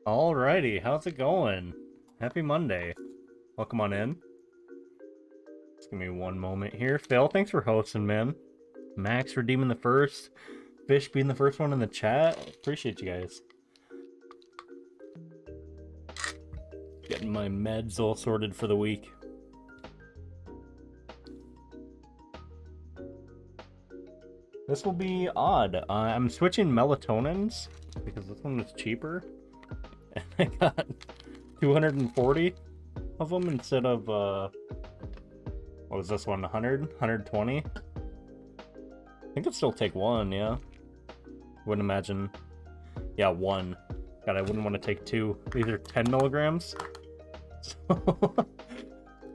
Alrighty, how's it going? Happy Monday. Welcome on in. Just give me one moment here. Phil, thanks for hosting, man. Max redeeming the first. Fish being the first one in the chat. Appreciate you guys. Getting my meds all sorted for the week. This will be odd. I'm switching melatonins because this one was cheaper. And I got 240 of them instead of, what was this one, 100? 120? I think I'd still take one, yeah. Wouldn't imagine. Yeah, one. God, I wouldn't want to take two. These are 10 milligrams. So,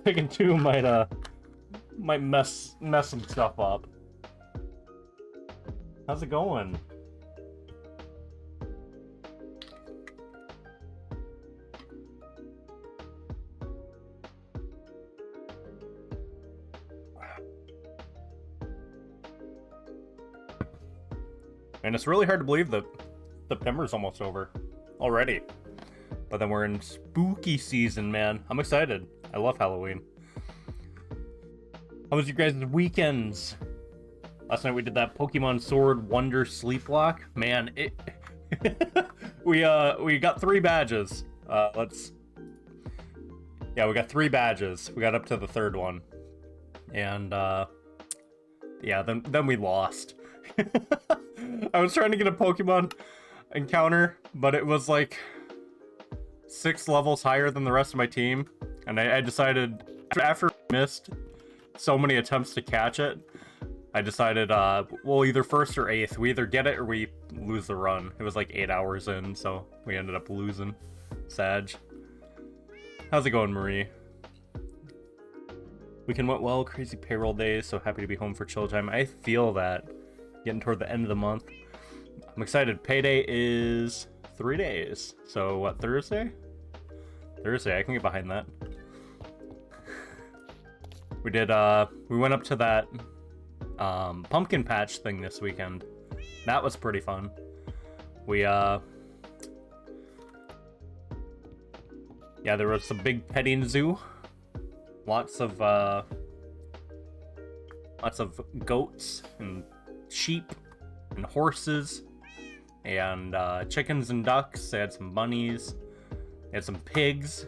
taking two might mess some stuff up. How's it going? And it's really hard to believe that September's almost over already. But then we're in spooky season, man. I'm excited. I love Halloween. How was your guys' weekends? Last night we did that Pokemon Sword Wonder Sleep Lock. Man, it we got 3 badges. We got 3 badges. We got up to the 3rd one. And yeah, then we lost. I was trying to get a Pokemon encounter, but it was like 6 levels higher than the rest of my team, and I decided, after I missed so many attempts to catch it, I decided, well, either 1st or 8th, we either get it or we lose the run. It was like 8 hours in, so we ended up losing. Sag. How's it going, Marie? Weekend went well, crazy payroll days, so happy to be home for chill time. I feel that. Getting toward the end of the month. I'm excited. Payday is 3 days. So what, Thursday? Thursday, I can get behind that. We went up to that pumpkin patch thing this weekend. That was pretty fun. Yeah, there was some big petting zoo. Lots of goats and sheep and horses and chickens and ducks. They had some bunnies. They had some pigs.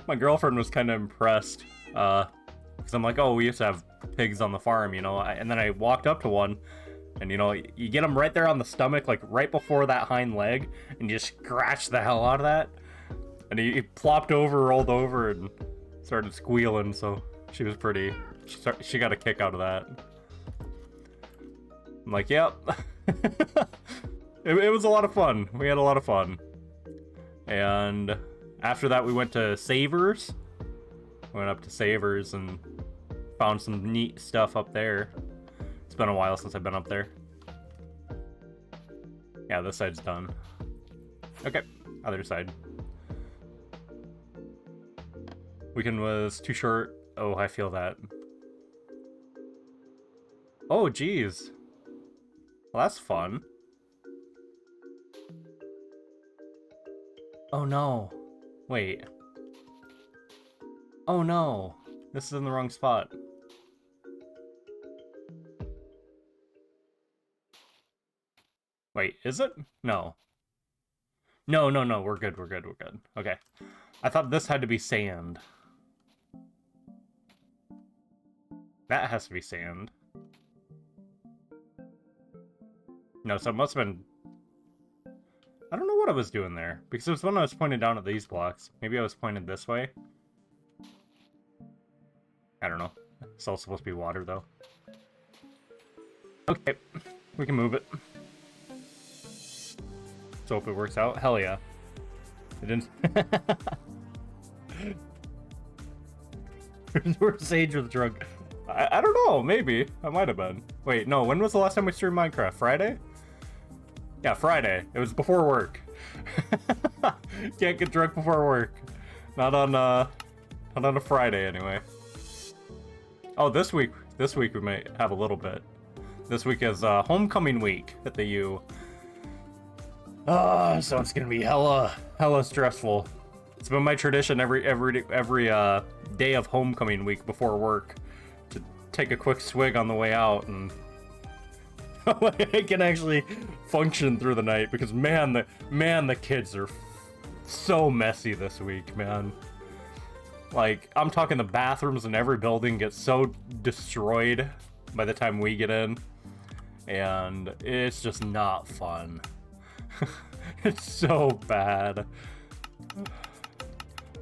My girlfriend was kind of impressed because I'm like, oh, we used to have pigs on the farm, you know. And then I walked up to one, and you know, you get them right there on the stomach, like right before that hind leg, and you just scratch the hell out of that. And he plopped over, rolled over, and started squealing. So she was pretty. She got a kick out of that. I'm like, yep. It was a lot of fun. We had a lot of fun. And after that, we went to Savers. Went up to Savers and found some neat stuff up there. It's been a while since I've been up there. Yeah, this side's done. Okay, other side. Weekend was too short. Oh, I feel that. Oh, geez. Well, that's fun. Oh, no. Wait. Oh, no. This is in the wrong spot. Wait, is it? No. No. We're good. Okay. I thought this had to be sand. That has to be sand. No, so it must have been... I don't know what I was doing there, because it was when I was pointing down at these blocks. Maybe I was pointed this way? I don't know. It's all supposed to be water, though. Okay, we can move it. So hope it works out. Hell yeah. It didn't... Where's Sage with drug? I don't know, maybe. I might have been. Wait, no, when was the last time we streamed Minecraft? Friday? Yeah, Friday. It was before work. Can't get drunk before work. Not on a Friday, anyway. Oh, this week we might have a little bit. This week is homecoming week at the U. So it's gonna be hella stressful. It's been my tradition every day of homecoming week before work to take a quick swig on the way out, and I can actually function through the night because the kids are so messy this week, man. Like, I'm talking the bathrooms in every building get so destroyed by the time we get in, and it's just not fun. It's so bad.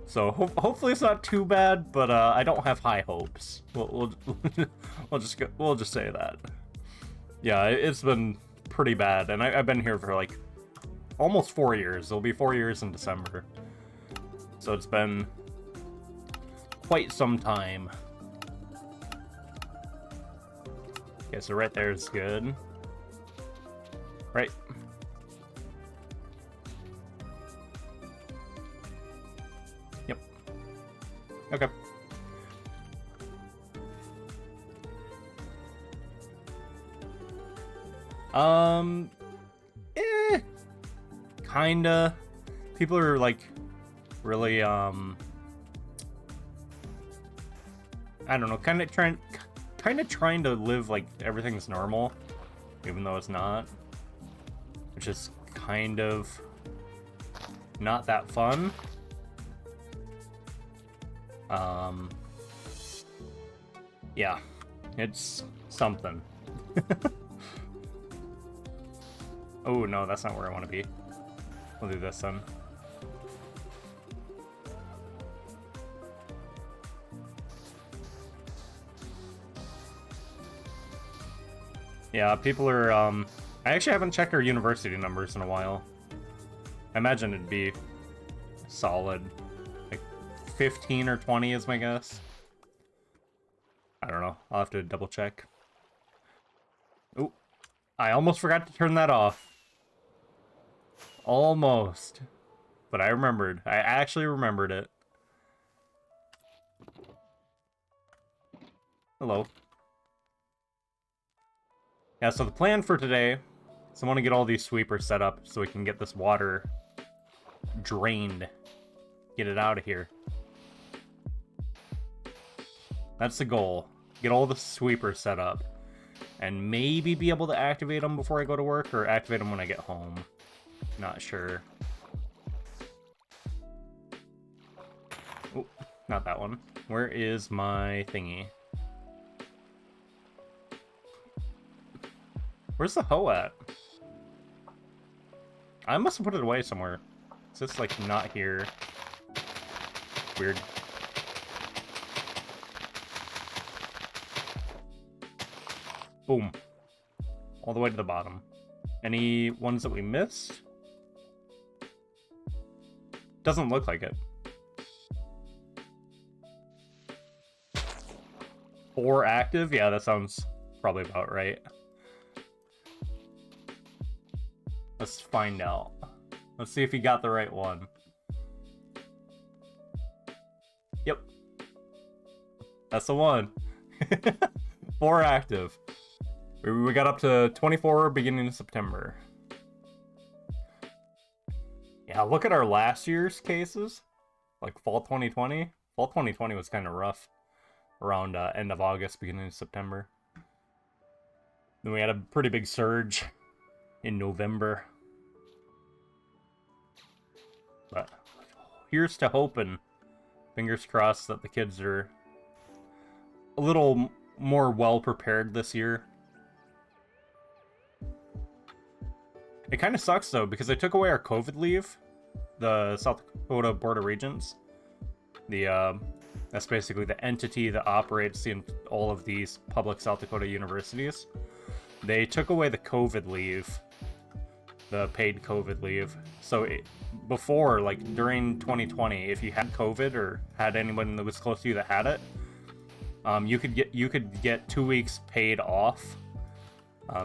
So hopefully it's not too bad, but I don't have high hopes. We'll just say that. Yeah, it's been pretty bad, and I've been here for like almost 4 years. It'll be 4 years in December, so it's been quite some time. Okay, so right there is good. Right. Yep. Okay. Kinda. People are like really I don't know, kind of trying to live like everything's normal, even though it's not, which is kind of not that fun. Yeah, it's something. Oh no, that's not where I want to be. We'll do this then. Yeah, people are, I actually haven't checked our university numbers in a while. I imagine it'd be solid, like 15 or 20 is my guess. I don't know, I'll have to double check. Ooh, I almost forgot to turn that off. Almost. But I remembered. I actually remembered it. Hello. Yeah, so the plan for today is I want to get all these sweepers set up so we can get this water drained. Get it out of here. That's the goal. Get all the sweepers set up. And maybe be able to activate them before I go to work, or activate them when I get home. Not sure. Oh, not that one. Where is my thingy? Where's the hoe at? I must have put it away somewhere. Is this like not here? Weird. Boom. All the way to the bottom. Any ones that we missed? Doesn't look like it. 4 active? Yeah, that sounds probably about right. Let's find out. Let's see if he got the right one. Yep. That's the one. 4 active. We got up to 24 beginning of September. Yeah, look at our last year's cases. Like fall 2020. Fall 2020 was kind of rough. Around end of August, beginning of September. Then we had a pretty big surge in November. But here's to hoping, fingers crossed, that the kids are a little more well prepared this year. It kind of sucks though, because they took away our COVID leave, the South Dakota Board of Regents. That's basically the entity that operates all of these public South Dakota universities. They took away the COVID leave, the paid COVID leave. So before, like during 2020, if you had COVID or had anyone that was close to you that had it, you could get 2 weeks paid off.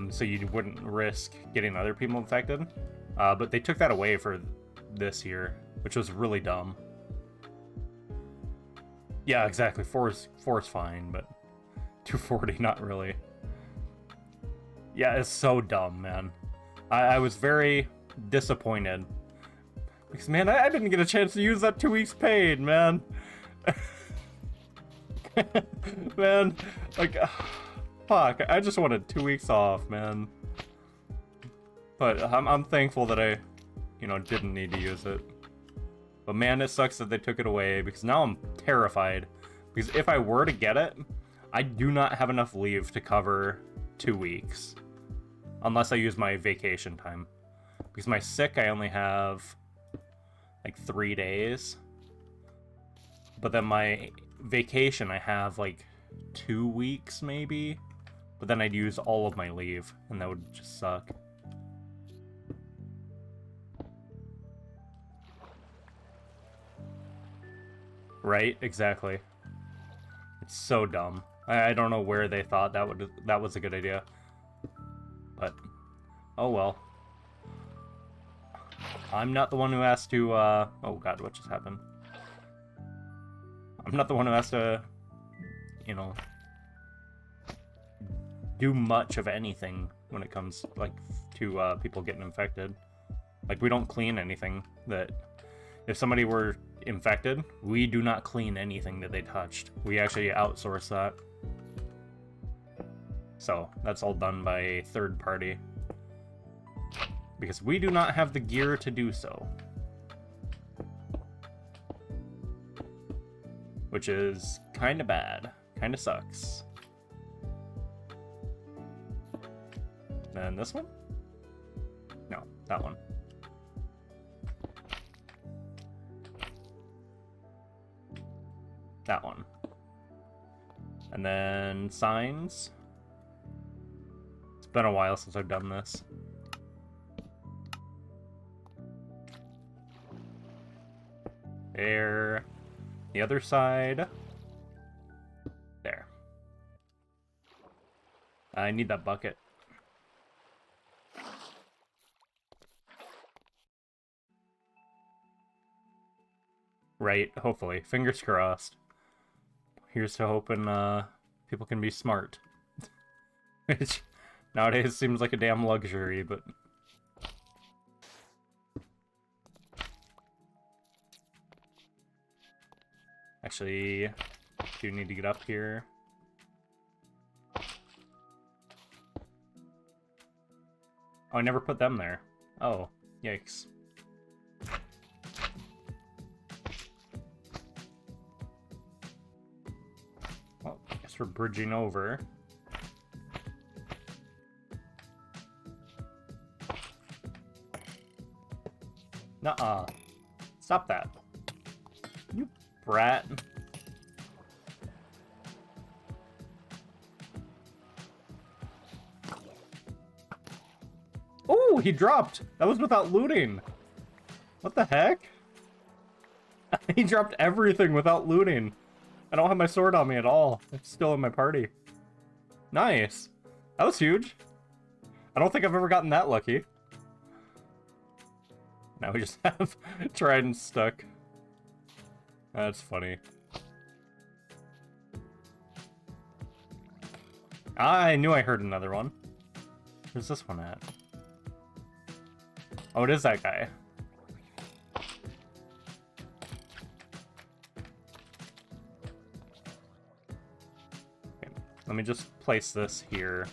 So you wouldn't risk getting other people infected. But they took that away for this year, which was really dumb. Yeah, exactly. 4 is fine, but 240, not really. Yeah, it's so dumb, man. I was very disappointed. Because, man, I didn't get a chance to use that 2 weeks paid, man. Man, like, fuck, I just wanted 2 weeks off, man. But I'm thankful that I, you know, didn't need to use it. But man, it sucks that they took it away, because now I'm terrified. Because if I were to get it, I do not have enough leave to cover 2 weeks. Unless I use my vacation time. Because my sick, I only have like 3 days. But then my vacation, I have like 2 weeks maybe. But then I'd use all of my leave, and that would just suck. Right? Exactly. It's so dumb. I don't know where they thought that was a good idea. But, oh well. I'm not the one who has to, oh god, what just happened? I'm not the one who has to, you know, do much of anything when it comes, like, to, people getting infected. Like, we don't clean anything that... If somebody were infected, we do not clean anything that they touched. We actually outsource that. So, that's all done by a third party. Because we do not have the gear to do so. Which is kind of bad. Kind of sucks. And this one? No, that one. That one. And then signs. It's been a while since I've done this. There. The other side. There. I need that bucket. Right, hopefully. Fingers crossed. Here's to hoping people can be smart. Which nowadays seems like a damn luxury, but... Actually, do need to get up here. Oh, I never put them there. Oh, yikes. Well, I guess we're bridging over. Nuh-uh. Stop that. You brat. Oh, he dropped! That was without looting! What the heck? He dropped everything without looting. I don't have my sword on me at all. It's still in my party. Nice. That was huge. I don't think I've ever gotten that lucky. Now we just have Trident stuck. That's funny. I knew I heard another one. Where's this one at? Oh, it is that guy. Okay, let me just place this here.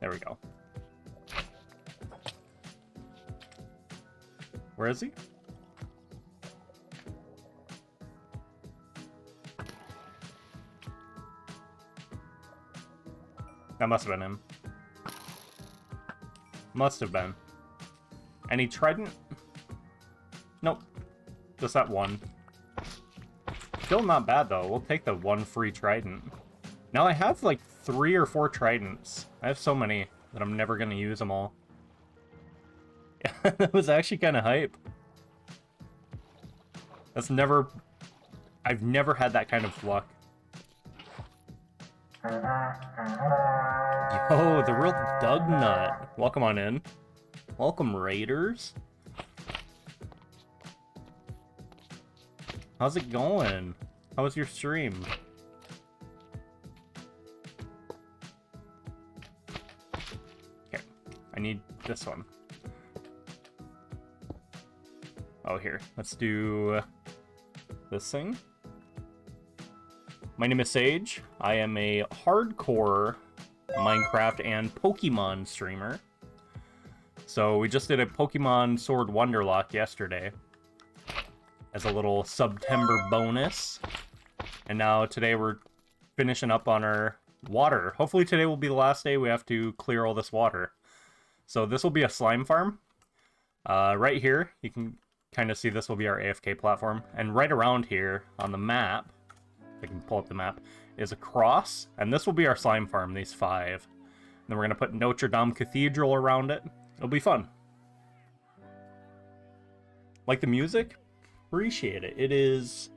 There we go. Where is he? That must have been him. Must have been. Any trident? Nope. Just that one. Still not bad, though. We'll take the one free trident. Now I have, like, 3 or 4 tridents. I have so many that I'm never gonna use them all. That was actually kind of hype. That's never... I've never had that kind of luck. Yo, the real Doug Nut. Welcome on in. Welcome, Raiders. How's it going? How was your stream? Okay. I need this one. Oh, here. Let's do this thing. My name is Sage. I am a hardcore Minecraft and Pokemon streamer. So we just did a Pokemon Sword Wonderlock yesterday as a little September bonus. And now today we're finishing up on our water. Hopefully today will be the last day we have to clear all this water. So this will be a slime farm. Right here, you can kind of see this will be our AFK platform. And right around here on the map, if I can pull up the map, is a cross. And this will be our slime farm, these 5. And then we're going to put Notre Dame Cathedral around it. It'll be fun. Like the music? Appreciate it. It is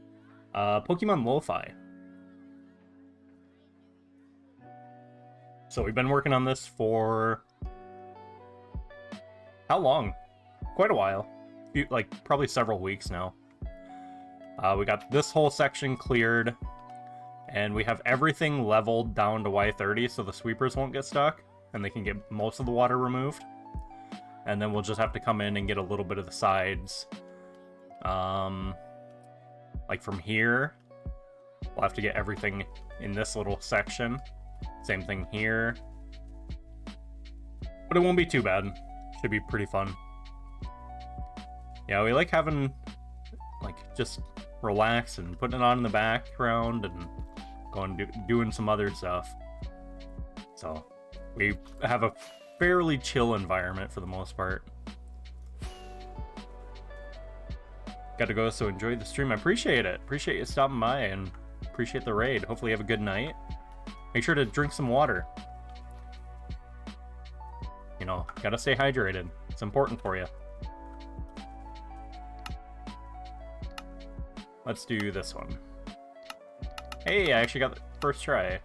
Pokemon Lo-Fi. So we've been working on this for... how long? Quite a while. Like, probably several weeks now. We got this whole section cleared. And we have everything leveled down to Y30 so the sweepers won't get stuck. And they can get most of the water removed. And then we'll just have to come in and get a little bit of the sides. Like from here, we'll have to get everything in this little section. Same thing here. But it won't be too bad. Should be pretty fun. Yeah, we like having, like, just relax and putting it on in the background and going doing some other stuff. So, we have a fairly chill environment for the most part. Got to go, so enjoy the stream. I appreciate it. Appreciate you stopping by and appreciate the raid. Hopefully you have a good night. Make sure to drink some water. You know, gotta stay hydrated. It's important for you. Let's do this one. Hey, I actually got the first try. I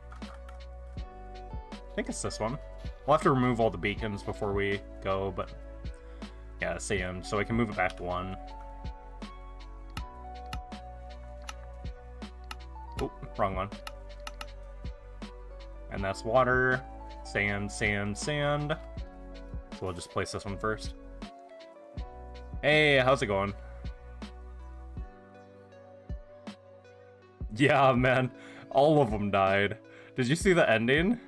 think it's this one. We'll have to remove all the beacons before we go, but yeah, same. So I can move it back 1. Oh, wrong one. And that's water, sand, sand, sand. So we'll just place this one first. Hey, how's it going? Yeah, man, all of them died. Did you see the ending?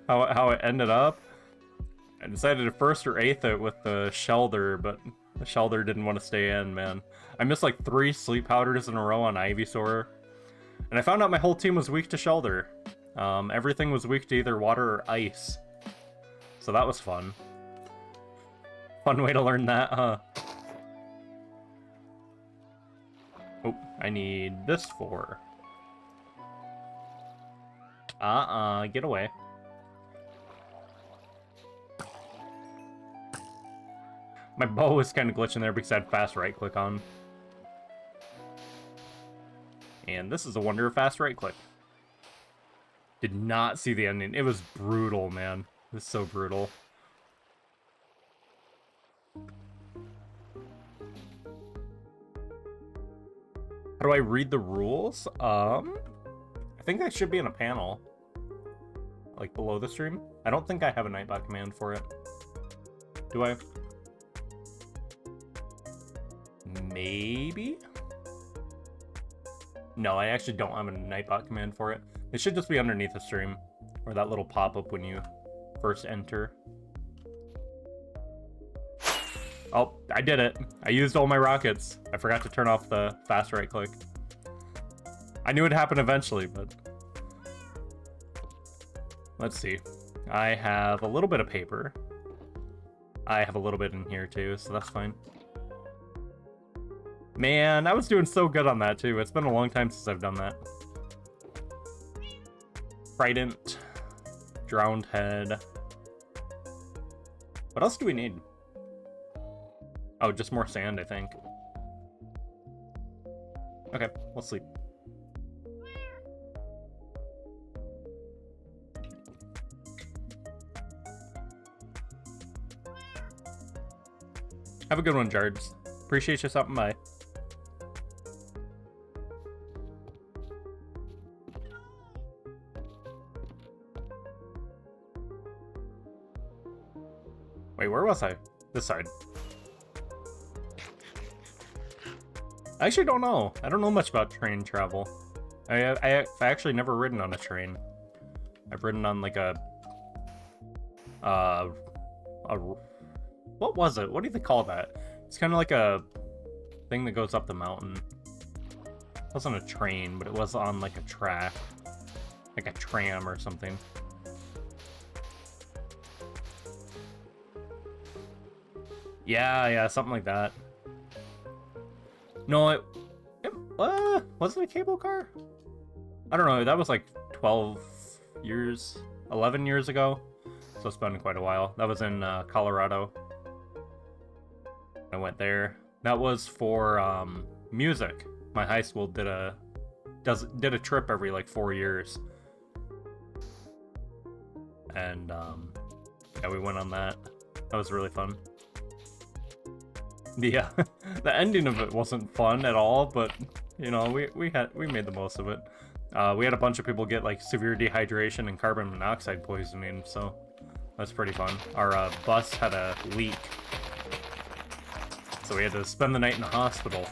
How it ended up? I decided to first or 8th it with the Shelder, but the Shelder didn't want to stay in, man. I missed like 3 sleep powders in a row on Ivysaur. And I found out my whole team was weak to Shelder. Everything was weak to either water or ice. So that was fun. Fun way to learn that, huh? Oh, I need this for... get away. My bow is kind of glitching there because I had fast right click on. And this is a wonder of fast right click. Did not see the ending. It was brutal, man. It was so brutal. How do I read the rules? I think I should be in a panel. Like below the stream. I don't think I have a Nightbot command for it. Do I? Maybe? No, I actually don't have a Nightbot command for it. It should just be underneath the stream. Or that little pop-up when you first enter. Oh, I did it. I used all my rockets. I forgot to turn off the fast right click. I knew it'd happen eventually, but... Let's see. I have a little bit of paper. I have a little bit in here too, so that's fine. Man, I was doing so good on that too. It's been a long time since I've done that. Trident. Drowned head. What else do we need? Oh, just more sand, I think. Okay, we'll sleep. Have a good one, Jards. Appreciate you stopping by. Wait, where was I? This side. I actually don't know. I don't know much about train travel. I've actually never ridden on a train. I've ridden on like a what was it? What do they call that? It's kind of like a thing that goes up the mountain. It wasn't a train, but it was on like a track, like a tram or something. Yeah, something like that. No, wasn't it a cable car? I don't know. That was like 12 years, 11 years ago. So it's been quite a while. That was in Colorado. I went there. That was for music. My high school did a trip every like 4 years. And yeah, we went on that. That was really fun. Yeah, the ending of it wasn't fun at all, but you know, we made the most of it. We had a bunch of people get like severe dehydration and carbon monoxide poisoning, so that's pretty fun. Our bus had a leak, so we had to spend the night in the hospital,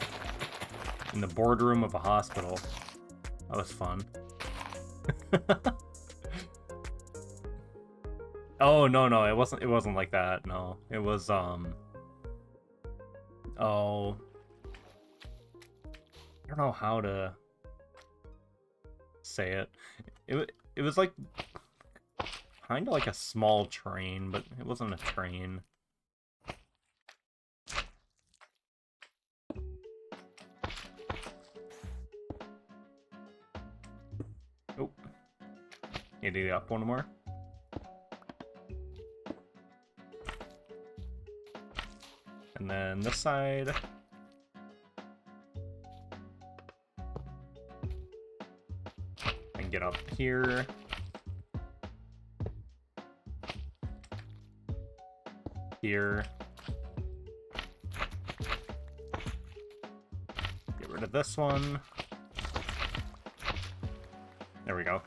in the boardroom of a hospital. That was fun. Oh no, it wasn't like that. No, it was oh, I don't know how to say it. It was like kind of like a small train, but it wasn't a train. Oh, need to get up one more. And then this side. And get up here. Here. Get rid of this one. There we go.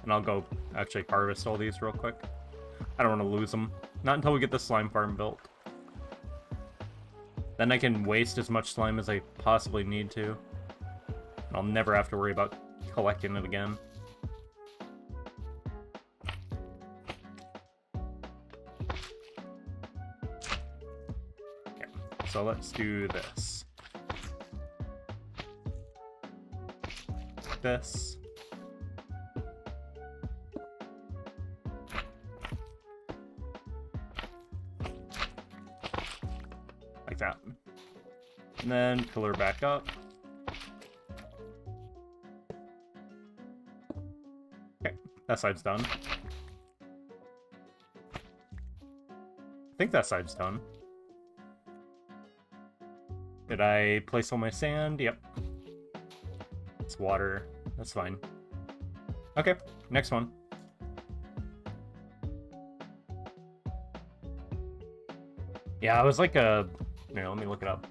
And I'll go actually harvest all these real quick. I don't want to lose them. Not until we get the slime farm built. Then I can waste as much slime as I possibly need to. And I'll never have to worry about collecting it again. Okay, so let's do this. This. Like that. And then pillar back up. Okay, that side's done. I think that side's done. Did I place all my sand? Yep. It's water. That's fine. Okay, next one. Yeah, it was like a... Here, let me look it up.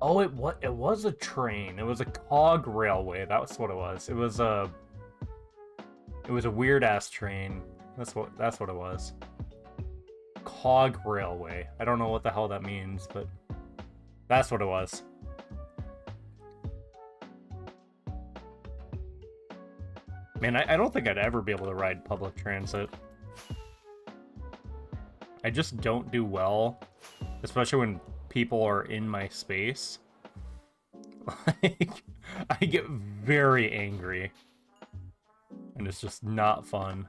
Oh, it was a train. It was a cog railway. That's what it was. It was a weird ass train. That's what it was. Cog railway. I don't know what the hell that means, but that's what it was. Man, I don't think I'd ever be able to ride public transit. I just don't do well, especially when people are in my space. Like, I get very angry, and it's just not fun.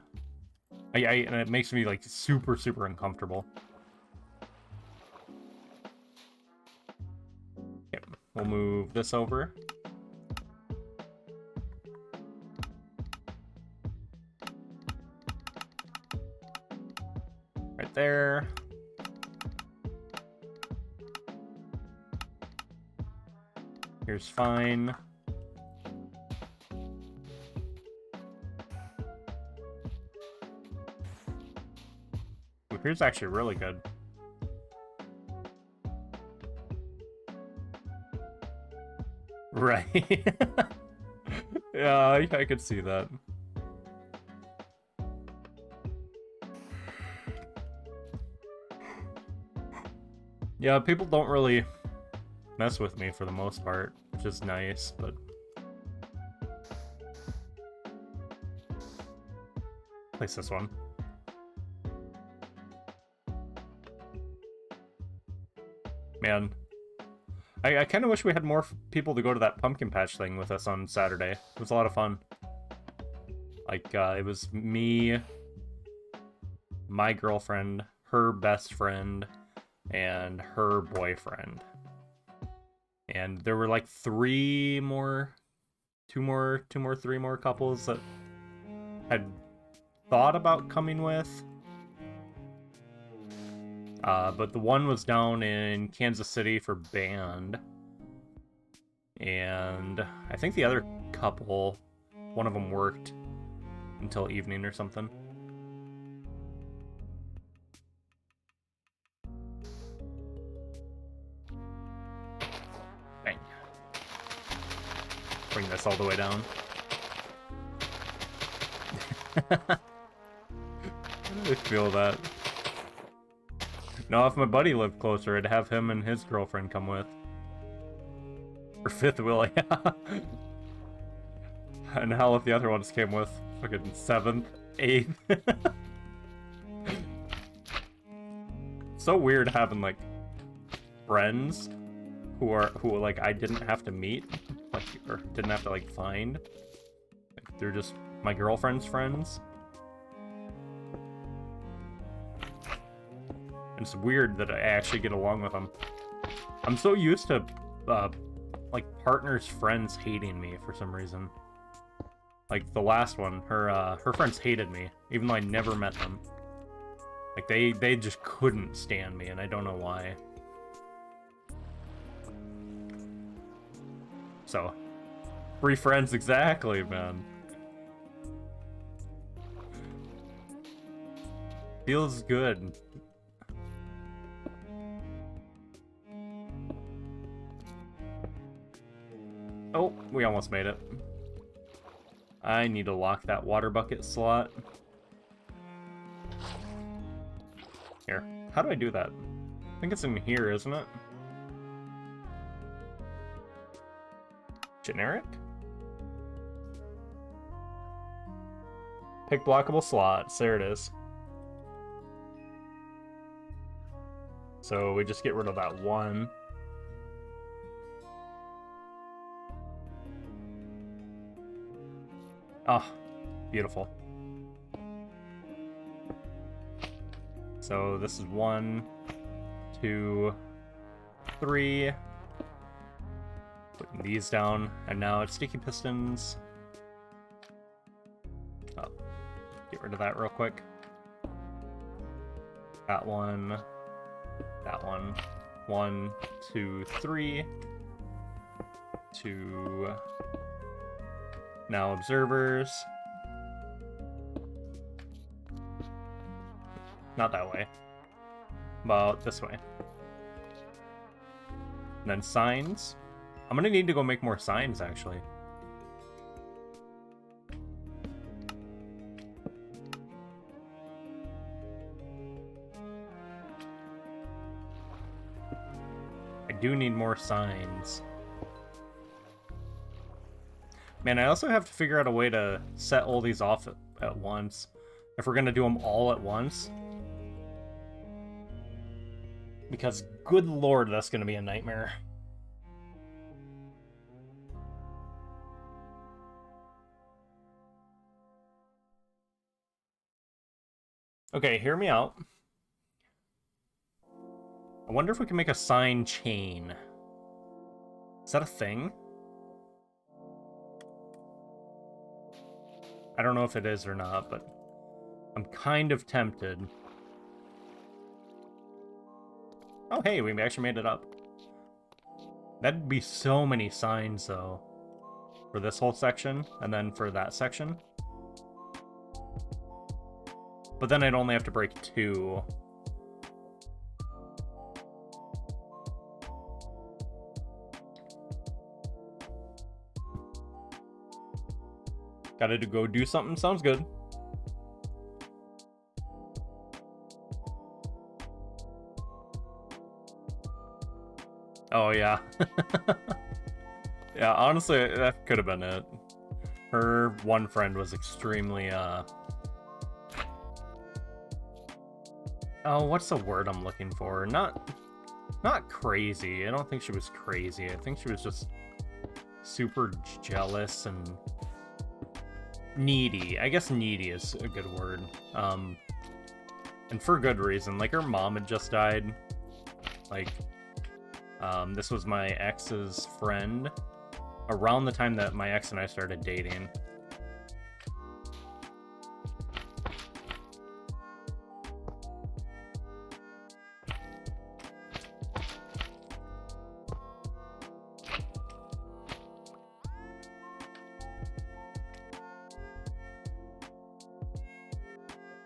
And it makes me like super uncomfortable. Yep, we'll move this over. Right there. Here's fine. Ooh, here's actually really good. Right. Yeah, I could see that. Yeah, people don't really mess with me for the most part, which is nice, but... Place this one. Man. I kind of wish we had more people to go to that pumpkin patch thing with us on Saturday. It was a lot of fun. Like, it was me, my girlfriend, her best friend, and her boyfriend. And there were like three more couples that had thought about coming with. But the one was down in Kansas City for band. And I think the other couple, one of them worked until evening or something. Bang. Bring this all the way down. I feel that. No, if my buddy lived closer, I'd have him and his girlfriend come with. Or fifth wheel, yeah. And hell if the other ones came with fucking 7th, 8th. So weird having like friends who like I didn't have to meet, like, or didn't have to like find. Like, they're just my girlfriend's friends. And it's weird that I actually get along with them. I'm so used to like partners' friends hating me for some reason. Like the last one, her friends hated me, even though I never met them. Like they just couldn't stand me, and I don't know why. So, free friends, exactly, man. Feels good. Oh, we almost made it. I need to lock that water bucket slot. Here. How do I do that? I think it's in here, isn't it? Generic? Pick blockable slots. There it is. So we just get rid of that one. Oh, beautiful. So this is 1, 2, 3. Putting these down, and now it's sticky pistons. Oh, get rid of that real quick. That one. That one. 1, 2, 3. 2. Now observers. Not that way. About this way. And then signs. I'm gonna need to go make more signs, actually. I do need more signs. Man, I also have to figure out a way to set all these off at once. If we're gonna do them all at once. Because, good lord, that's gonna be a nightmare. Okay, hear me out. I wonder if we can make a sign chain. Is that a thing? I don't know if it is or not, but I'm kind of tempted. Oh, hey, we actually made it up. That'd be so many signs, though. For this whole section, and then for that section. But then I'd only have to break 2. Gotta go do something. Sounds good. Oh, yeah. Yeah, honestly, that could have been it. Her one friend was extremely, oh, what's the word I'm looking for? Not crazy. I don't think she was crazy. I think she was just super jealous and needy. I guess needy is a good word. And for good reason. Like, her mom had just died. Like, this was my ex's friend around the time that my ex and I started dating.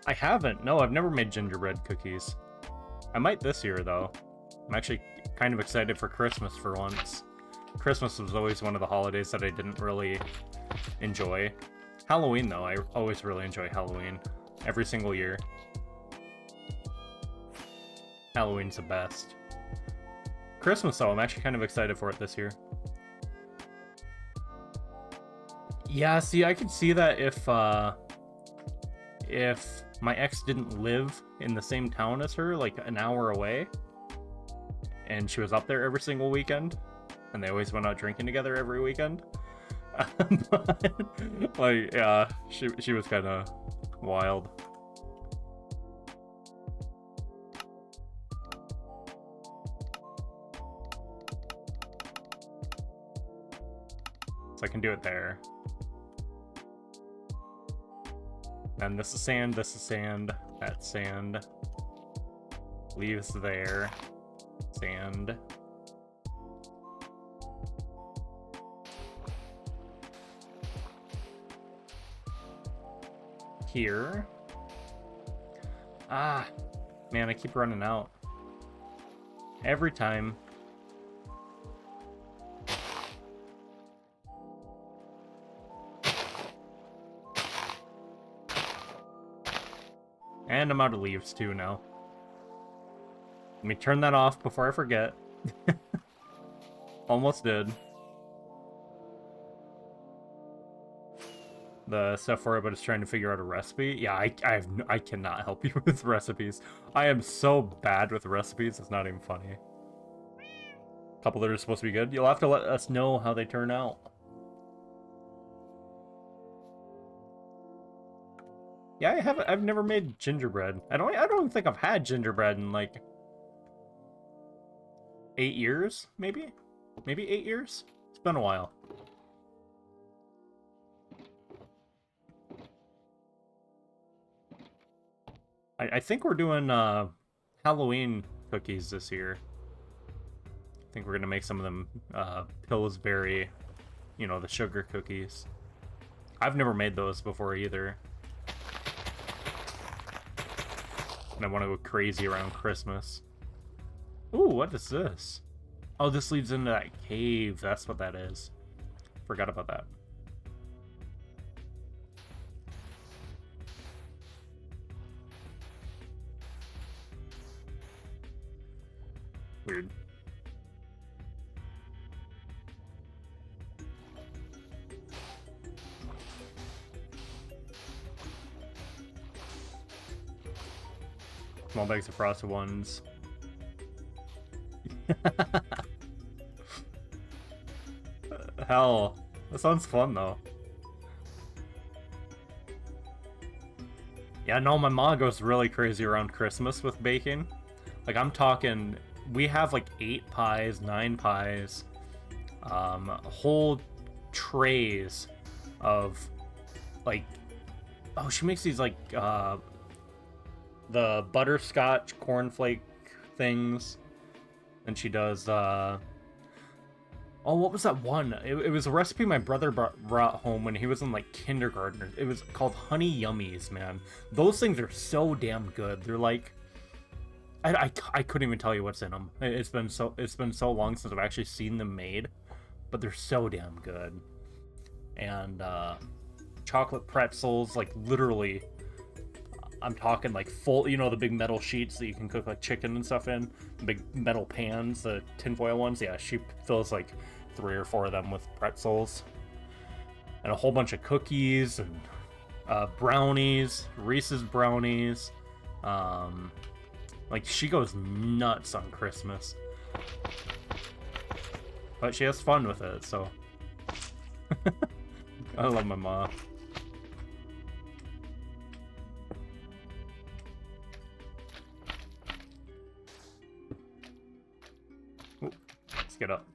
I haven't. No, I've never made gingerbread cookies. I might this year, though. I'm actually kind of excited for Christmas for once. Christmas was always one of the holidays that I didn't really enjoy. Halloween, though, I always really enjoy Halloween. Every single year. Halloween's the best. Christmas, though, I'm actually kind of excited for it this year. Yeah, see, I could see that if my ex didn't live in the same town as her, like an hour away, and she was up there every single weekend, and they always went out drinking together every weekend. But, like, yeah, she was kind of wild. So I can do it there. And this is sand, that's sand. Leaves there. Sand. Here. Ah, man, I keep running out. Every time. And I'm out of leaves too now. Let me turn that off before I forget. Almost did. The Sephora is trying to figure out a recipe. Yeah, I cannot help you with recipes. I am so bad with recipes, it's not even funny. A couple that are supposed to be good. You'll have to let us know how they turn out. Yeah, I've never made gingerbread. I don't think I've had gingerbread in like 8 years, maybe? Maybe 8 years? It's been a while. I think we're doing Halloween cookies this year. I think we're gonna make some of them Pillsbury, you know, the sugar cookies. I've never made those before either. And I want to go crazy around Christmas. Ooh, what is this? Oh, this leads into that cave. That's what that is. Forgot about that. Weird. Small bags of frosted ones. Hell, that sounds fun though. Yeah, no, my mom goes really crazy around Christmas with baking. Like, I'm talking, we have like 8 pies, 9 pies, whole trays of, like, oh, she makes these, like, the butterscotch cornflake things. And she does, oh, what was that one? It was a recipe my brother brought home when he was in, like, kindergarten. It was called Honey Yummies, man. Those things are so damn good. They're like, I couldn't even tell you what's in them. It's been so long since I've actually seen them made, but they're so damn good. And chocolate pretzels, like literally. I'm talking like full, you know, the big metal sheets that you can cook like chicken and stuff in, the big metal pans, the tinfoil ones. Yeah, she fills like 3 or 4 of them with pretzels, and a whole bunch of cookies and brownies, Reese's brownies. Like she goes nuts on Christmas, but she has fun with it. So I love my mom. Let's get up.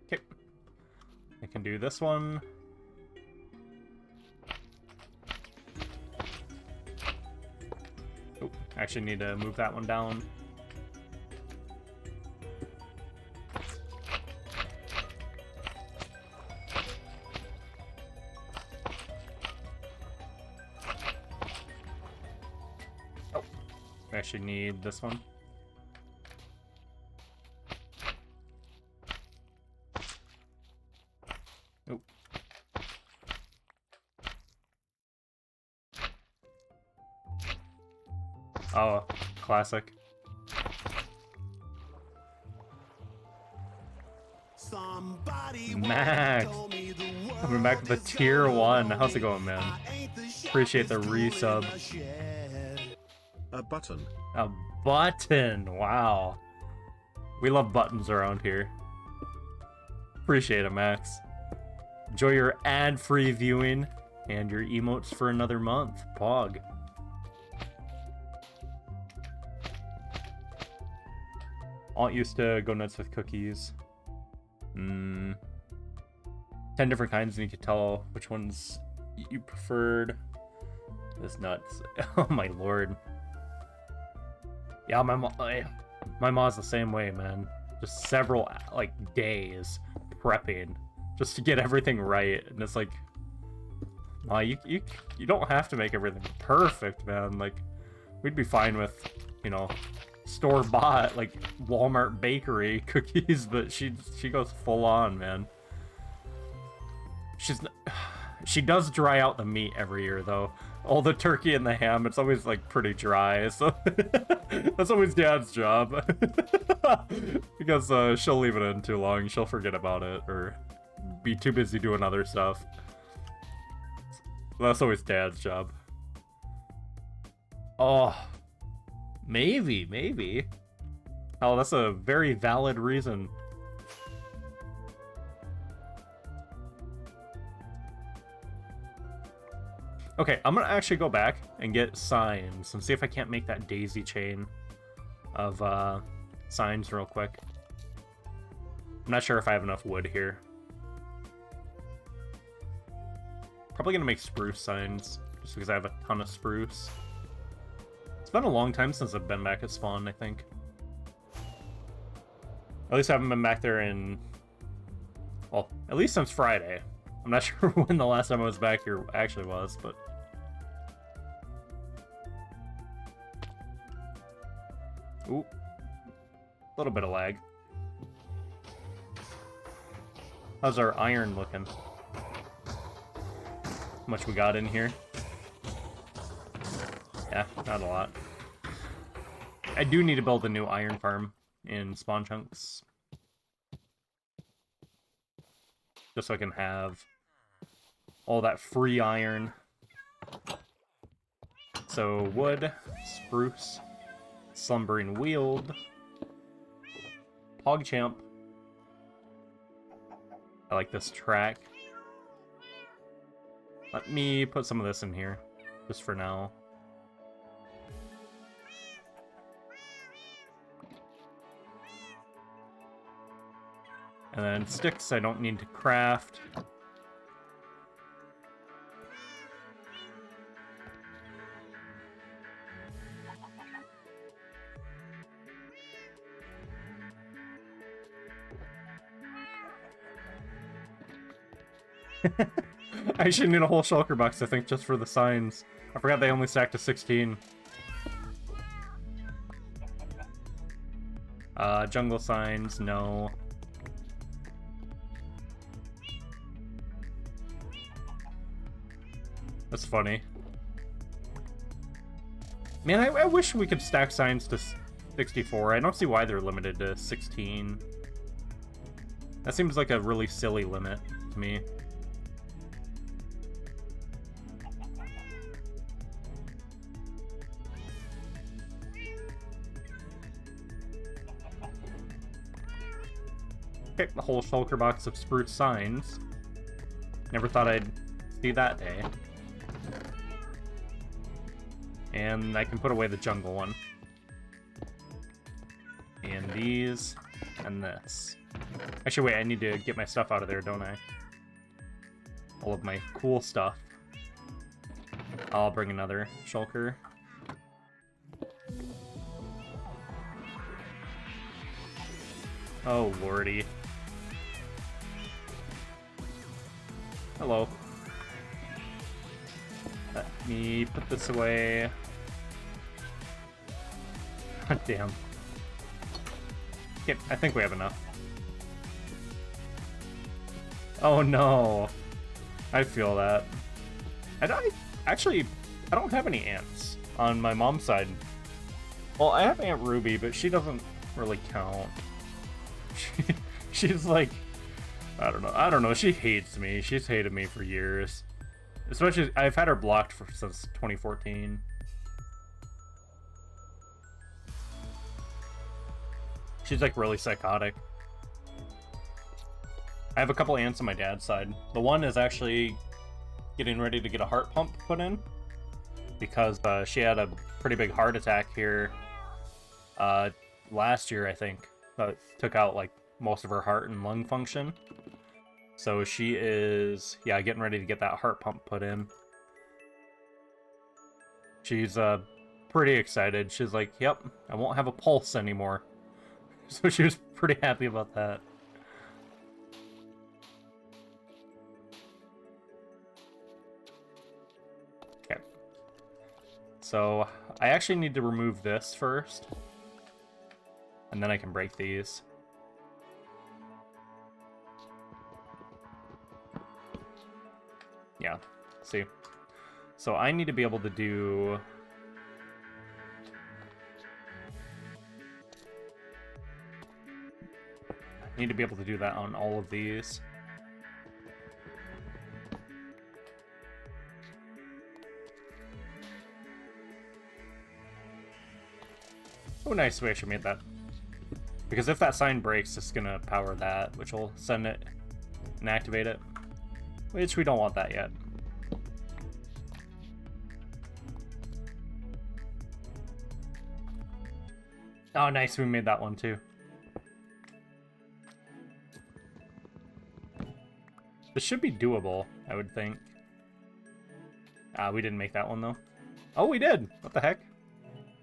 Okay. I can do this one. Oh, actually need to move that one down. I actually need this one. Oh. Oh, classic. Max! Coming back with the tier 1. How's it going, man? Appreciate the resub. A button. A button! Wow. We love buttons around here. Appreciate it, Max. Enjoy your ad-free viewing and your emotes for another month. Pog. Aunt used to go nuts with cookies. 10 different kinds, and you could tell which ones you preferred. This nuts. Oh my lord. Yeah, my mom's the same way, man. Just several like days prepping just to get everything right, and it's like, you don't have to make everything perfect, man. Like, we'd be fine with, you know, store-bought like Walmart bakery cookies, but she goes full on, man. She does dry out the meat every year though. All the turkey and the ham, it's always like pretty dry, so that's always Dad's job. Because she'll leave it in too long, she'll forget about it or be too busy doing other stuff. That's always Dad's job. Oh, maybe. Oh, that's a very valid reason. Okay, I'm gonna actually go back and get signs and see if I can't make that daisy chain of signs real quick. I'm not sure if I have enough wood here. Probably gonna make spruce signs, just because I have a ton of spruce. It's been a long time since I've been back at spawn, I think. At least I haven't been back there in... well, at least since Friday. I'm not sure when the last time I was back here actually was, but... ooh. A little bit of lag. How's our iron looking? How much we got in here? Yeah, not a lot. I do need to build a new iron farm in Spawn Chunks. Just so I can have all that free iron. So wood, spruce, slumbering weald, PogChamp. I like this track. Let me put some of this in here, just for now. And then sticks I don't need to craft. I should need a whole shulker box, I think, just for the signs. I forgot they only stack to 16. Jungle signs, no. That's funny. Man, I wish we could stack signs to 64. I don't see why they're limited to 16. That seems like a really silly limit to me. Okay, the whole shulker box of spruce signs. Never thought I'd see that day. And I can put away the jungle one. And these, and this. Actually, wait, I need to get my stuff out of there, don't I? All of my cool stuff. I'll bring another shulker. Oh, lordy. Hello. Let me put this away. God damn. Okay, I think we have enough. Oh no. I feel that. I don't have any aunts on my mom's side. Well, I have Aunt Ruby, but she doesn't really count. She's like, I don't know. She hates me. She's hated me for years. Especially, I've had her blocked since 2014. She's like really psychotic. I have a couple aunts on my dad's side. The one is actually getting ready to get a heart pump put in because she had a pretty big heart attack here last year, I think. Took out like most of her heart and lung function. So she is, yeah, getting ready to get that heart pump put in. She's pretty excited. She's like, yep, I won't have a pulse anymore. So she was pretty happy about that. Okay. So I actually need to remove this first. And then I can break these. Yeah, see. So I need to be able to do... I need to be able to do that on all of these. Oh, nice. We actually made that. Because if that sign breaks, it's going to power that, which will send it and activate it. Which we don't want that yet. Oh, nice. We made that one, too. This should be doable, I would think. We didn't make that one, though. Oh, we did! What the heck?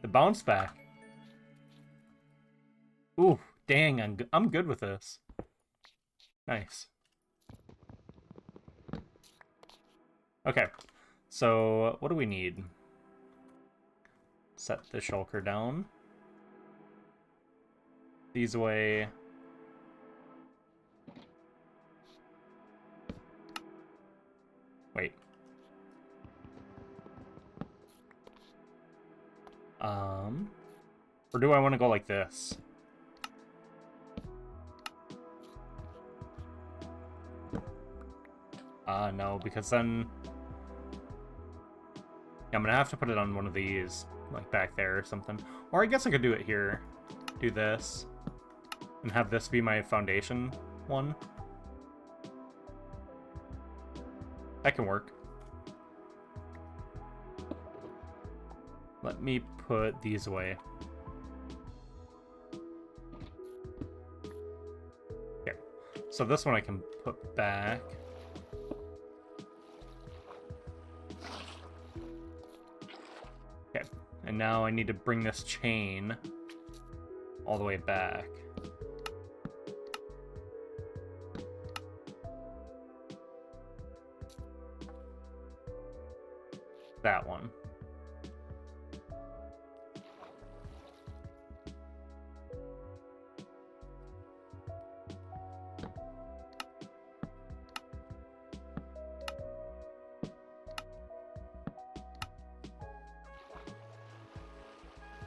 The bounce back. Ooh, dang, I'm good with this. Nice. Okay, so what do we need? Set the shulker down. These away. Wait. Or do I want to go like this? No, because then... Yeah, I'm gonna have to put it on one of these, like back there or something. Or I guess I could do it here. Do this. And have this be my foundation one. That can work. Let me put these away. Okay. So this one I can put back. Okay. And now I need to bring this chain all the way back. That one.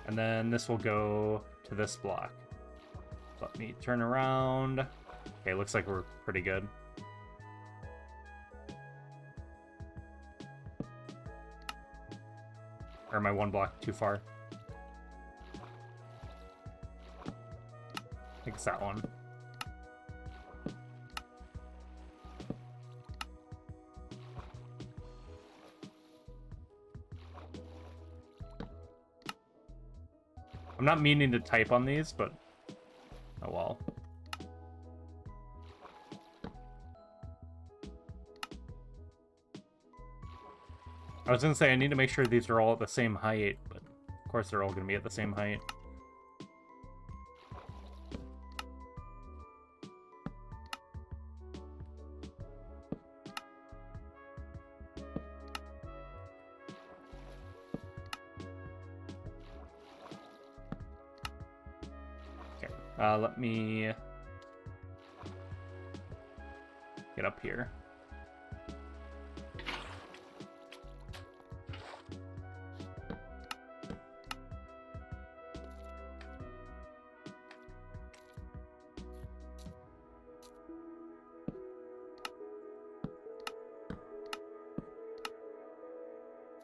And then this will go to this block. Let me turn around. Okay, looks like we're pretty good. Or am I one block too far? I think it's that one. I'm not meaning to type on these, but oh well. I was gonna say I need to make sure these are all at the same height, but of course they're all gonna be at the same height. Okay, let me get up here.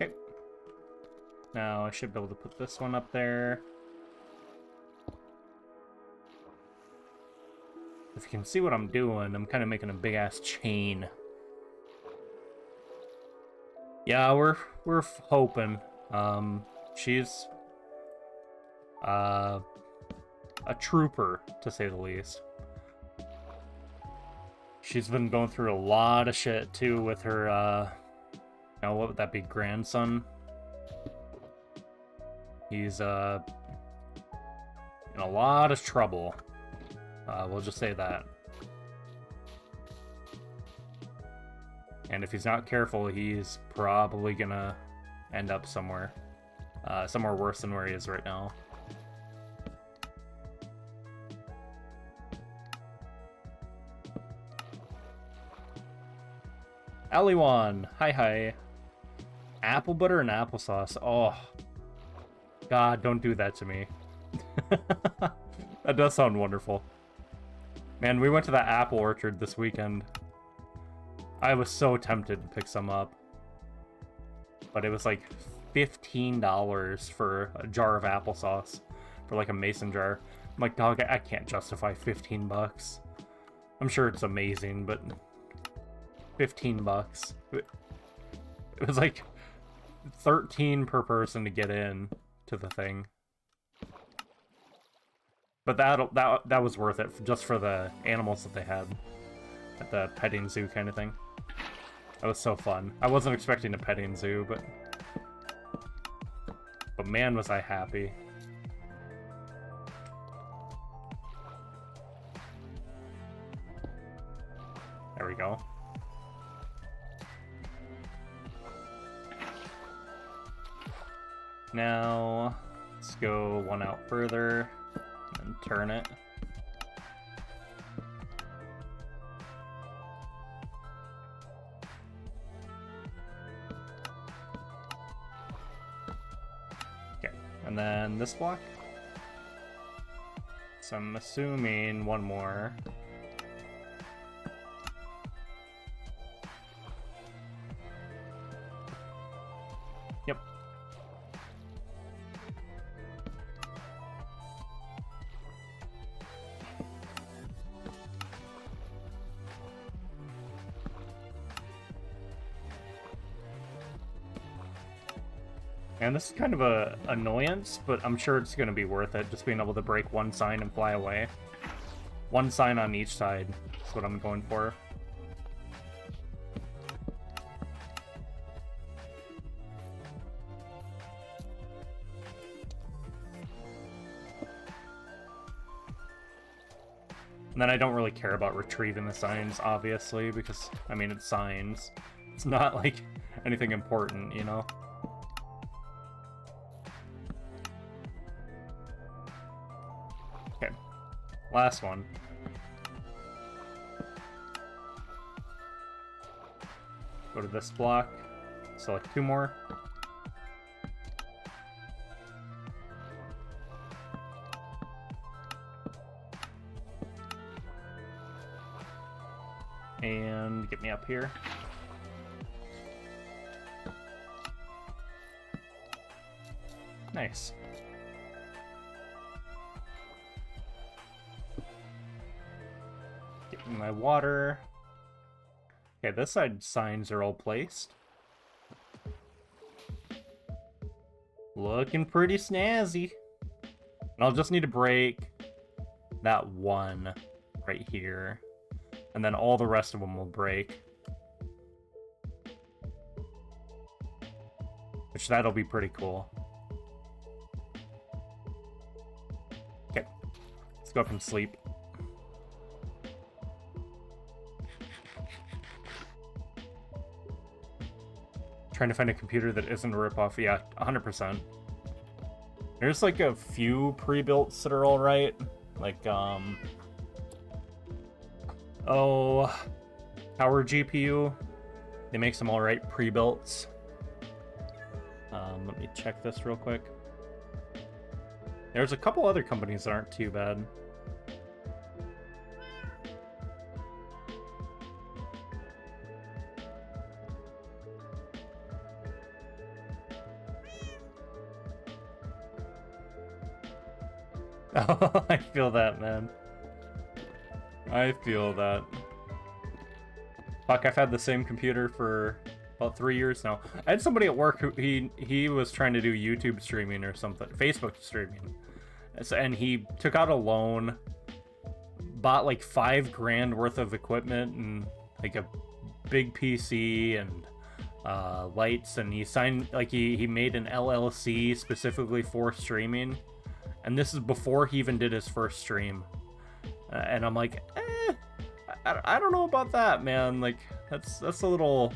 Okay. Now I should be able to put this one up there. If you can see what I'm doing, I'm kind of making a big ass chain. Yeah, we're hoping. She's a trooper, to say the least. She's been going through a lot of shit too with her now what would that be, grandson? He's in a lot of trouble. We'll just say that. And if he's not careful, he's probably gonna end up somewhere. Somewhere worse than where he is right now. Aliwan, hi. Apple butter and applesauce. Oh, God, don't do that to me. That does sound wonderful. Man, we went to that apple orchard this weekend. I was so tempted to pick some up. But it was like $15 for a jar of applesauce. For like a mason jar. I'm like, dog, I can't justify 15 bucks. I'm sure it's amazing, but 15 bucks. It was like 13 per person to get in to the thing. But that was worth it just for the animals that they had at the petting zoo kind of thing. That was so fun. I wasn't expecting a petting zoo, but man, was I happy. There we go. Now, let's go one out further and turn it. Okay, and then this block. So I'm assuming one more. Yep. And this is kind of a annoyance, but I'm sure it's going to be worth it, just being able to break one sign and fly away. One sign on each side is what I'm going for. And then I don't really care about retrieving the signs, obviously, because, I mean, it's signs. It's not, like, anything important, you know? Okay. Last one. Go to this block. Select two more. And get me up here. Nice. Get my water. Okay, this side signs are all placed. Looking pretty snazzy. And I'll just need to break that one right here. And then all the rest of them will break. Which that'll be pretty cool. Okay, let's go up and sleep. Trying to find a computer that isn't a ripoff. Yeah, 100%. There's like a few pre-builts that are alright. Like, oh, Power GPU. They make some alright pre-builts. Let me check this real quick. There's a couple other companies that aren't too bad. Oh, I feel that, man. I feel that. Fuck, I've had the same computer for about 3 years now. I had somebody at work who he was trying to do YouTube streaming or something, Facebook streaming, and he took out a loan, bought like $5,000 worth of equipment and like a big PC and lights, and he signed like he made an LLC specifically for streaming, and this is before he even did his first stream, and I'm like, I don't know about that, man. Like that's a little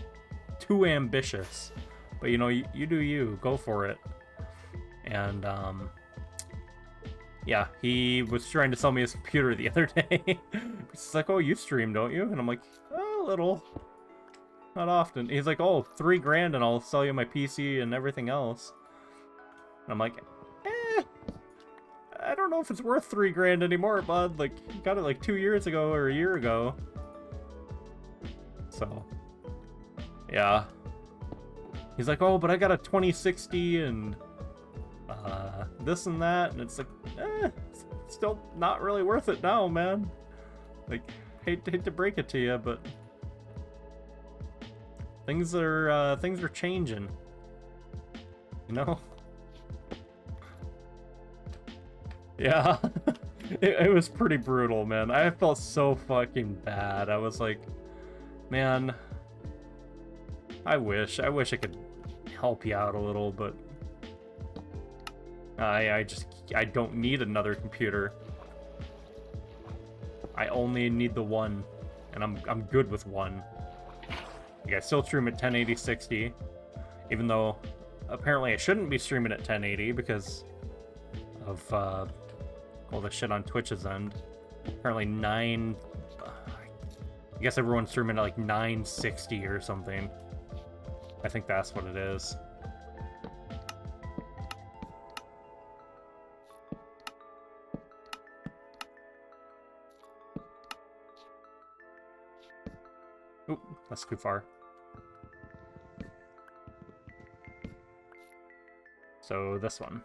too ambitious, but you know, you do you, go for it. And yeah, he was trying to sell me his computer the other day. He's like, oh, you stream, don't you? And I'm like, oh, a little, not often. He's like, oh, $3,000 and I'll sell you my PC and everything else. And I'm like, I don't know if it's worth $3,000 anymore, bud. Like, you got it like 2 years ago or a year ago. So yeah. He's like, oh, but I got a 2060 and this and that, and it's like, it's still not really worth it now, man. Like, hate to break it to you, but things are changing. You know? Yeah. it was pretty brutal, man. I felt so fucking bad. I was like, man, I wish I could help you out a little, but I don't need another computer. I only need the one, and I'm good with one. Like, I still stream at 1080 60, even though apparently I shouldn't be streaming at 1080 because of all the shit on Twitch's end. Apparently I guess everyone's streaming at like 960 or something. I think that's what it is. Oop, that's too far. So this one.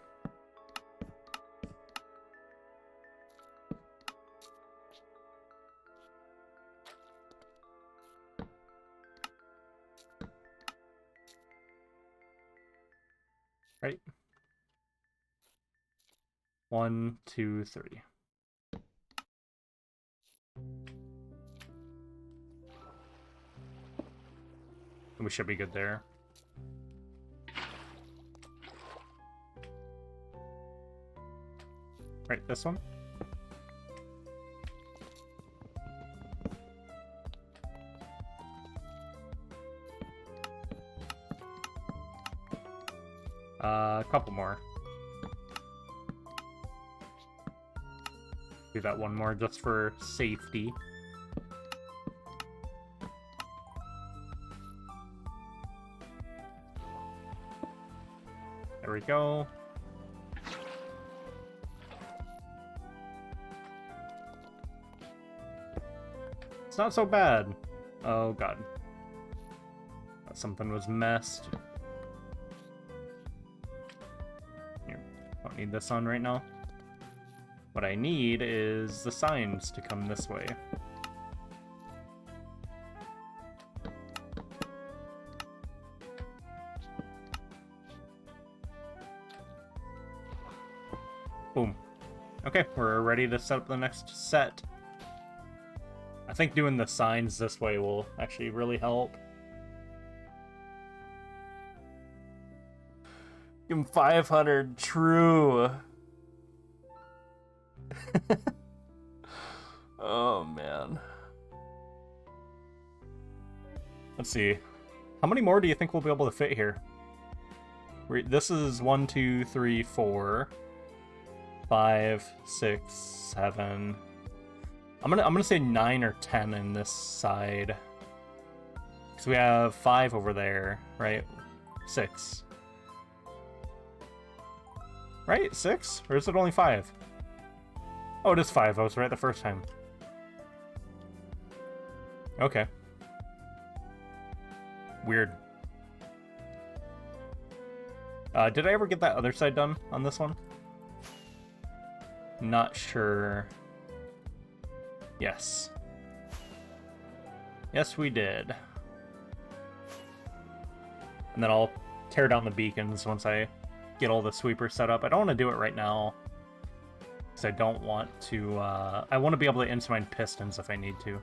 Right? 1, 2, 3. And we should be good there. Right, this one. A couple more. Do that one more just for safety. There we go. It's not so bad. Oh god. Something was messed. Here, don't need this on right now. What I need is the signs to come this way. Boom. Okay, we're ready to set up the next set. I think doing the signs this way will actually really help. Give him 500, true. Oh, man. Let's see. How many more do you think we'll be able to fit here? This is 1, 2, 3, 4, 5, 6, 7. I'm gonna say 9 or 10 in this side. Because we have 5 over there, right? 6. Right? 6? Or is it only 5? Oh, it is 5. I was right the first time. Okay. Weird. Did I ever get that other side done on this one? Not sure. Yes. Yes, we did. And then I'll tear down the beacons once I get all the sweepers set up. I don't want to do it right now, because I don't want to, I want to be able to inch-mine pistons if I need to.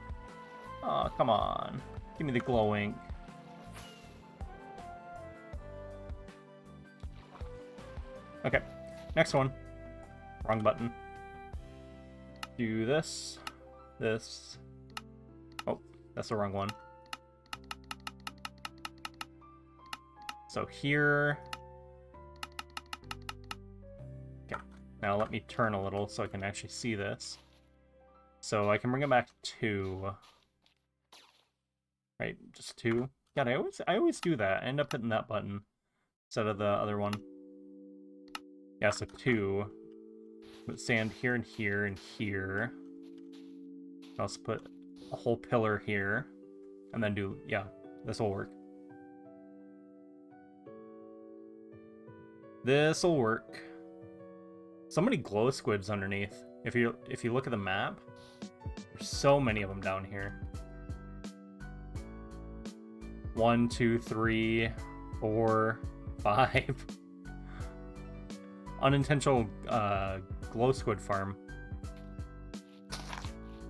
Aw, come on. Give me the glow ink. Okay, next one. Wrong button. Do this. This. Oh, that's the wrong one. So here. Okay, now let me turn a little so I can actually see this. So I can bring it back 2. Right, just 2. God, I always do that. I end up hitting that button instead of the other one. Yeah, so 2. Put sand here and here and here. I'll also put a whole pillar here. And then do, yeah, this will work. This'll work. So many glow squids underneath. If you look at the map, there's so many of them down here. 1, 2, 3, 4, 5. Unintentional glow squid farm.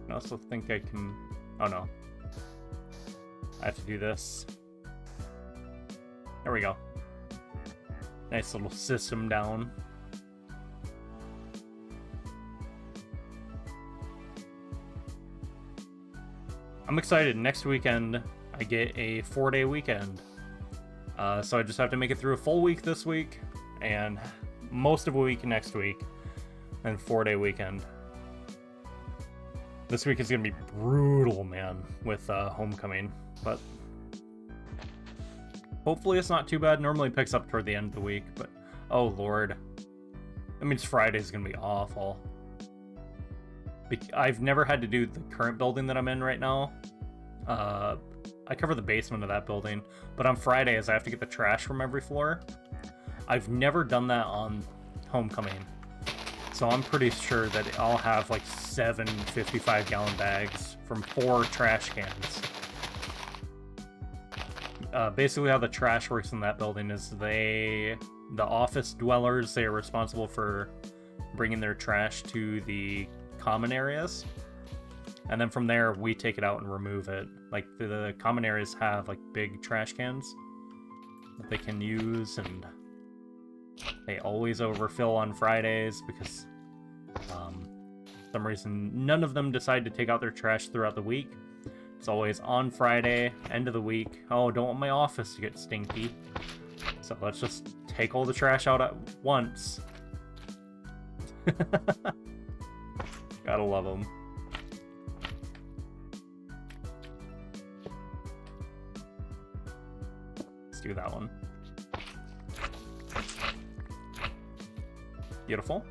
I also think I can... Oh no. I have to do this. There we go. Nice little system down. I'm excited. Next weekend, I get a 4-day weekend. So I just have to make it through a full week this week, and most of a week next week, and 4-day weekend. This week is going to be brutal, man, with Homecoming, but hopefully it's not too bad. Normally it picks up toward the end of the week, but oh lord. That means Friday's going to be awful. I've never had to do the current building that I'm in right now. I cover the basement of that building, but on Fridays I have to get the trash from every floor. I've never done that on Homecoming, so I'm pretty sure that I'll have like 7 55-gallon bags from 4 trash cans. Basically how the trash works in that building is the office dwellers, they are responsible for bringing their trash to the common areas, and then from there we take it out and remove it. Like the common areas have like big trash cans that they can use, and they always overfill on Fridays because for some reason none of them decide to take out their trash throughout the week. It's always on Friday, end of the week. Oh, don't want my office to get stinky, so let's just take all the trash out at once. Gotta love them. Let's do that one. Beautiful.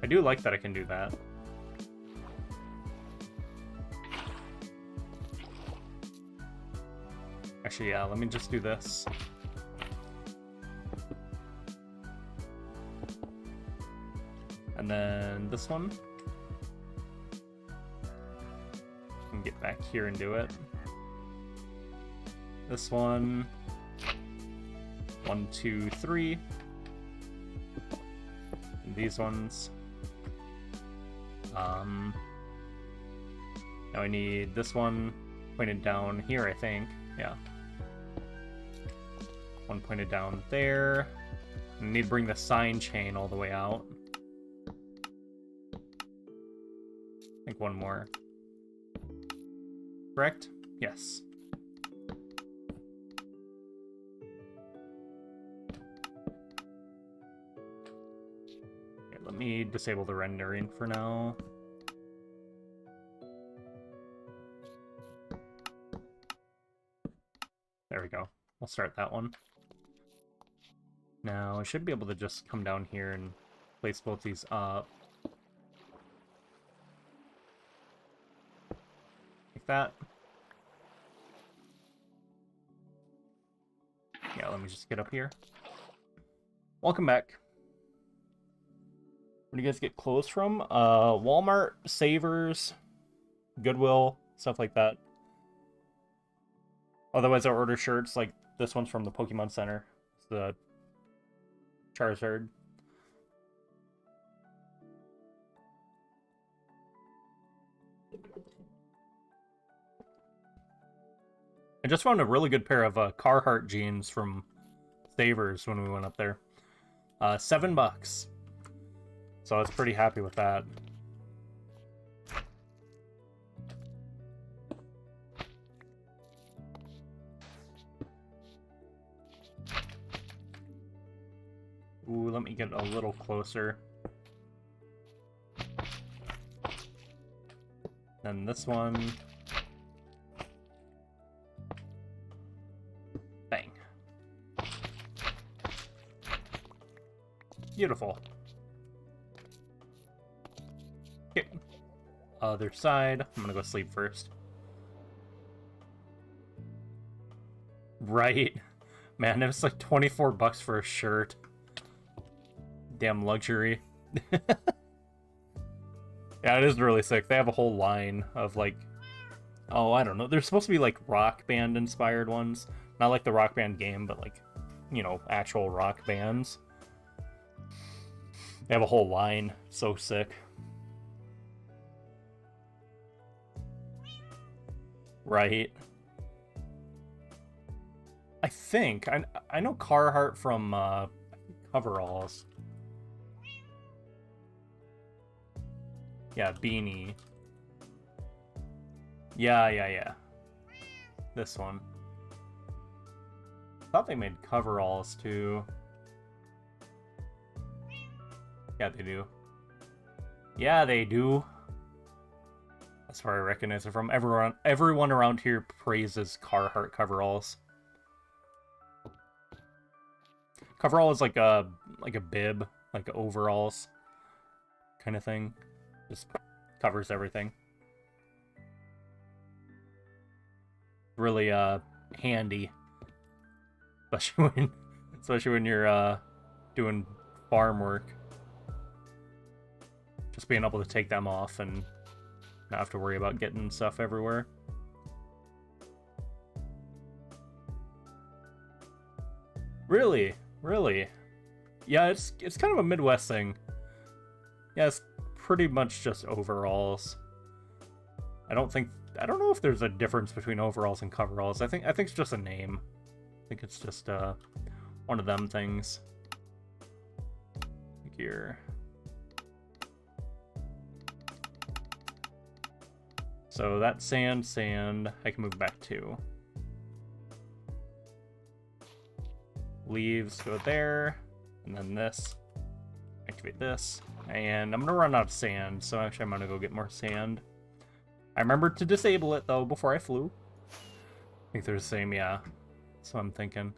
I do like that I can do that. Actually, yeah, let me just do this. And then this one. And get back here and do it. This one. 1, 2, 3. And these ones. Now I need this one pointed down here, I think. Yeah. One pointed down there. I need to bring the sign chain all the way out. I think one more. Correct? Yes. Okay, let me disable the rendering for now. There we go. We'll start that one. Now, I should be able to just come down here and place both these up. Like that. Yeah, let me just get up here. Welcome back. Where do you guys get clothes from? Walmart, Savers, Goodwill, stuff like that. Otherwise, I order shirts like this one's from the Pokemon Center. It's the Charizard. I just found a really good pair of Carhartt jeans from Savers when we went up there. $7. So I was pretty happy with that. Ooh, let me get a little closer. Then this one. Bang. Beautiful. Okay. Other side. I'm gonna go sleep first. Right. Man, it was like $24 for a shirt. Damn luxury. Yeah, it is really sick. They have a whole line of like, oh, I don't know. There's supposed to be like Rock Band inspired ones. Not like the Rock Band game, but like, you know, actual rock bands. They have a whole line. So sick. Right. I think. I know Carhartt from Coveralls. Yeah, Beanie. Yeah. This one. I thought they made coveralls too. Yeah, they do. Yeah, they do. That's where I recognize it from. Everyone around here praises Carhartt coveralls. Coverall is like a bib, like overalls kind of thing. Just covers everything. Really handy. Especially when you're doing farm work. Just being able to take them off and not have to worry about getting stuff everywhere. Really? Yeah, it's kind of a Midwest thing. Yeah, it's pretty much just overalls. I don't know if there's a difference between overalls and coveralls. I think it's just a name. I think it's just one of them things. Here. So that's sand. I can move back to. Leaves go there, and then this. Activate this, and I'm gonna run out of sand, so actually I'm gonna go get more sand. I remembered to disable it though before I flew. I think they're the same, yeah. That's what I'm thinking.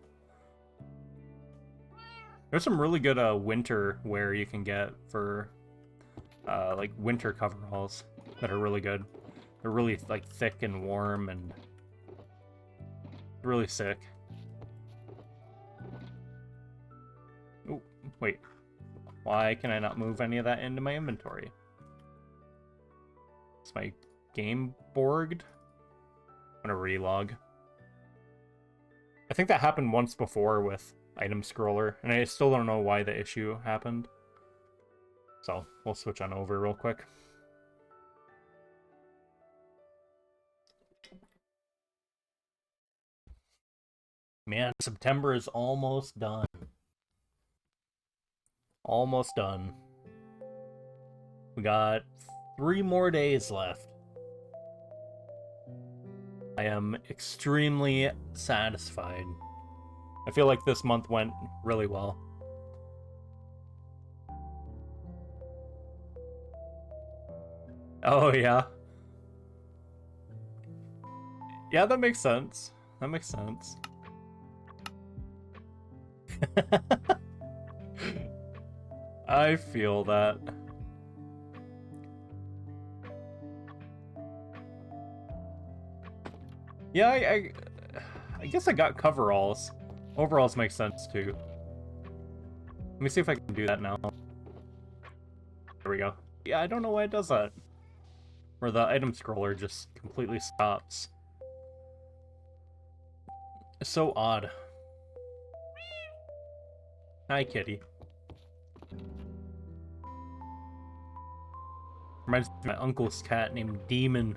There's some really good winter wear you can get for like winter coveralls that are really good. They're really like thick and warm and really sick. Oh, wait. Why can I not move any of that into my inventory? Is my game borged? I'm gonna relog. I think that happened once before with Item Scroller, and I still don't know why the issue happened. So, we'll switch on over real quick. Man, September is almost done. Almost done. We got 3 more days left. I am extremely satisfied. I feel like this month went really well. Oh, yeah. Yeah, that makes sense. That makes sense. I feel that. Yeah, I guess I got coveralls. Overalls make sense too. Let me see if I can do that now. There we go. Yeah, I don't know why it does that. Where the item scroller just completely stops. It's so odd. Hi, kitty. Reminds me of my uncle's cat named Demon.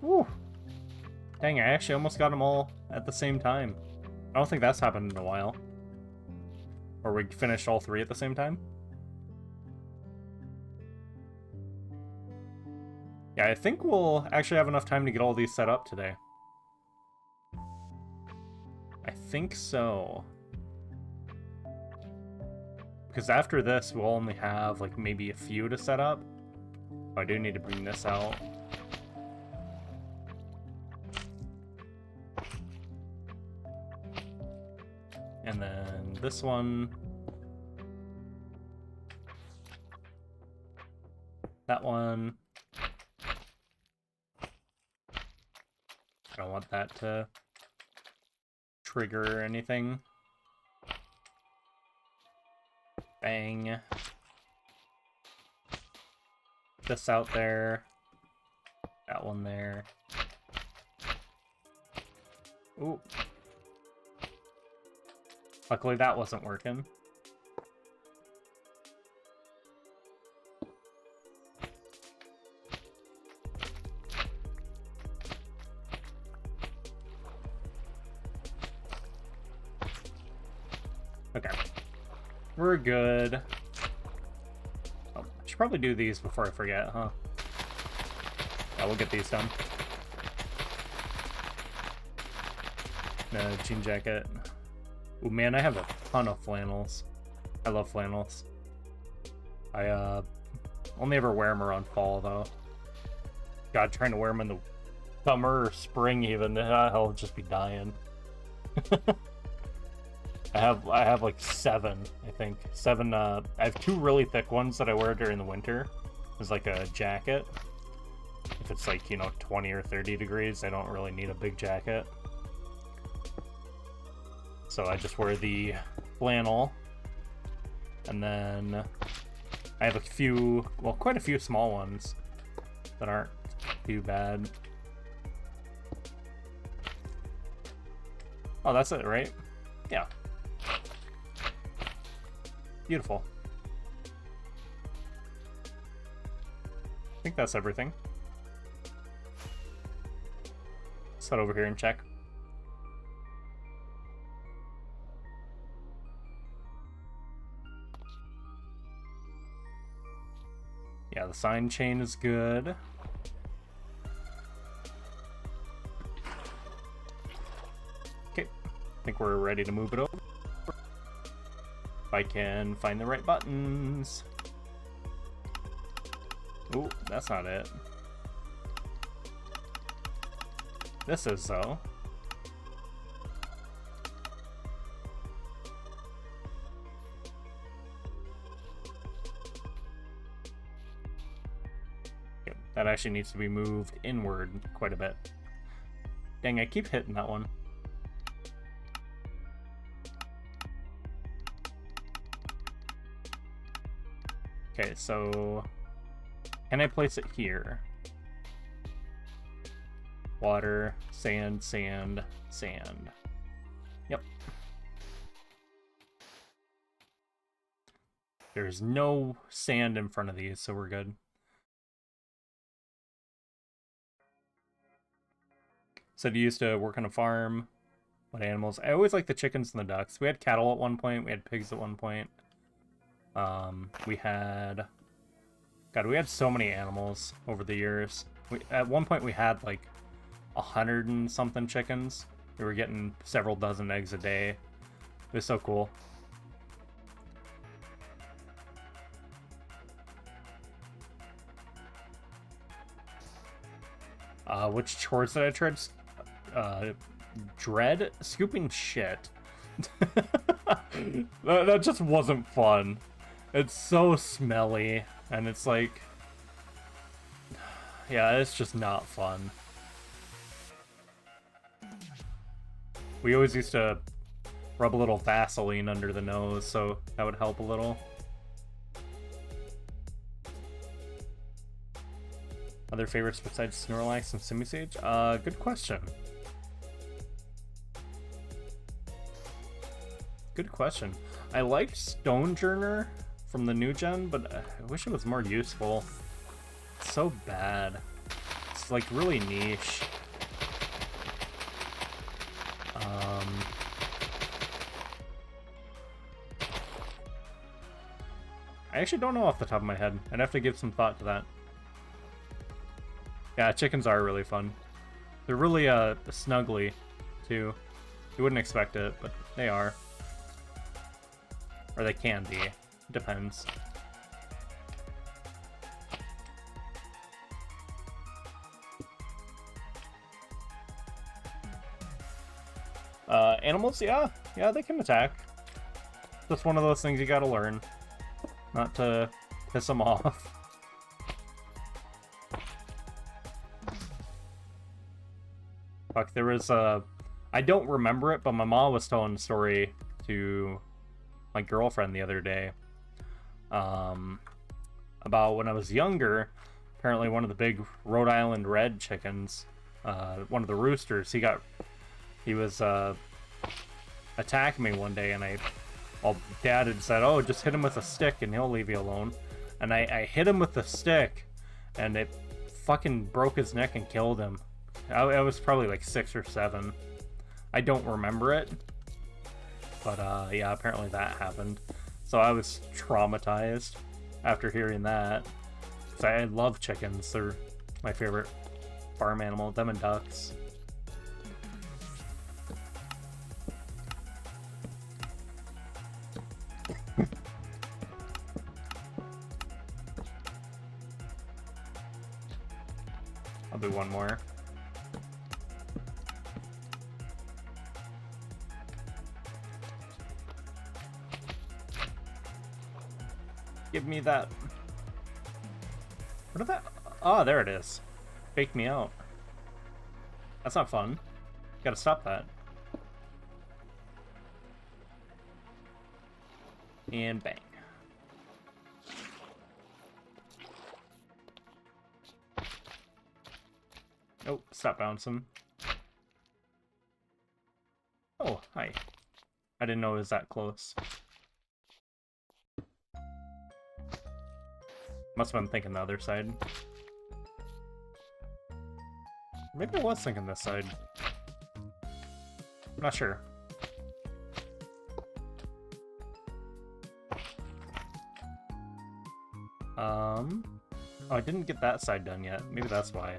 Woo! Dang, I actually almost got them all at the same time. I don't think that's happened in a while. Or we finished all 3 at the same time. Yeah, I think we'll actually have enough time to get all these set up today. I think so. Because after this, we'll only have, like, maybe a few to set up. Oh, I do need to bring this out. And then this one. That one. I don't want that to trigger anything. Bang. This out there. That one there. Ooh. Luckily that wasn't working. Okay. We're good. Oh, I should probably do these before I forget, huh? Yeah, we'll get these done. No, jean jacket. Ooh, man, I have a ton of flannels. I love flannels. I only ever wear them around fall, though. God, trying to wear them in the summer or spring even, I'll just be dying. I have like 7, I think. 7, I have 2 really thick ones that I wear during the winter. As like a jacket. If it's like, you know, 20 or 30 degrees, I don't really need a big jacket. So I just wear the flannel. And then I have a few, well, quite a few small ones that aren't too bad. Oh, that's it, right? Yeah. Beautiful. I think that's everything. Let's head over here and check. Yeah, the sign chain is good. think we're ready to move it over. If I can find the right buttons. Oh, that's not it. This is, though. Yep, that actually needs to be moved inward quite a bit. Dang, I keep hitting that one. Okay, so can I place it here? Water, sand, sand, sand. Yep. There's no sand in front of these, so we're good. So you used to work on a farm. What animals? I always liked the chickens and the ducks. We had cattle at one point. We had pigs at one point. We had... God, we had so many animals over the years. At one point we had like 100 and something chickens. We were getting several dozen eggs a day. It was so cool. Which chores did I dread? Scooping shit. that just wasn't fun. It's so smelly, and it's like... Yeah, it's just not fun. We always used to rub a little Vaseline under the nose, so that would help a little. Other favorites besides Snorlax and Simisage? Good question. Good question. I liked Stonejourner from the new gen, but I wish it was more useful. It's so bad. It's like really niche. I actually don't know off the top of my head. I'd have to give some thought to that. Yeah, chickens are really fun. They're really snuggly, too. You wouldn't expect it, but they are. Or they can be. Depends. Animals, yeah, they can attack. Just one of those things you gotta learn. Not to piss them off. Fuck, there was a... I don't remember it, but my mom was telling a story to my girlfriend the other day. About when I was younger, apparently one of the big Rhode Island red chickens, one of the roosters, he was attacking me one day, and Dad had said, oh, just hit him with a stick and he'll leave you alone. And I hit him with the stick, and it fucking broke his neck and killed him. I was probably like 6 or 7. I don't remember it, but yeah, apparently that happened. So I was traumatized after hearing that. So I love chickens. They're my favorite farm animal. Them and ducks. I'll do one more. Give me that. What is that? Oh, there it is. Faked me out. That's not fun. Gotta stop that. And bang. Oh, stop bouncing. Oh, hi. I didn't know it was that close. Must have been thinking the other side. Maybe I was thinking this side. I'm not sure. Oh, I didn't get that side done yet. Maybe that's why.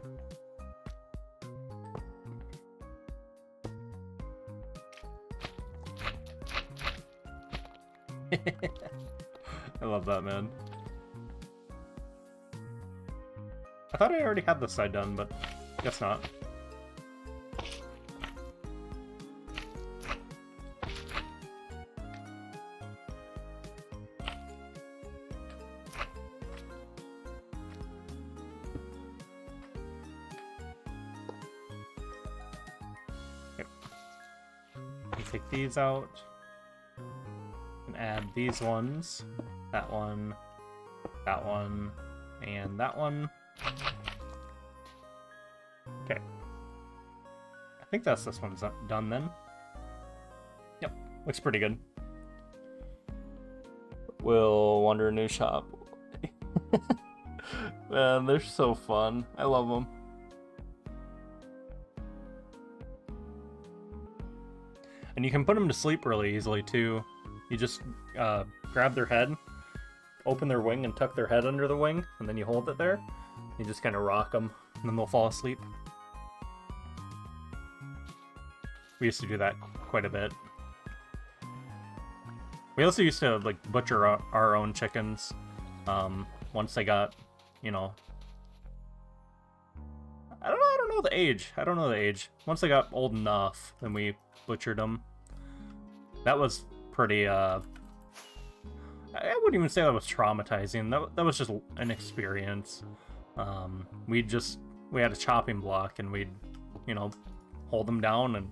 I love that, man. I thought I already had this side done, but guess not. Take these out and add these ones, that one, and that one. Okay, I think that's this one's done then. Yep, looks pretty good. We'll wander a new shop. Man, they're so fun. I love them. And you can put them to sleep really easily, too. You just grab their head, open their wing, and tuck their head under the wing, and then you hold it there. You just kind of rock them, and then they'll fall asleep. We used to do that quite a bit. We also used to, like, butcher our own chickens. Once they got, you know... I don't know the age. Once they got old enough, then we butchered them. That was pretty, I wouldn't even say that was traumatizing. That was just an experience. We had a chopping block, and we'd, you know, hold them down and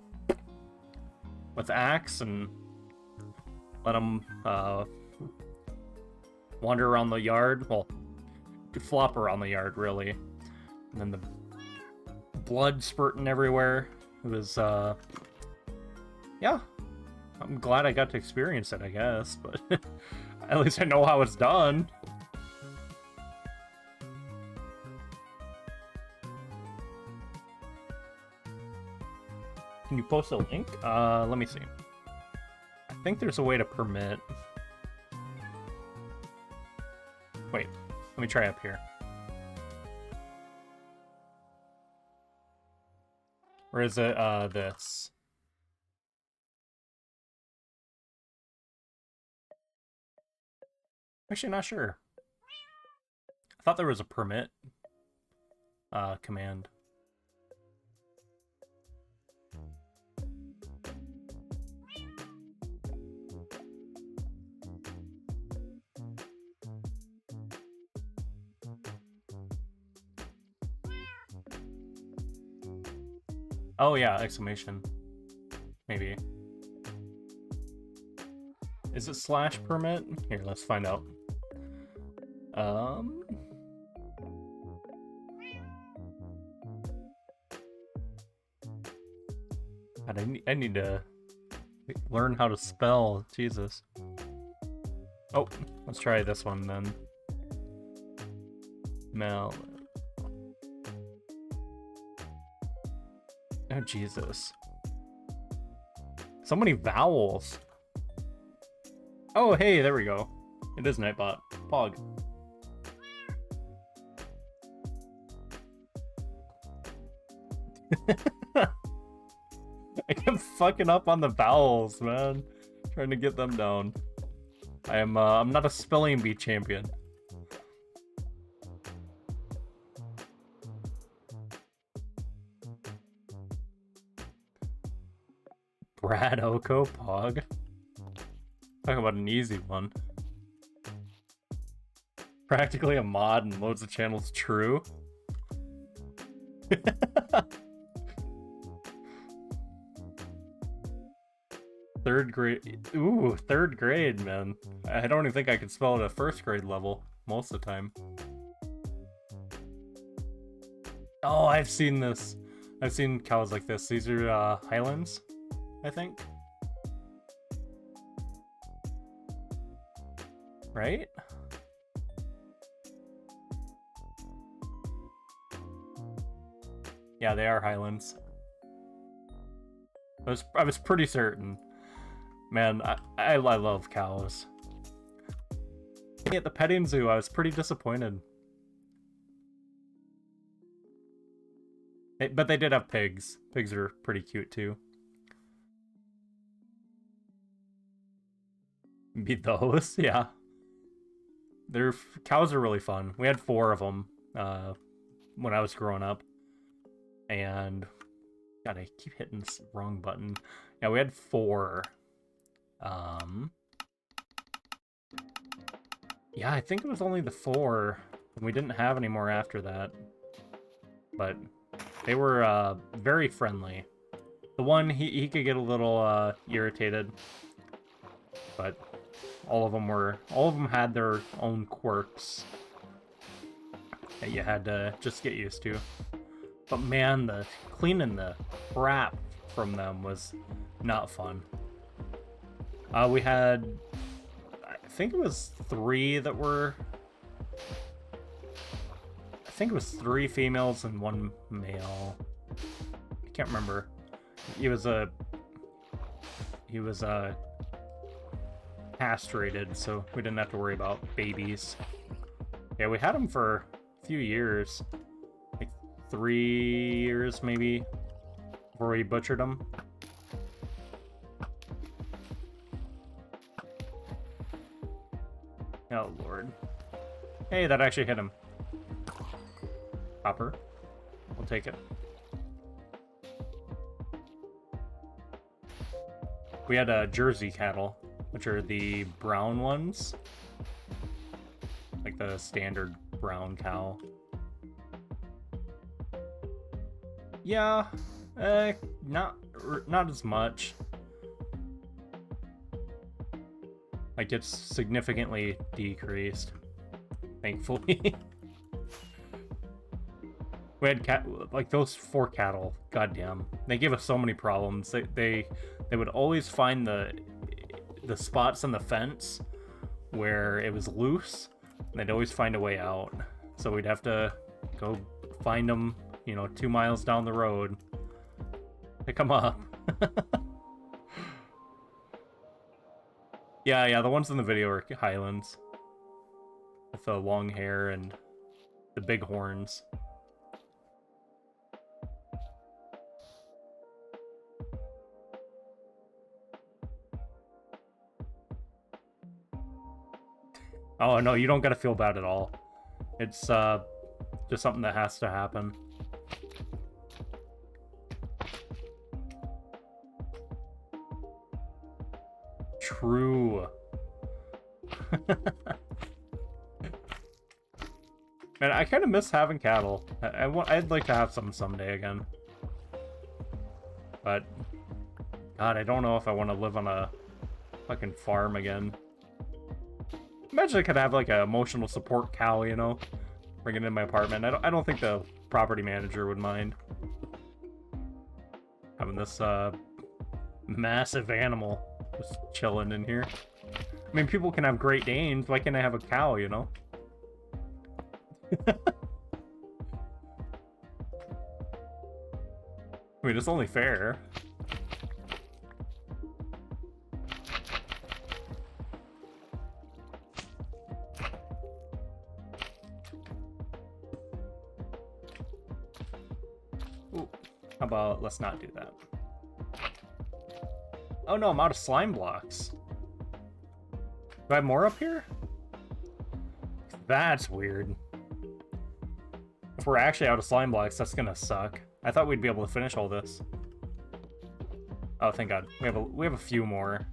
with the axe and let them wander around the yard. Well, flop around the yard, really. And then the blood spurting everywhere. It was, yeah. I'm glad I got to experience it, I guess, but at least I know how it's done. Can you post a link? Let me see. I think there's a way to permit. Wait, let me try up here. Or is it, this? Actually, not sure. I thought there was a permit command. Oh yeah, exclamation. Maybe. Is it slash permit? Here, let's find out. God, I need to learn how to spell. Jesus. Oh, let's try this one then. Mel. Oh, Jesus. So many vowels. Oh, hey, there we go. It is Nightbot. Pog. I kept fucking up on the vowels, man. Trying to get them down. I'm not a spelling bee champion. Brad Oko Pog. Talk about an easy one. Practically a mod and loads of channels true. Third grade. Ooh, third grade, man. I don't even think I could spell it at first grade level most of the time. Oh, I've seen this. I've seen cows like this. These are Highlands, I think. Right? Yeah, they are Highlands. I was pretty certain. Man, I love cows. At the petting zoo, I was pretty disappointed. But they did have pigs. Pigs are pretty cute too. Beat those, yeah. Their cows are really fun. We had 4 of them when I was growing up. And God, I keep hitting this wrong button. Yeah, we had 4. Yeah, I think it was only the 4. And we didn't have any more after that. But they were very friendly. The one, he could get a little irritated. But all of them had their own quirks that you had to just get used to. But man, the cleaning the crap from them was not fun. We had, I think it was 3 that were, I think it was 3 females and 1 male. I can't remember. He was castrated, so we didn't have to worry about babies. Yeah, we had him for a few years. Like 3 years, maybe, before we butchered him. Oh, Lord. Hey, that actually hit him. Copper. We'll take it. We had Jersey cattle, which are the brown ones. Like the standard brown cow. Yeah, not as much. Like, it's significantly decreased, thankfully. We had like those 4 cattle. Goddamn, they gave us so many problems. They would always find the spots on the fence where it was loose. And they'd always find a way out. So we'd have to go find them, 2 miles down the road, pick them up. Yeah, the ones in the video are Highlands. With the long hair and the big horns. Oh, no, you don't gotta feel bad at all. It's, just something that has to happen. True. Man, I kind of miss having cattle. I'd like to have some someday again. But, God, I don't know if I want to live on a fucking farm again. Imagine I could have like an emotional support cow, bring it in my apartment. I don't think the property manager would mind having this massive animal just chilling in here. I mean, people can have Great Danes. Why can't I have a cow? I mean, it's only fair. Ooh, how about let's not do that. Oh no, I'm out of slime blocks. Do I have more up here? That's weird. If we're actually out of slime blocks, that's gonna suck. I thought we'd be able to finish all this. Oh, thank God. We have a few more.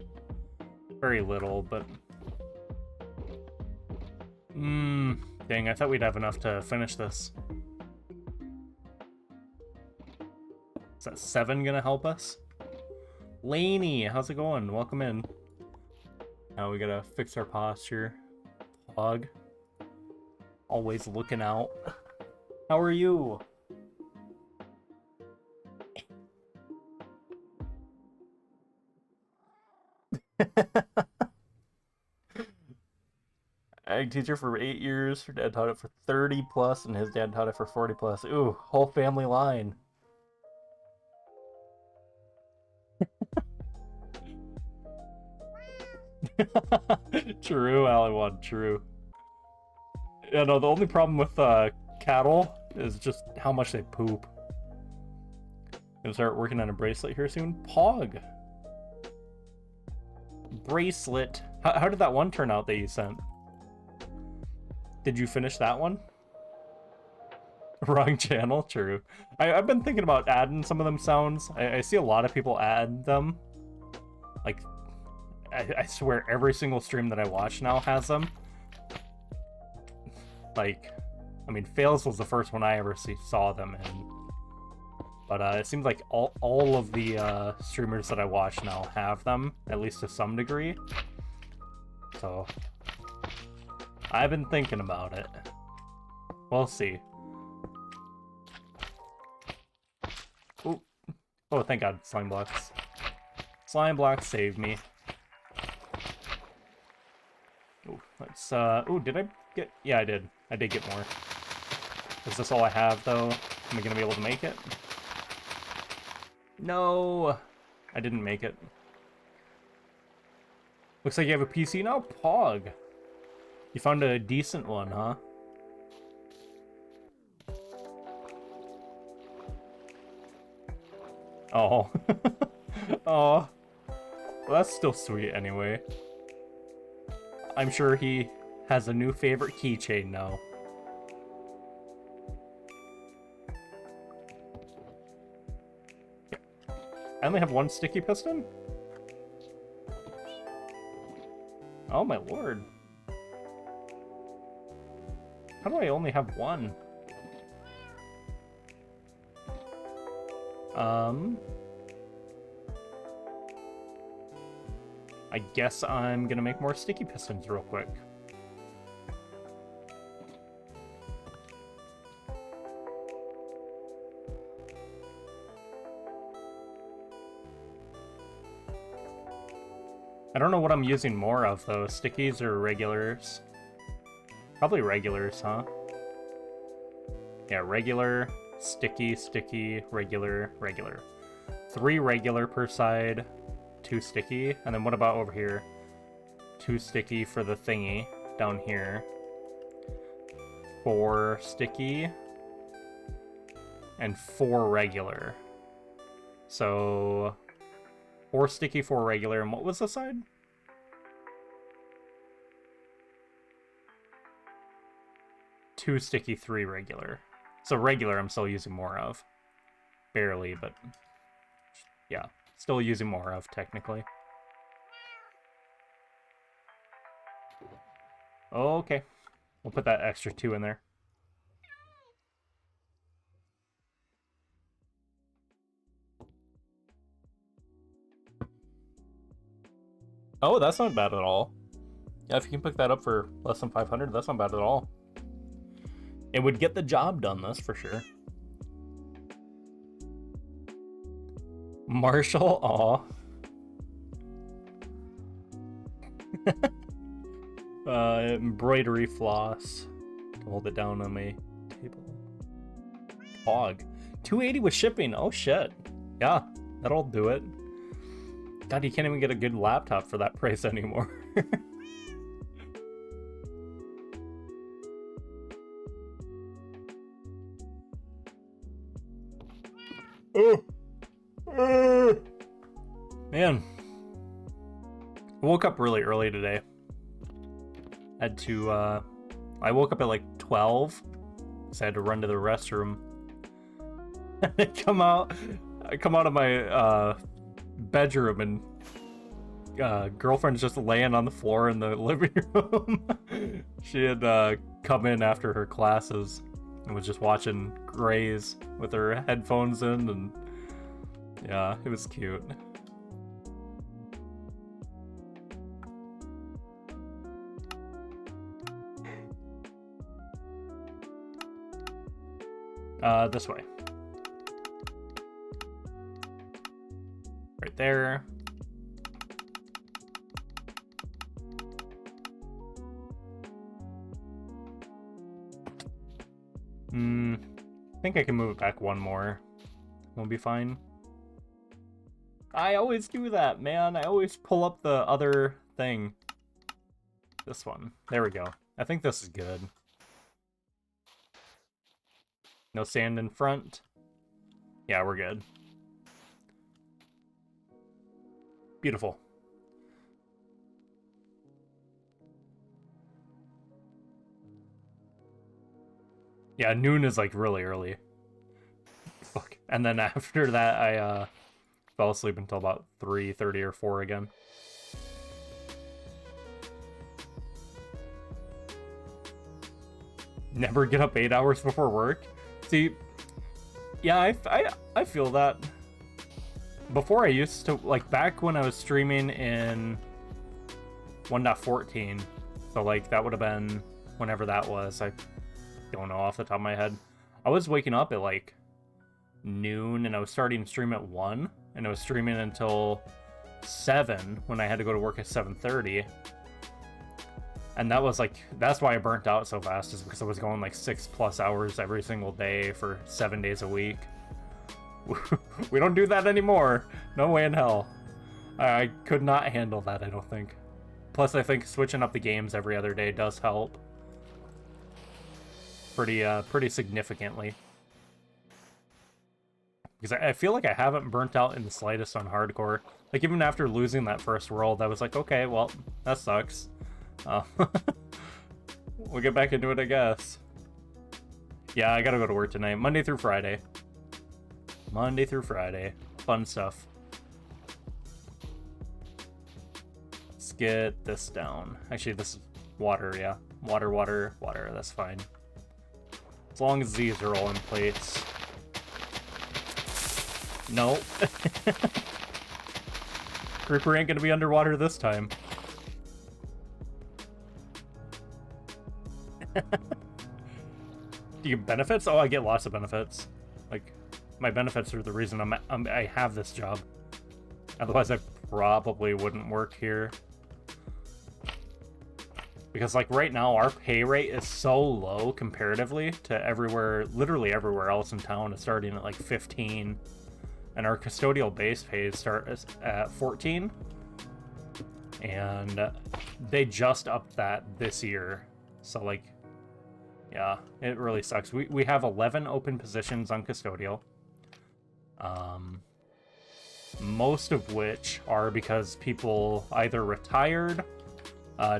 Very little, but... Dang, I thought we'd have enough to finish this. Is that 7 gonna help us? Laney, how's it going? Welcome in. Now we gotta fix our posture. Pog. Always looking out. How are you? Ag teacher for 8 years. Her dad taught it for 30 plus, and his dad taught it for 40 plus. Ooh, whole family line. True, Allie1, true. Yeah, no, the only problem with cattle is just how much they poop. Gonna start working on a bracelet here soon. Pog! Bracelet. How did that one turn out that you sent? Did you finish that one? Wrong channel? True. I've been thinking about adding some of them sounds. I see a lot of people add them. Like, I swear every single stream that I watch now has them. Like, I mean, Fails was the first one I ever saw them in. But it seems like all of the streamers that I watch now have them, at least to some degree. So, I've been thinking about it. We'll see. Ooh. Oh, thank God, slime blocks. Slime blocks saved me. Ooh, let's, ooh, did I get... Yeah, I did. I did get more. Is this all I have, though? Am I gonna be able to make it? No! I didn't make it. Looks like you have a PC now? Pog! You found a decent one, huh? Oh. Oh. Well, that's still sweet anyway. I'm sure he has a new favorite keychain now. I only have one sticky piston? Oh my lord. How do I only have one? I guess I'm gonna make more sticky pistons real quick. I don't know what I'm using more of though, stickies or regulars? Probably regulars, huh? Yeah, regular, sticky, sticky, regular, regular. 3 regular per side, 2 sticky, and then what about over here? 2 sticky for the thingy down here. 4 sticky, and 4 regular. So 4 sticky, 4 regular, and what was the side? Two sticky, 3 regular. So regular I'm still using more of. Barely, but yeah, still using more of technically. Okay, we'll put that extra 2 in there. Oh, that's not bad at all. Yeah, if you can pick that up for less than 500, that's not bad at all. It would get the job done, that's for sure. Marshall, aw. Embroidery floss to hold it down on my table. Pog. 280 with shipping. Oh shit. Yeah, that'll do it. God, you can't even get a good laptop for that price anymore. Man. I woke up really early today. Had to, I woke up at like 12, so I had to run to the restroom. I come out of my, bedroom and girlfriend's just laying on the floor in the living room. She had come in after her classes and was just watching Grey's with her headphones in, and yeah, it was cute. This way. Right there. I think I can move it back one more. We'll be fine. I always do that, man. I always pull up the other thing. This one. There we go. I think this is good. No sand in front. Yeah, we're good. Beautiful. Yeah, noon is like really early. Fuck. And then after that, I fell asleep until about 3:30 or 4 again. Never get up 8 hours before work. See, yeah, I feel that. Before I used to, like, back when I was streaming in 1.14, so like that would have been whenever that was. I don't know off the top of my head. I was waking up at like noon and I was starting to stream at 1 and I was streaming until 7 when I had to go to work at 7:30. And that was like, that's why I burnt out so fast, is because I was going like 6+ hours every single day for 7 days a week. We don't do that anymore. No way in hell. I could not handle that, I don't think. Plus, I think switching up the games every other day does help. Pretty significantly. Because I feel like I haven't burnt out in the slightest on hardcore. Like, even after losing that first world, I was like, okay, well, that sucks. We'll get back into it, I guess. Yeah, I gotta go to work tonight. Monday through Friday. Monday through Friday. Fun stuff. Let's get this down. Actually, this is water, yeah. Water. That's fine. As long as these are all in plates. No. Creeper ain't gonna be underwater this time. Do you get benefits? Oh, I get lots of benefits. Like, my benefits are the reason I have this job. Otherwise, I probably wouldn't work here. Because, like, right now, our pay rate is so low comparatively to everywhere, literally everywhere else in town. It's starting at, like, 15. And our custodial base pays start at 14. And they just upped that this year. So, like, yeah, it really sucks. We have 11 open positions on custodial. Most of which are because people either retired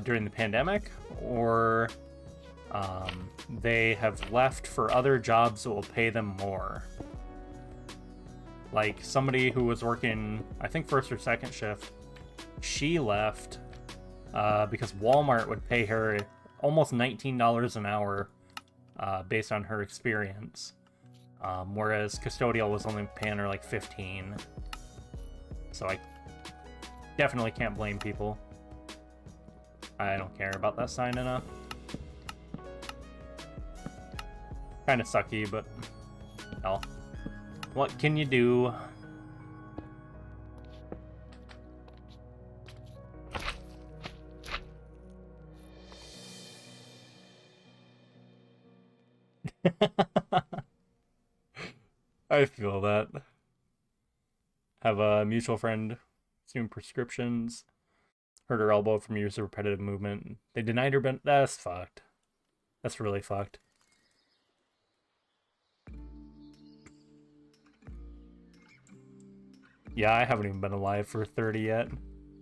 during the pandemic or they have left for other jobs that will pay them more. Like somebody who was working, I think, first or second shift, she left because Walmart would pay her almost $19 an hour based on her experience, whereas custodial was only paying her like 15. So I definitely can't blame people. I don't care about that sign enough. Kind of sucky, but hell, what can you do? I feel that. Have a mutual friend doing prescriptions. Hurt her elbow from years of repetitive movement. They denied her that's fucked. That's really fucked. Yeah, I haven't even been alive for 30 yet.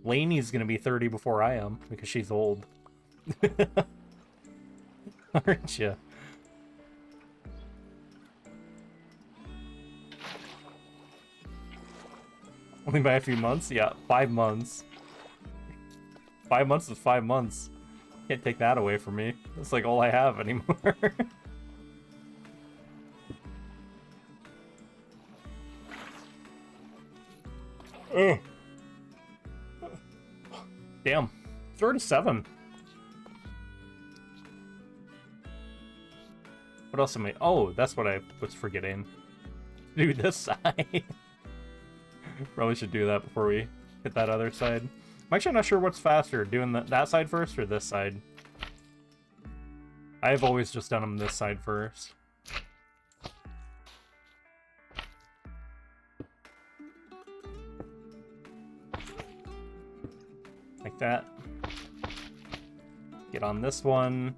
Lainey's gonna be 30 before I am, because she's old. Aren't you? Only by a few months? Yeah, 5 months. 5 months is 5 months. Can't take that away from me. That's like all I have anymore. Ugh. Damn. 37. What else am I... Oh, that's what I was forgetting. Do this side. Probably should do that before we hit that other side. I'm actually not sure what's faster, doing that side first or this side. I've always just done them this side first. Like that. Get on this one.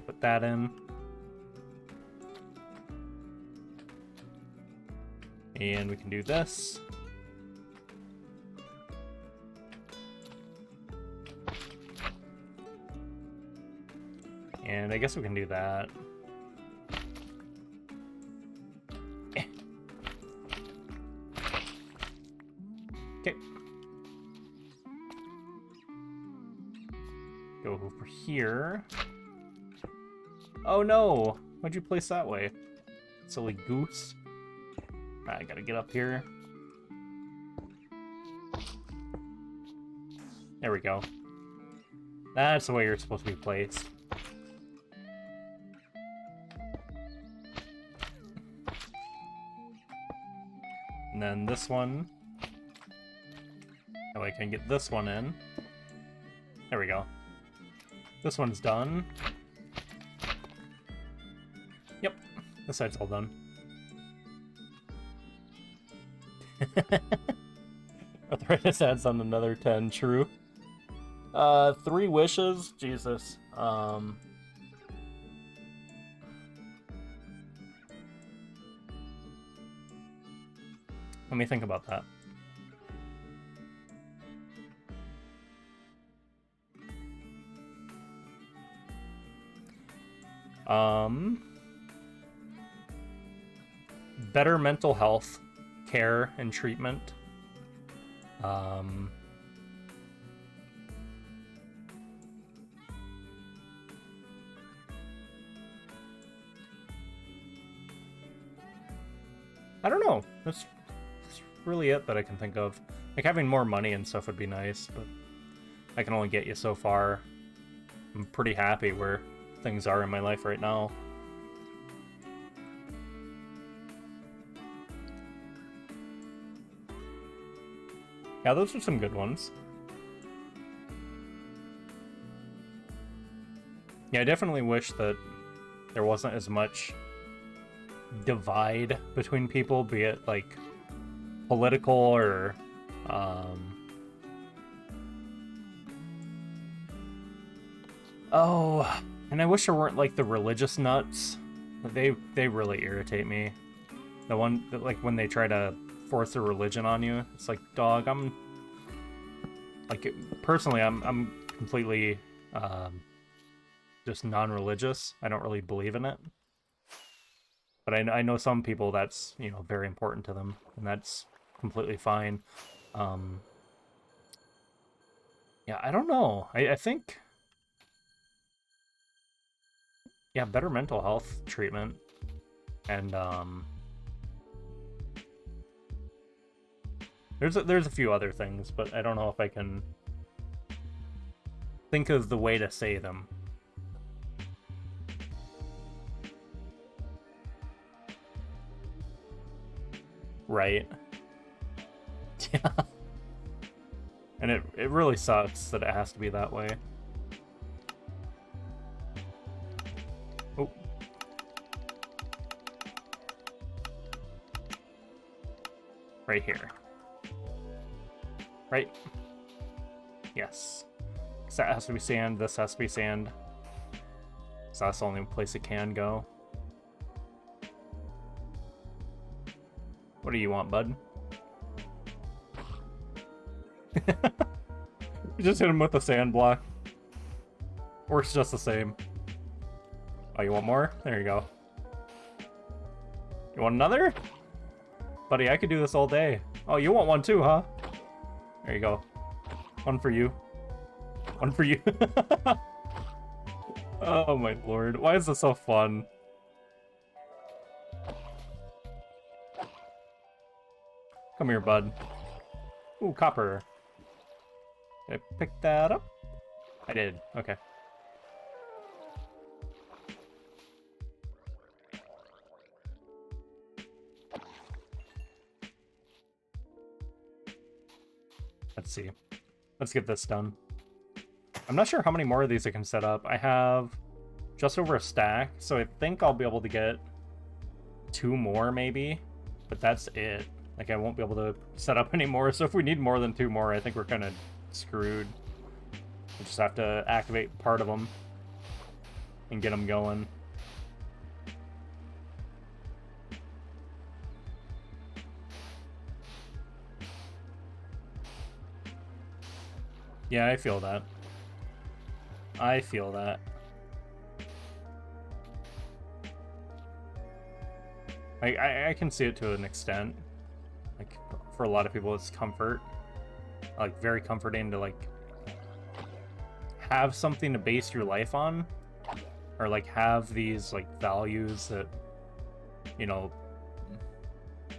Put that in. And we can do this. And I guess we can do that. Okay. Go over here. Oh no! Why'd you place that way? Silly goose. I gotta get up here. There we go. That's the way you're supposed to be placed. And then this one. That way I can get this one in. There we go. This one's done. Yep, this side's all done. Arthritis adds on another 10, true. 3 wishes? Jesus. Let me think about that. Better mental health care and treatment. I don't know. That's really it that I can think of. Like, having more money and stuff would be nice, but I can only get you so far. I'm pretty happy where things are in my life right now. Yeah, those are some good ones. Yeah, I definitely wish that there wasn't as much divide between people, be it like political or oh, and I wish there weren't like the religious nuts. They really irritate me. The one that, like, when they try to force a religion on you, it's like, dog, I'm like, personally I'm completely just non-religious. I don't really believe in it. But I know some people that's, you know, very important to them, and that's completely fine. Yeah, I don't know. I think, yeah, better mental health treatment, and there's a few other things, but I don't know if I can think of the way to say them. Right. Yeah. And it really sucks that it has to be that way. Oh. Right here. Right? Yes. So that has to be sand, this has to be sand. So that's the only place it can go. What do you want, bud? You just hit him with a sand block. Works just the same. Oh, you want more? There you go. You want another? Buddy, I could do this all day. Oh, you want one too, huh? There you go. One for you. One for you. Oh my lord. Why is this so fun? Come here, bud. Ooh, copper. Did I pick that up? I did. Okay. Let's see. Let's get this done. I'm not sure how many more of these I can set up. I have just over a stack, so I think I'll be able to get 2 more maybe, but that's it. Like, I won't be able to set up any more, so if we need more than 2 more, I think we're kind of screwed. We just have to activate part of them and get them going. Yeah, I feel that. I feel that. I can see it to an extent. Like, for a lot of people, it's comfort. Like, very comforting to, like, have something to base your life on. Or, like, have these, like, values that, you know,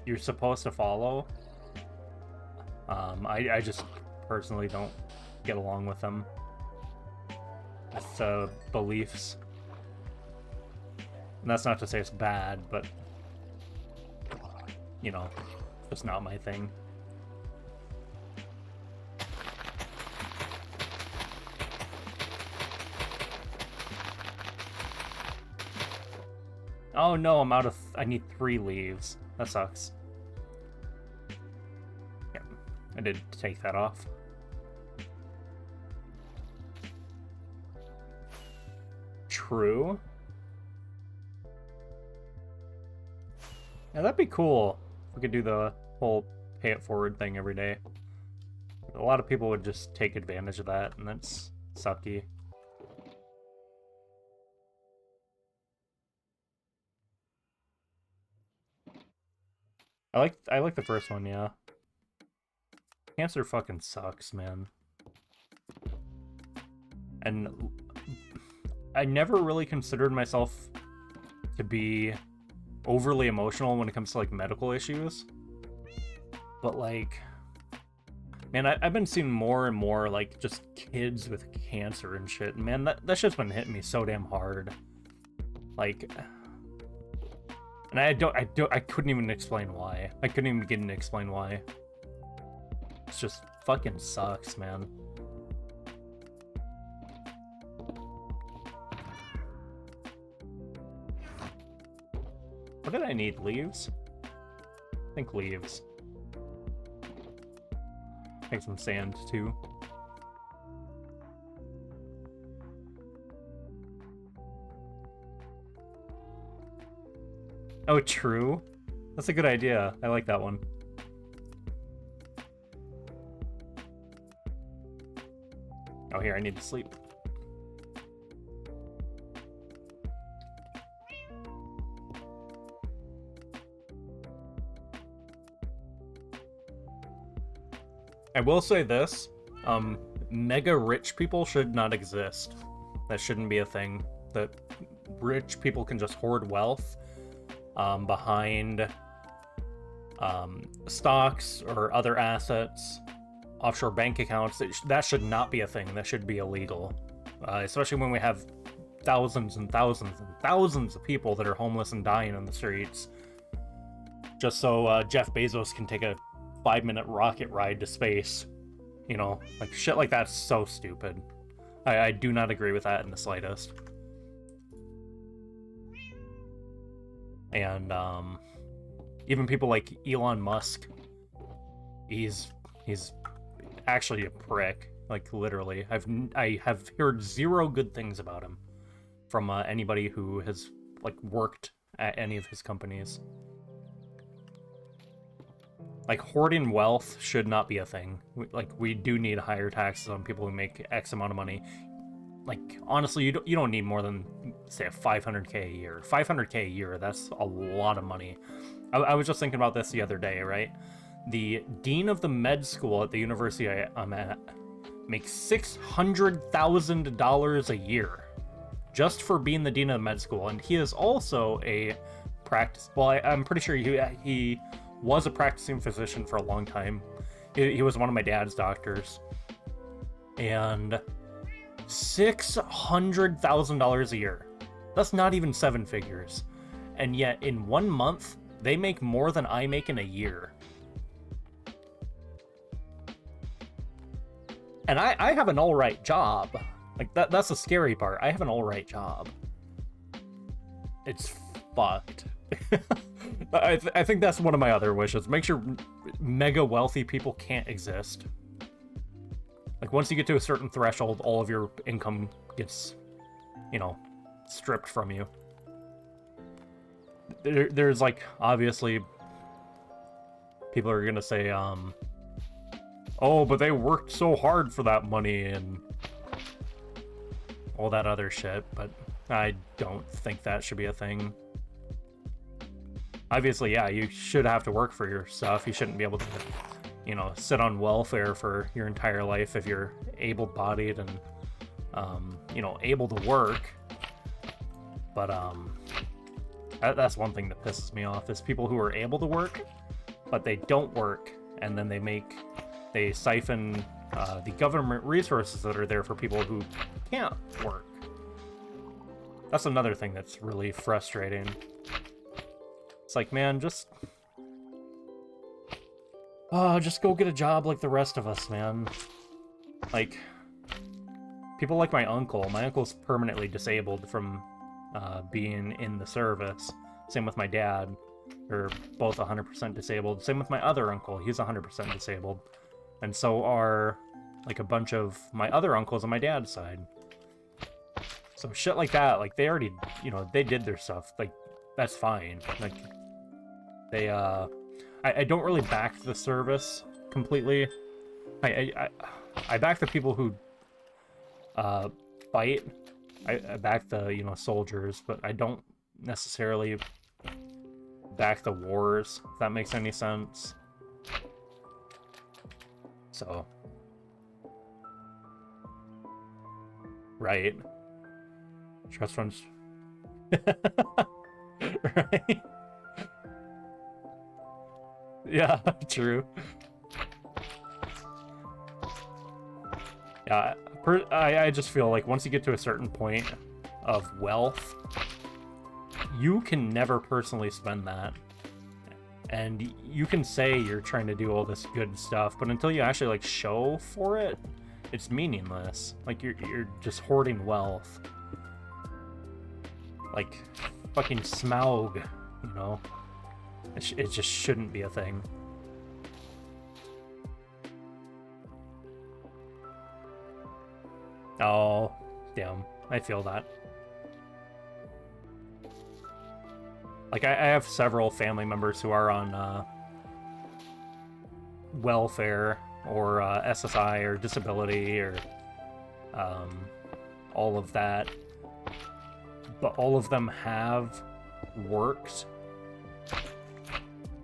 you're supposed to follow. I just personally don't get along with them. With beliefs. And that's not to say it's bad, but, you know, just not my thing. Oh no, I'm out of... I need 3 leaves. That sucks. Yeah, I did take that off. True. Yeah, that'd be cool if we could do the whole pay it forward thing every day. A lot of people would just take advantage of that, and that's sucky. I like the first one, yeah. Cancer fucking sucks, man. And I never really considered myself to be overly emotional when it comes to, like, medical issues. But, like, man, I've been seeing more and more, like, just kids with cancer and shit. And man, that shit's been hitting me so damn hard. Like, and I couldn't even explain why. I couldn't even begin to explain why. It's just fucking sucks, man. What did I need? Leaves? I think leaves. Take some sand, too. Oh, true. That's a good idea. I like that one. Oh, here, I need to sleep. I will say this, mega rich people should not exist. That shouldn't be a thing. That rich people can just hoard wealth behind stocks or other assets, offshore bank accounts. That should not be a thing. That should be illegal. Especially when we have thousands and thousands and thousands of people that are homeless and dying on the streets. Just so Jeff Bezos can take a 5-minute rocket ride to space. You know, like, shit like that's so stupid. I do not agree with that in the slightest. And even people like Elon Musk, he's actually a prick. Like, literally, I have heard 0 good things about him from anybody who has, like, worked at any of his companies. Like, hoarding wealth should not be a thing. We do need higher taxes on people who make X amount of money. Like, honestly, you don't need more than, say, a $500K a year. $500K a year, that's a lot of money. I was just thinking about this the other day, right? The dean of the med school at the university I'm at makes $600,000 a year just for being the dean of the med school. And he is also a practice... Well, I'm pretty sure he was a practicing physician for a long time. He was one of my dad's doctors. And $600,000 a year. That's not even 7 figures. And yet, in 1 month, they make more than I make in a year. And I have an alright job. Like, that's the scary part. I have an alright job. It's fucked. I think that's one of my other wishes. Make sure mega wealthy people can't exist. Like, once you get to a certain threshold, all of your income gets, you know, stripped from you. There's, like, obviously, people are gonna say, oh, but they worked so hard for that money and all that other shit, but I don't think that should be a thing. Obviously, yeah, you should have to work for your stuff. You shouldn't be able to, you know, sit on welfare for your entire life if you're able-bodied and, you know, able to work. But, that's one thing that pisses me off, is people who are able to work, but they don't work, and then they siphon the government resources that are there for people who can't work. That's another thing that's really frustrating. It's like, man, just go get a job like the rest of us, man. Like, people like my uncle. My uncle's permanently disabled from being in the service. Same with my dad. They're both 100% disabled. Same with my other uncle. He's 100% disabled. And so are, like, a bunch of my other uncles on my dad's side. So shit like that, like, they already, you know, they did their stuff. Like, that's fine. Like, they, I don't really back the service completely. I back the people who, fight. I back the, you know, soldiers, but I don't necessarily back the wars, if that makes any sense. So. Right. Trust funds. Right? Yeah, true. Yeah, I just feel like once you get to a certain point of wealth, you can never personally spend that. And you can say you're trying to do all this good stuff, but until you actually, like, show for it, it's meaningless. Like, you're just hoarding wealth. Like, fucking Smaug, you know? It just shouldn't be a thing. Oh, damn. I feel that. Like, I have several family members who are on welfare or SSI or disability or all of that. But all of them have worked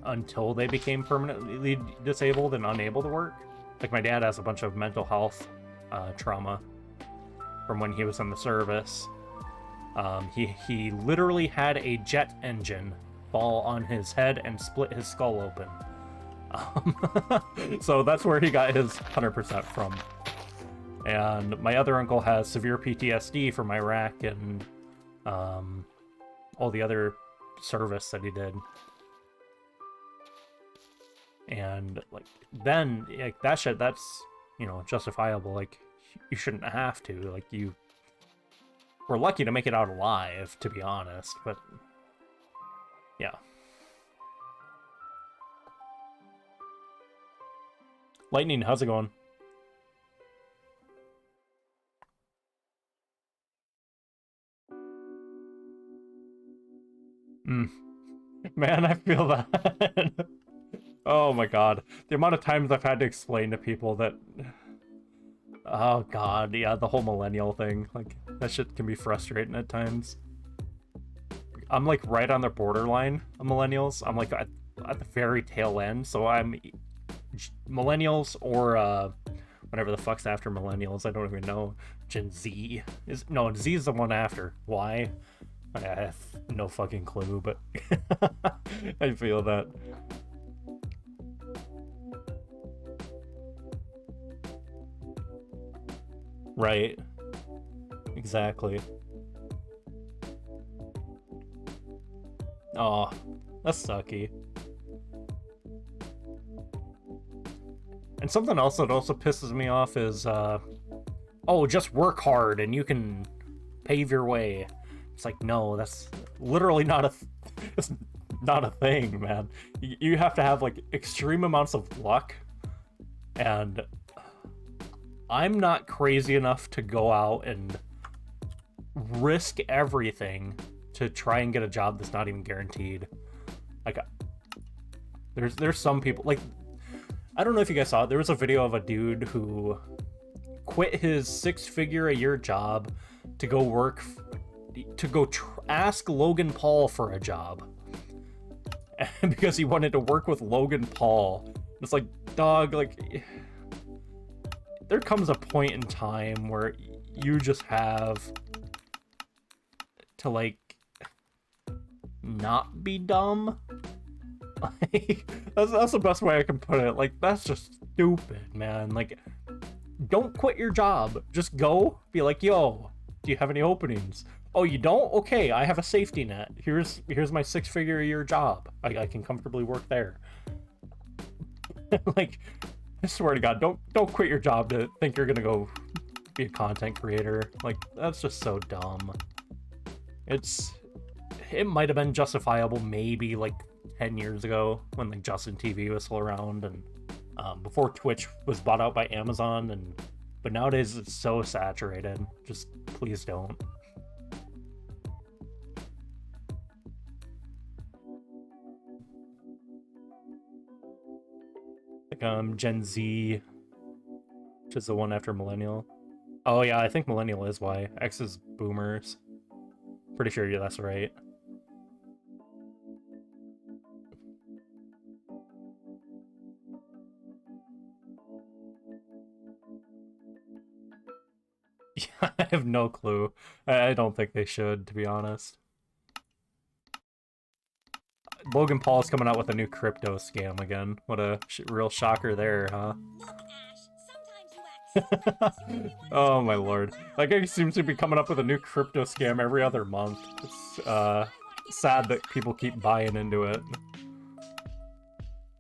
until they became permanently disabled and unable to work. Like, my dad has a bunch of mental health trauma from when he was in the service. He literally had a jet engine fall on his head and split his skull open. So that's where he got his 100% from. And my other uncle has severe PTSD from Iraq and all the other service that he did. And, like, then, like, that shit, that's, you know, justifiable. Like, you shouldn't have to. Like, we're lucky to make it out alive, to be honest, but yeah. Lightning, how's it going? Man, I feel that. Oh my god. The amount of times I've had to explain to people that... Oh god, yeah, the whole millennial thing. Like, that shit can be frustrating at times. I'm, like, right on the borderline of millennials. I'm, like, at the very tail end, so I'm millennials or, whatever the fuck's after millennials. I don't even know. Gen Z. No, Z is the one after. Why? I have no fucking clue, but I feel that. Right. Exactly. Oh, that's sucky. And something else that also pisses me off is, oh, just work hard and you can pave your way. It's like, no, that's literally not it's not a thing, man. You have to have, like, extreme amounts of luck, and I'm not crazy enough to go out and risk everything to try and get a job that's not even guaranteed. Like, there's some people, like, I don't know if you guys saw it, there was a video of a dude who quit his 6-figure-a-year job to go work, ask Logan Paul for a job. because he wanted to work with Logan Paul. It's like, dog, like, there comes a point in time where you just have to, like, not be dumb. Like, that's the best way I can put it. Like, that's just stupid, man. Like, don't quit your job. Just go, be like, yo, do you have any openings? Oh, you don't? Okay, I have a safety net. Here's my 6-figure a year job. I can comfortably work there. Like, I swear to God, don't quit your job to think you're gonna go be a content creator. Like, that's just so dumb. It might have been justifiable maybe like 10 years ago when like Justin TV was still around and before Twitch was bought out by Amazon, but nowadays it's so saturated. Just please don't. Like Gen Z, which is the one after Millennial. Oh yeah, I think Millennial is Y. X is Boomers. Pretty sure yeah, that's right. Yeah, I have no clue. I don't think they should, to be honest. Logan Paul's coming out with a new crypto scam again. What a real shocker there, huh? Oh my lord. That guy seems to be coming up with a new crypto scam every other month. It's sad that people keep buying into it.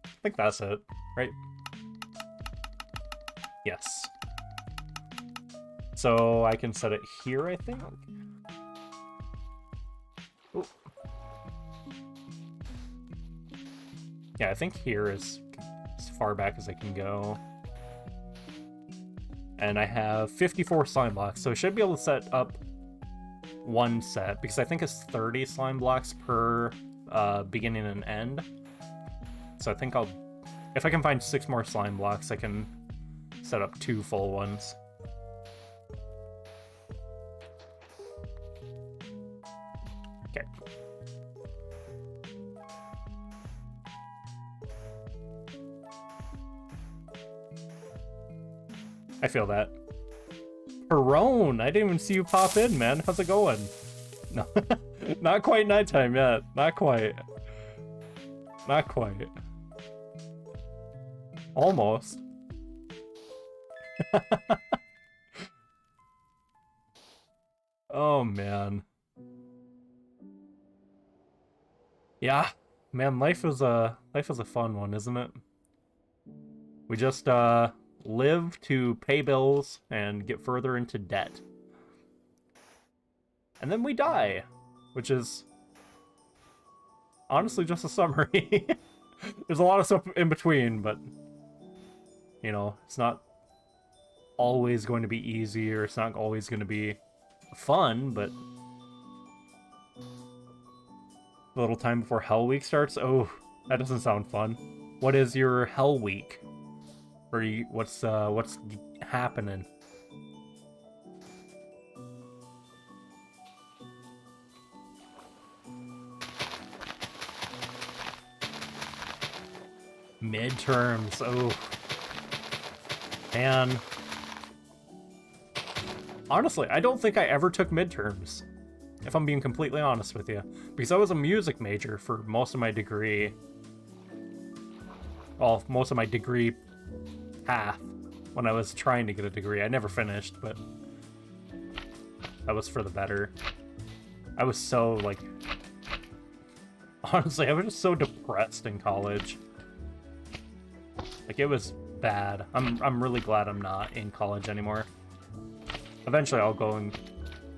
I think that's it, right? Yes. So I can set it here, I think? Ooh. Yeah, I think here is as far back as I can go. And I have 54 slime blocks, so I should be able to set up one set, because I think it's 30 slime blocks per beginning and end. So I think if I can find 6 more slime blocks, I can set up 2 full ones. Okay. I feel that. Perone, I didn't even see you pop in, man. How's it going? No, not quite nighttime yet. Not quite. Not quite. Almost. Oh, man. Yeah, man, life is a fun one, isn't it? We just live to pay bills and get further into debt. And then we die, which is honestly just a summary. There's a lot of stuff in between, but you know, it's not always going to be easy, or it's not always going to be fun, but a little time before Hell Week starts. Oh, that doesn't sound fun. What is your Hell Week? Or what's happening? Midterms. Oh, man. Honestly, I don't think I ever took midterms, if I'm being completely honest with you, because I was a music major for most of my degree. Well, most of my degree path when I was trying to get a degree. I never finished, but that was for the better. I was so, like, honestly, I was just so depressed in college. Like, it was bad. I'm really glad I'm not in college anymore. Eventually I'll go and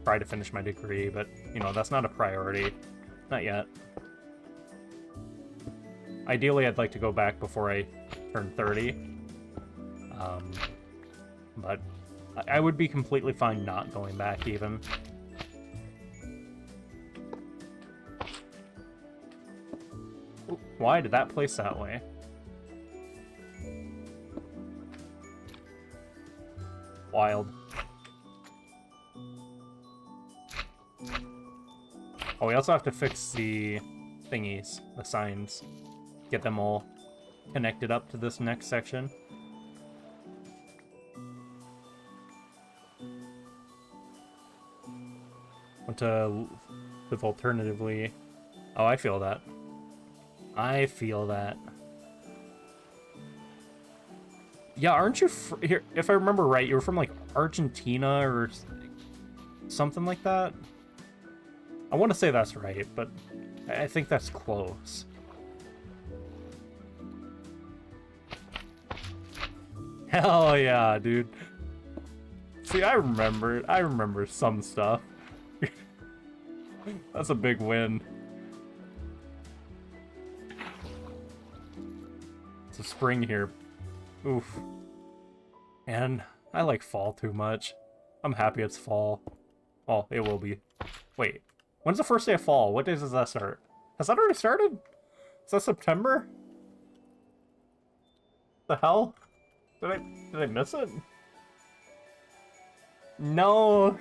try to finish my degree, but, you know, that's not a priority. Not yet. Ideally, I'd like to go back before I turn 30. But I would be completely fine not going back, even. Ooh, why did that place that way? Wild. Oh, we also have to fix the thingies, the signs. Get them all connected up to this next section. Want to live alternatively. Oh, I feel that. I feel that. Yeah, aren't you here? If I remember right, you were from like Argentina or something like that. I want to say that's right, but I think that's close. Hell yeah, dude. See, I remember some stuff. That's a big win. It's a spring here. Oof. And I like fall too much. I'm happy it's fall. Well, it will be. Wait, when's the first day of fall? What days does that start? Has that already started? Is that September? The hell? Did I miss it? No.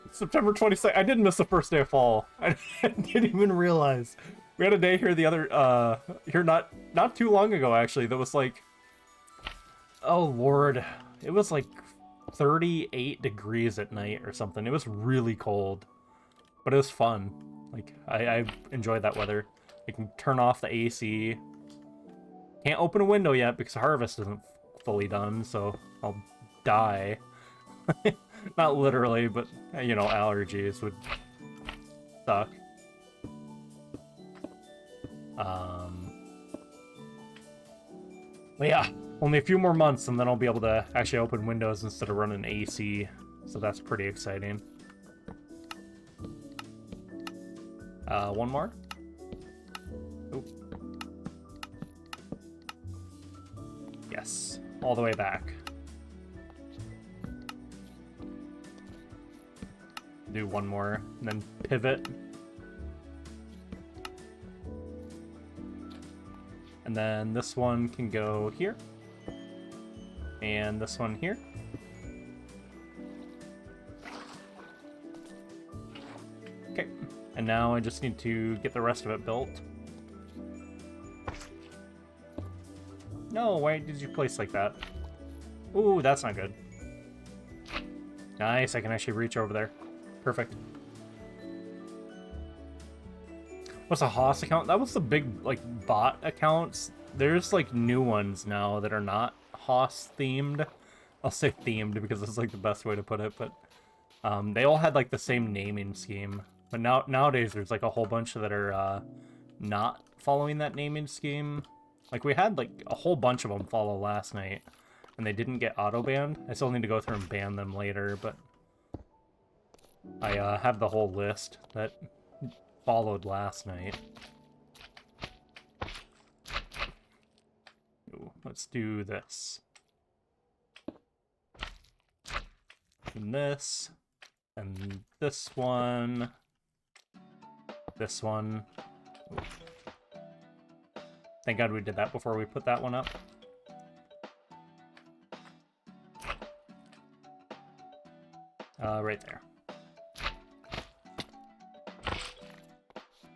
September 22nd. I did miss the first day of fall. I didn't even realize. We had a day here here not too long ago actually that was like, oh lord, it was like 38 degrees at night or something. It was really cold, but it was fun. Like I enjoyed that weather. I can turn off the AC. Can't open a window yet because harvest isn't fully done, so I'll die. Not literally, but you know, allergies would suck. But yeah, only a few more months and then I'll be able to actually open windows instead of running AC, so that's pretty exciting. One more. Oop. Yes, all the way back. Do one more, and then pivot. And then this one can go here. And this one here. Okay, and now I just need to get the rest of it built. No, why did you place like that? Ooh, that's not good. Nice, I can actually reach over there. Perfect. What's a Haas account? That was the big, like, bot accounts. There's, like, new ones now that are not Haas themed. I'll say themed because it's, like, the best way to put it, but they all had, like, the same naming scheme. But nowadays there's, like, a whole bunch that are not following that naming scheme. Like, we had, like, a whole bunch of them follow last night, and they didn't get auto-banned. I still need to go through and ban them later, but I have the whole list that followed last night. Ooh, let's do this. And this. And this one. This one. Ooh. Thank God we did that before we put that one up. Right there.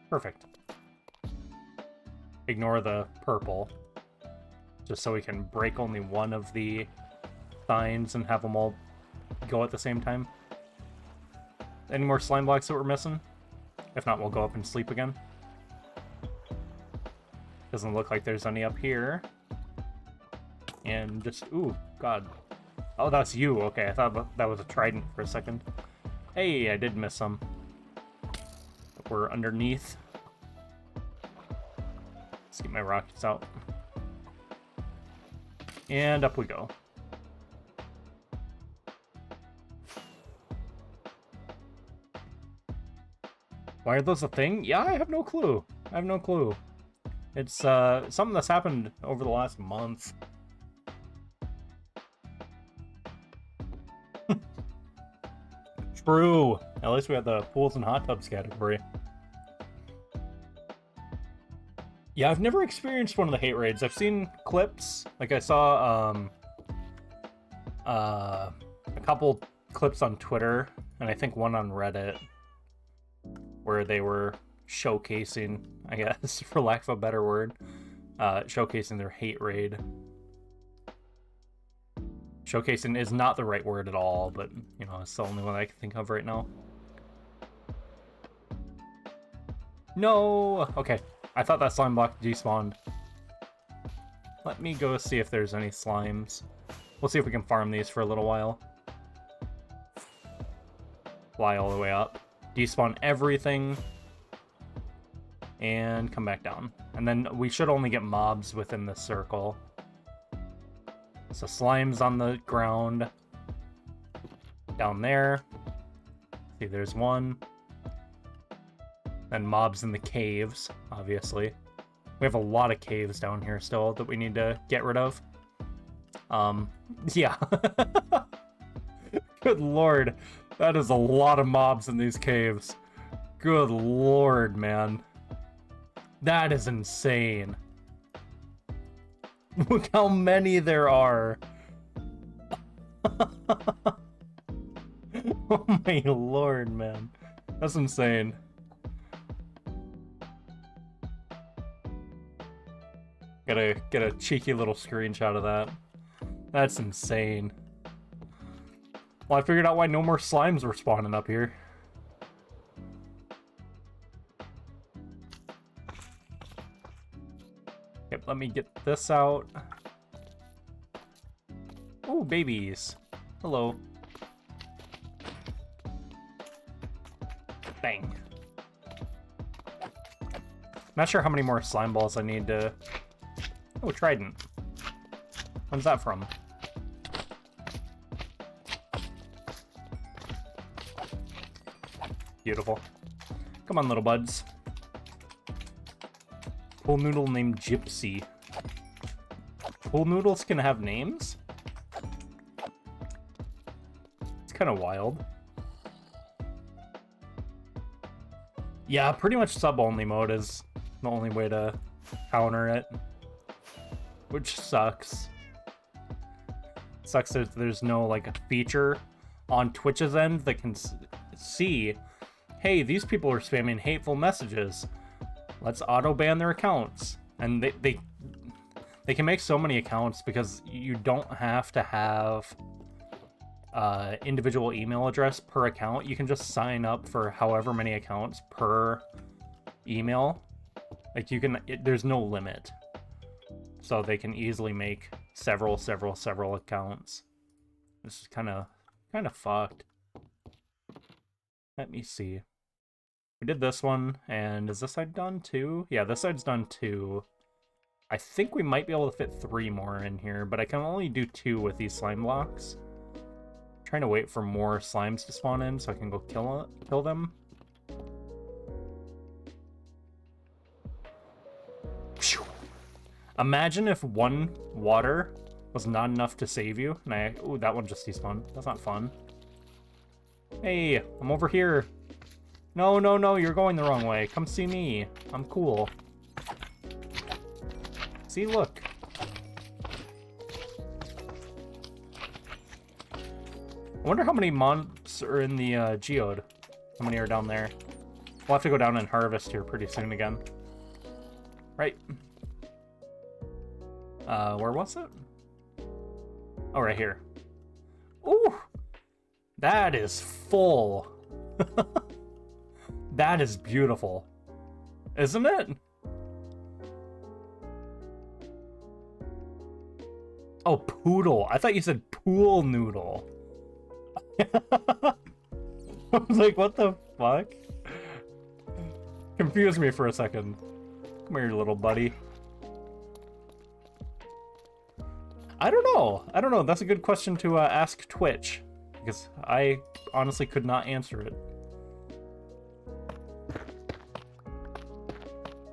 Perfect. Ignore the purple. Just so we can break only one of the signs and have them all go at the same time. Any more slime blocks that we're missing? If not, we'll go up and sleep again. Doesn't look like there's any up here. And just, ooh, God. Oh, that's you. Okay, I thought that was a trident for a second. Hey, I did miss some. But we're underneath. Let's get my rockets out. And up we go. Why are those a thing? Yeah, I have no clue. I have no clue. It's something that's happened over the last month. True. At least we had the pools and hot tubs category. Yeah, I've never experienced one of the hate raids. I've seen clips. Like I saw a couple clips on Twitter, and I think one on Reddit, where they were showcasing, I guess, for lack of a better word, showcasing their hate raid. Showcasing is not the right word at all, but, you know, it's the only one I can think of right now. No! Okay, I thought that slime block despawned. Let me go see if there's any slimes. We'll see if we can farm these for a little while. Fly all the way up. Despawn everything. And come back down. And then we should only get mobs within the circle. So slimes on the ground. Down there. See, there's one. And mobs in the caves, obviously. We have a lot of caves down here still that we need to get rid of. Yeah. Good lord. That is a lot of mobs in these caves. Good lord, man. That is insane. Look how many there are. Oh my lord, man. That's insane. Gotta get a cheeky little screenshot of that. That's insane. Well, I figured out why no more slimes were spawning up here. Yep, let me get this out. Oh, babies. Hello. Bang. Not sure how many more slime balls I need to... Oh, trident. When's that from? Beautiful. Come on, little buds. Pool noodle named Gypsy. Pool noodles can have names? It's kind of wild. Yeah, pretty much sub-only mode is the only way to counter it. Which sucks. Sucks that there's no, like, feature on Twitch's end that can see, hey, these people are spamming hateful messages. Let's auto-ban their accounts. And they can make so many accounts because you don't have to have individual email address per account. You can just sign up for however many accounts per email. Like, you can, there's no limit. So they can easily make several accounts. This is kind of fucked. Let me see. We did this one, and is this side done too? Yeah, this side's done too. I think we might be able to fit 3 more in here, but I can only do 2 with these slime blocks. Trying to wait for more slimes to spawn in so I can go kill them. Imagine if 1 water was not enough to save you, and ooh, that one just despawned. That's not fun. Hey, I'm over here. No, no, no, you're going the wrong way. Come see me. I'm cool. See, look. I wonder how many mobs are in the geode. How many are down there? We'll have to go down and harvest here pretty soon again. Right. Where was it? Oh, right here. Ooh! That is full. That is beautiful. Isn't it? Oh, poodle. I thought you said pool noodle. I was like, what the fuck? Confused me for a second. Come here, little buddy. I don't know. That's a good question to ask Twitch, because I honestly could not answer it.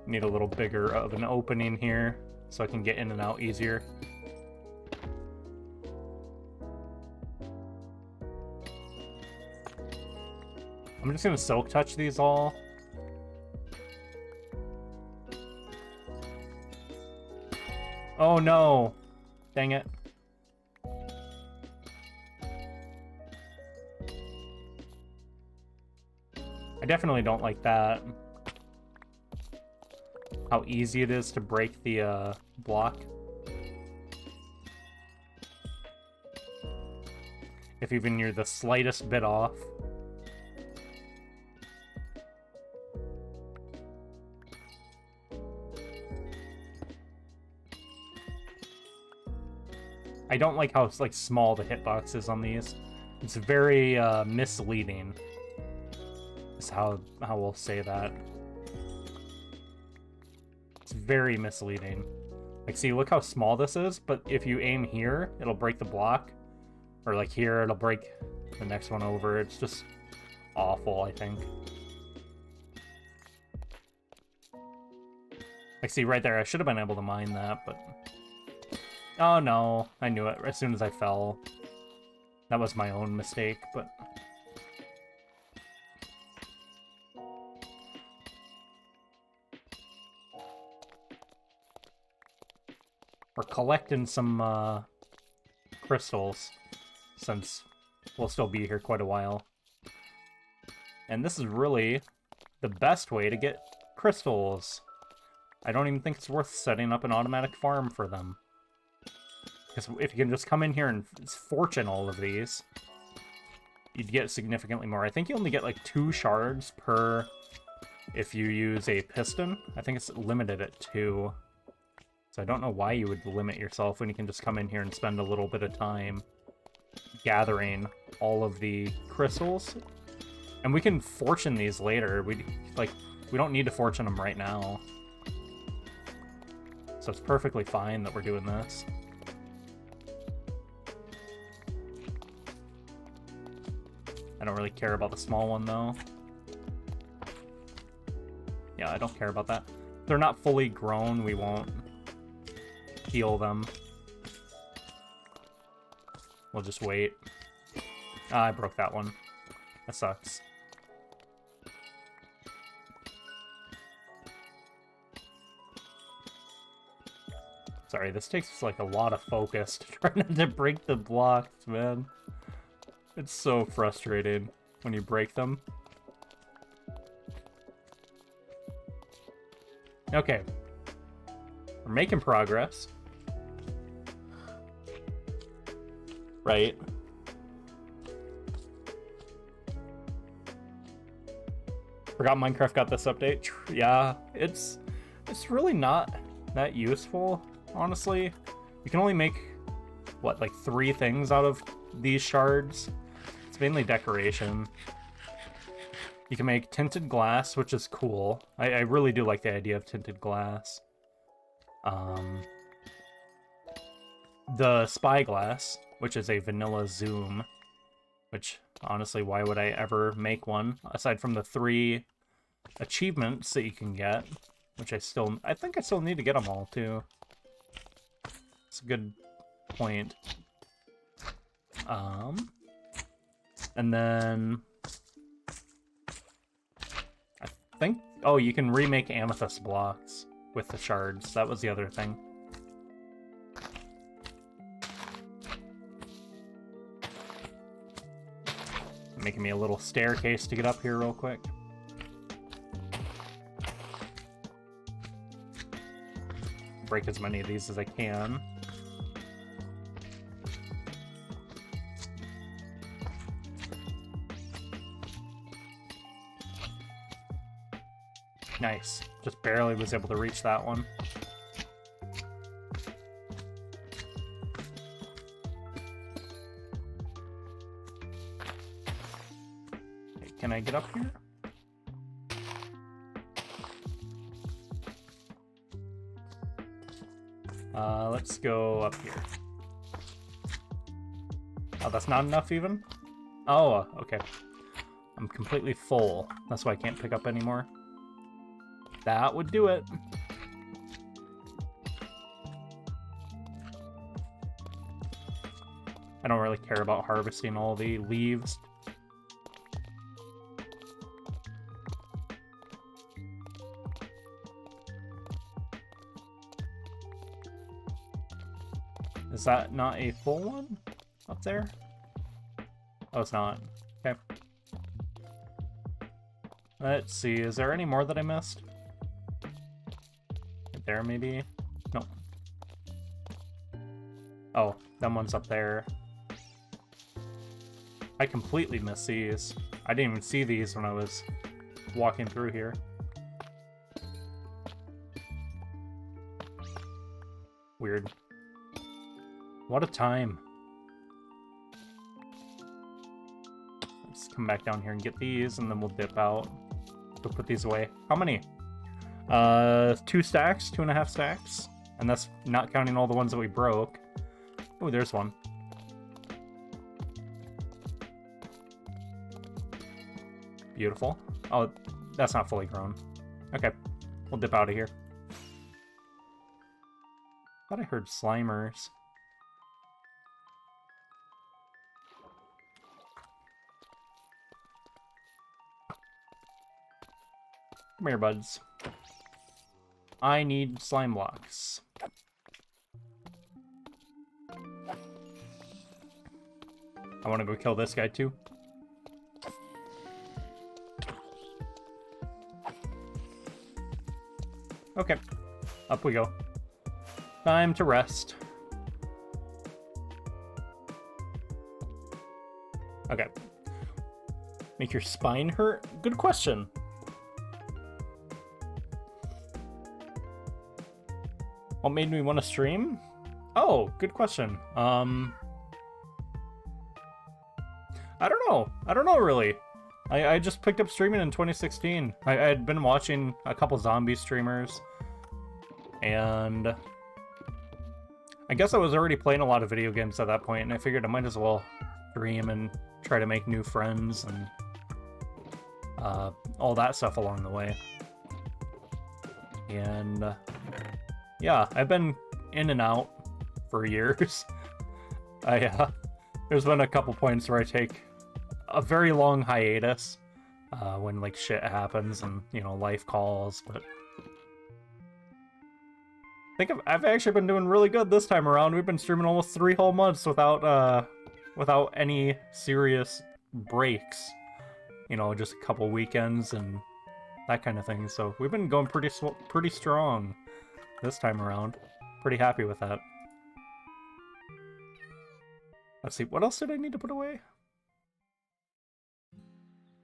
Need a little bigger of an opening here so I can get in and out easier. I'm just gonna silk touch these all. Oh no! Dang it. I definitely don't like that. how easy it is to break the block. If even you're the slightest bit off. I don't like how like small the hitbox is on these. It's very misleading. Is how we'll say that. It's very misleading. Like, see, look how small this is, but if you aim here, it'll break the block. Or like here, it'll break the next one over. It's just awful, I think. Like, see, right there, I should have been able to mine that, but... Oh no, I knew it as soon as I fell. That was my own mistake, but... We're collecting some crystals, since we'll still be here quite a while. And this is really the best way to get crystals. I don't even think it's worth setting up an automatic farm for them. Because if you can just come in here and fortune all of these, you'd get significantly more. I think you only get like 2 shards per if you use a piston. I think it's limited at 2. So I don't know why you would limit yourself when you can just come in here and spend a little bit of time gathering all of the crystals. And we can fortune these later. We don't need to fortune them right now. So it's perfectly fine that we're doing this. I don't really care about the small one, though. Yeah, I don't care about that. If they're not fully grown, we won't heal them. We'll just wait. Ah, I broke that one. That sucks. Sorry, this takes like a lot of focus to try not to break the blocks, man. It's so frustrating when you break them. Okay. We're making progress. Right. Forgot Minecraft got this update. Yeah, it's really not that useful, honestly. You can only make, what, like 3 things out of these shards? It's mainly decoration. You can make tinted glass, which is cool. I really do like the idea of tinted glass. The spyglass, which is a vanilla zoom, which, honestly, why would I ever make one? Aside from the 3 achievements that you can get, which I think I still need to get them all, too. It's a good point. And then... I think... Oh, you can remake amethyst blocks with the shards. That was the other thing. Making me a little staircase to get up here real quick. Break as many of these as I can. Nice. Just barely was able to reach that one. Okay, can I get up here? Let's go up here. Oh, that's not enough even? Oh, okay. I'm completely full. That's why I can't pick up anymore. That would do it. I don't really care about harvesting all the leaves. Is that not a full one up there? Oh, it's not. Okay. Let's see, is there any more that I missed? there, maybe? No. Oh, that one's up there. I completely missed these. I didn't even see these when I was walking through here. Weird. What a time. Let's come back down here and get these, and then we'll dip out. We'll put these away. How many? 2 stacks, 2.5 stacks. And that's not counting all the ones that we broke. Oh, there's one. Beautiful. Oh, that's not fully grown. Okay, we'll dip out of here. Thought I heard Slimers. Come here, buds. I need slime blocks. I want to go kill this guy too. Okay, up we go. Time to rest. Okay. Make your spine hurt? Good question. What made me want to stream? Oh, good question. I don't know. I don't know, really. I just picked up streaming in 2016. I had been watching a couple zombie streamers. And I guess I was already playing a lot of video games at that point, and I figured I might as well stream and try to make new friends and all that stuff along the way. And yeah, I've been in and out for years. There's been a couple points where I take a very long hiatus when like shit happens and, you know, life calls, but I think I've actually been doing really good this time around. We've been streaming almost 3 whole months without any serious breaks. You know, just a couple weekends and that kind of thing. So we've been going pretty strong this time around. Pretty happy with that. Let's see, what else did I need to put away?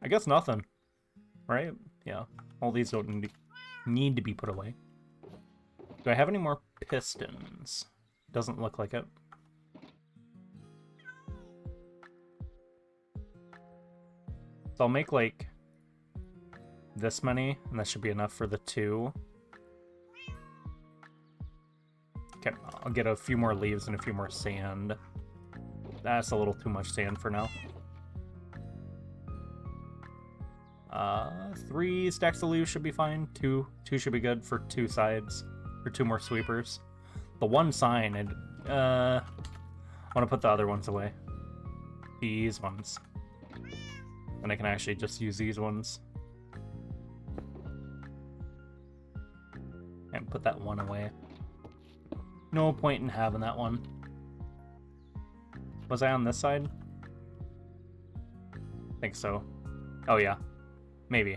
I guess nothing, right? Yeah, all these don't need to be put away. Do I have any more pistons? Doesn't look like it. So I'll make like this many, and that should be enough for the 2. Okay, I'll get a few more leaves and a few more sand. That's a little too much sand for now. 3 stacks of leaves should be fine. 2 should be good for 2 sides. Or 2 more sweepers. The one sign, I want to put the other ones away. These ones. And I can actually just use these ones. And put that one away. No point in having that one. Was I on this side? I think so. Oh yeah. Maybe.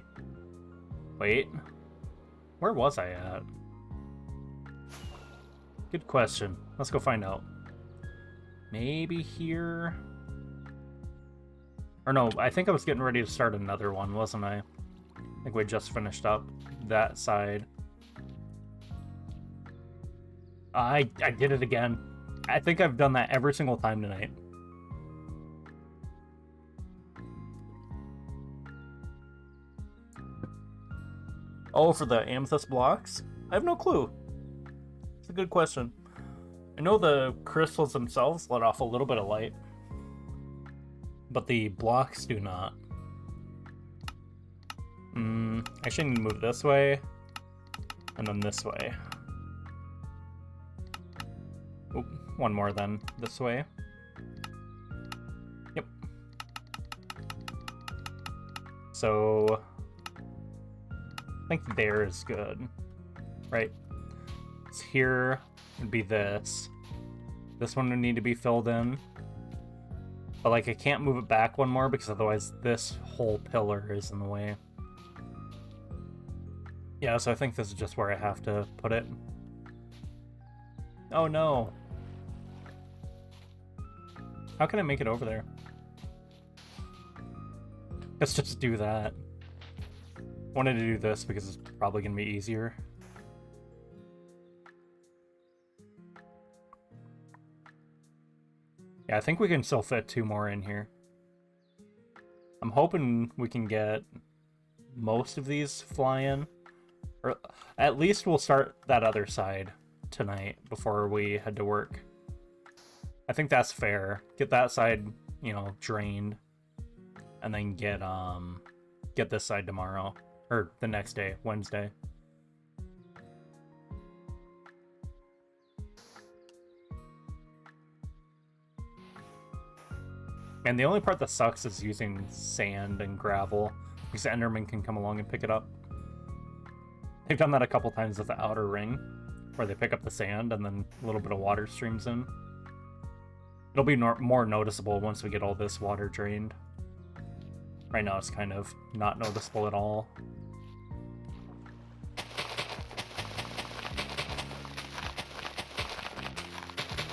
Wait. Where was I at? Good question. Let's go find out. Maybe here? Or no, I think I was getting ready to start another one, wasn't I? I think we just finished up that side. I did it again. I think I've done that every single time tonight. Oh, for the amethyst blocks? I have no clue. It's a good question. I know the crystals themselves let off a little bit of light, but the blocks do not. Actually, I need to move this way, and then this way. Oh, one more then, this way. Yep. So, I think there is good, right? So here would be this. This one would need to be filled in. But like I can't move it back one more because otherwise this whole pillar is in the way. Yeah, so I think this is just where I have to put it. Oh no. How can I make it over there? Let's just do that. Wanted to do this because it's probably gonna be easier. Yeah, I think we can still fit 2 more in here. I'm hoping we can get most of these fly in. Or at least we'll start that other side tonight before we head to work. I think that's fair. Get that side, you know, drained. And then get this side tomorrow. Or the next day, Wednesday. And the only part that sucks is using sand and gravel, because Enderman can come along and pick it up. They've done that a couple times with the outer ring, where they pick up the sand and then a little bit of water streams in. It'll be more noticeable once we get all this water drained. Right now it's kind of not noticeable at all.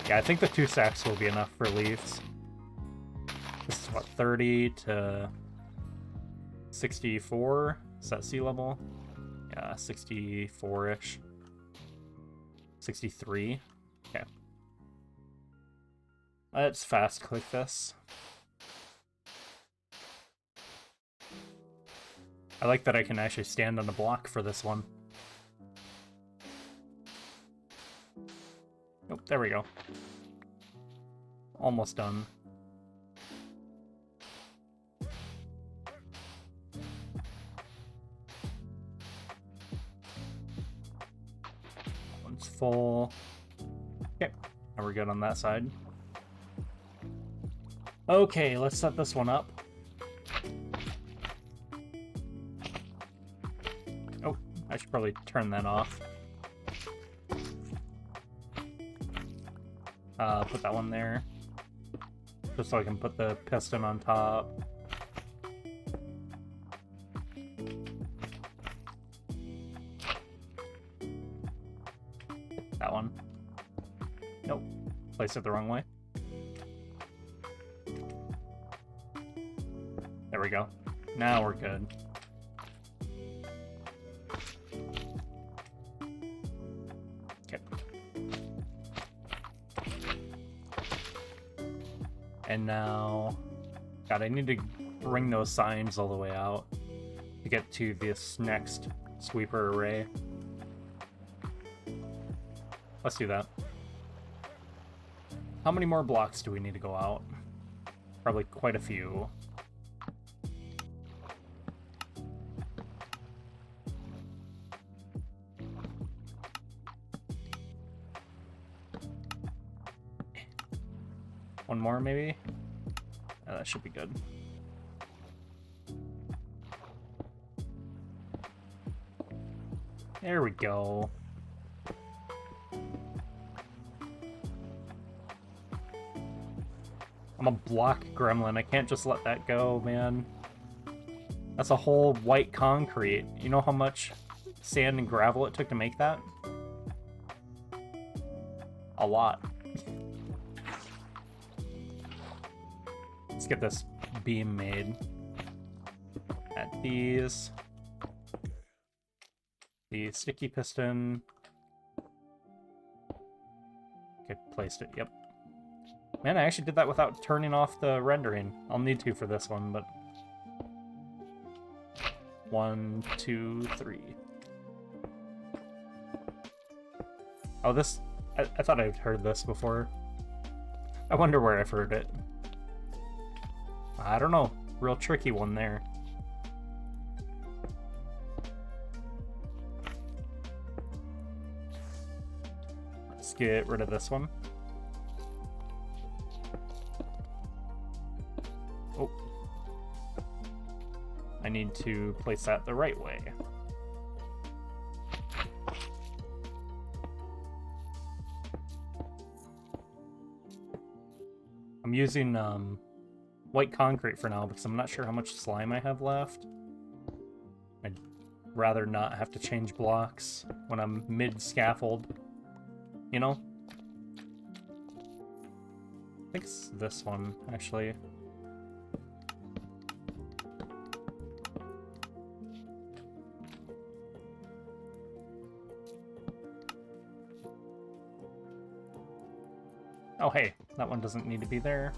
Yeah, I think the 2 stacks will be enough for leaves. This is what, 30 to 64? Is that sea level? Yeah, 64-ish. 63? Okay. Let's fast click this. I like that I can actually stand on a block for this one. Nope, there we go. Almost done. One's full. Okay, now we're good on that side. Okay, let's set this one up. Oh, I should probably turn that off. Put that one there. Just so I can put the piston on top. That one. Nope. Placed it the wrong way. There we go. Now we're good. Okay. And now... God, I need to bring those signs all the way out to get to this next sweeper array. Let's do that. How many more blocks do we need to go out? Probably quite a few. One more, maybe? That should be good. There we go. I'm a block gremlin. I can't just let that go, man. That's a whole white concrete. You know how much sand and gravel it took to make that? A lot. Let's get this beam made. Add these. The sticky piston. Okay, placed it, yep. Man, I actually did that without turning off the rendering. I'll need to for this one, but... 1, 2, 3. Oh, this... I thought I'd heard this before. I wonder where I've heard it. I don't know. Real tricky one there. Let's get rid of this one. Oh. I need to place that the right way. I'm using white concrete for now because I'm not sure how much slime I have left. I'd rather not have to change blocks when I'm mid-scaffold, you know? think it's this one, actually. Oh, hey, that one doesn't need to be there.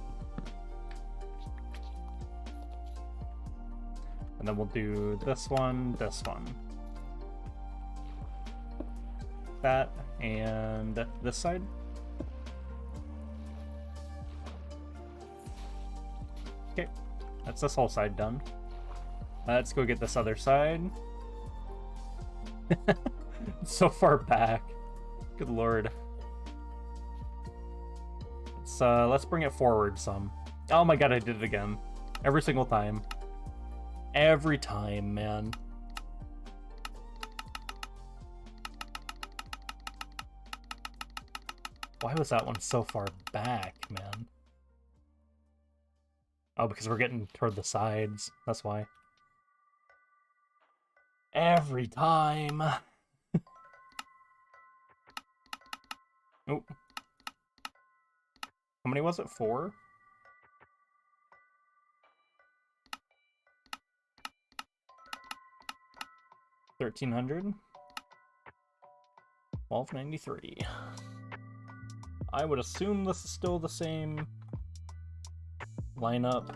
And then we'll do this one, that, and this side. Okay, that's this whole side done. Let's go get this other side. It's so far back. Good lord. Let's bring it forward some. Oh my god, I did it again. Every single time. Every time, man. Why was that one so far back, man? Oh, because we're getting toward the sides. That's why. Every time. Oh. How many was it? 4? 1,300. 1293. I would assume this is still the same lineup.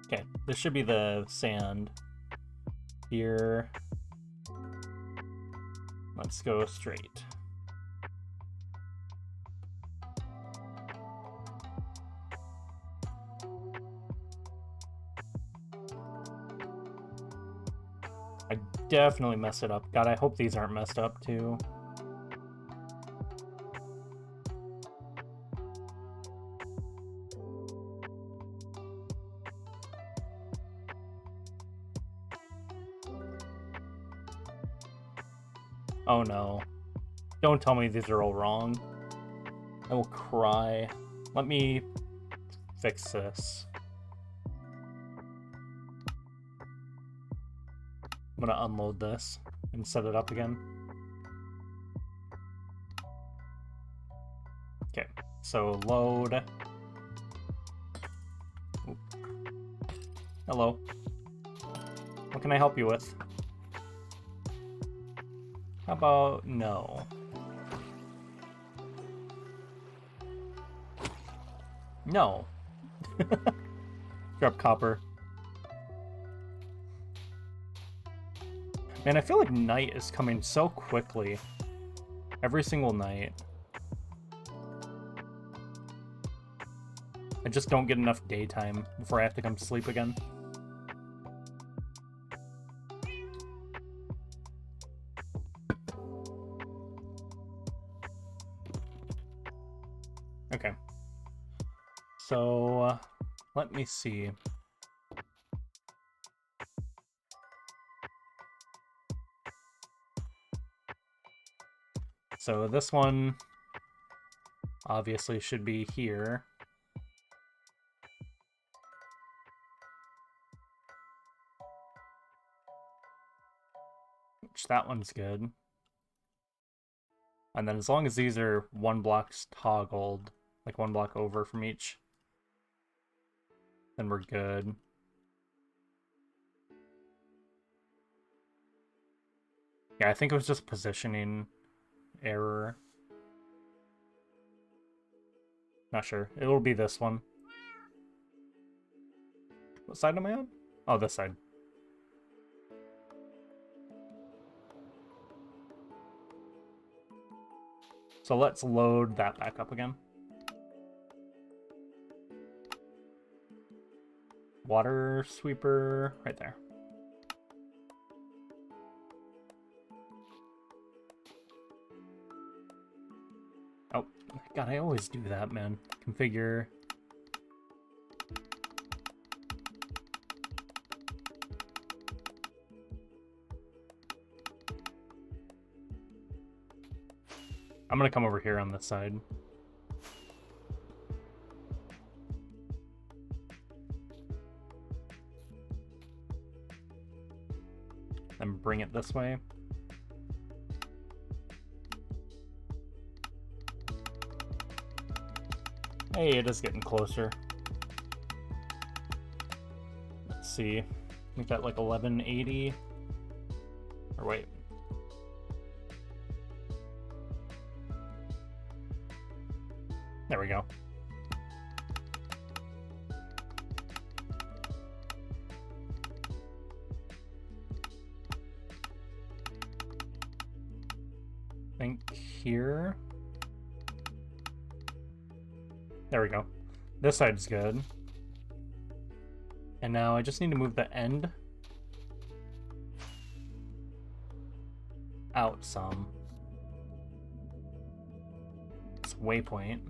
Okay, this should be the sand. Here. Let's go straight. I definitely messed it up. God, I hope these aren't messed up too. Oh no. Don't tell me these are all wrong. I will cry. Let me fix this. I'm gonna unload this and set it up again. Okay, so load. Oop. Hello. What can I help you with? How about no? No. Drop copper. Man, I feel like night is coming so quickly. Every single night. I just don't get enough daytime before I have to come to sleep again. Okay. So, let me see. So this one obviously should be here. Which that one's good. And then as long as these are 1 blocks toggled, like 1 block over from each, then we're good. Yeah, I think it was just positioning error. Not sure. It'll be this one. What side am I on? Oh, this side. So let's load that back up again. Water sweeper right there. Oh, God, I always do that, man. Configure. I'm gonna come over here on this side. And bring it this way. Hey, it is getting closer. Let's see. Make that like 1180. Or wait. There we go. I think here. There we go. This side's good. And now I just need to move the end out some. It's waypoint.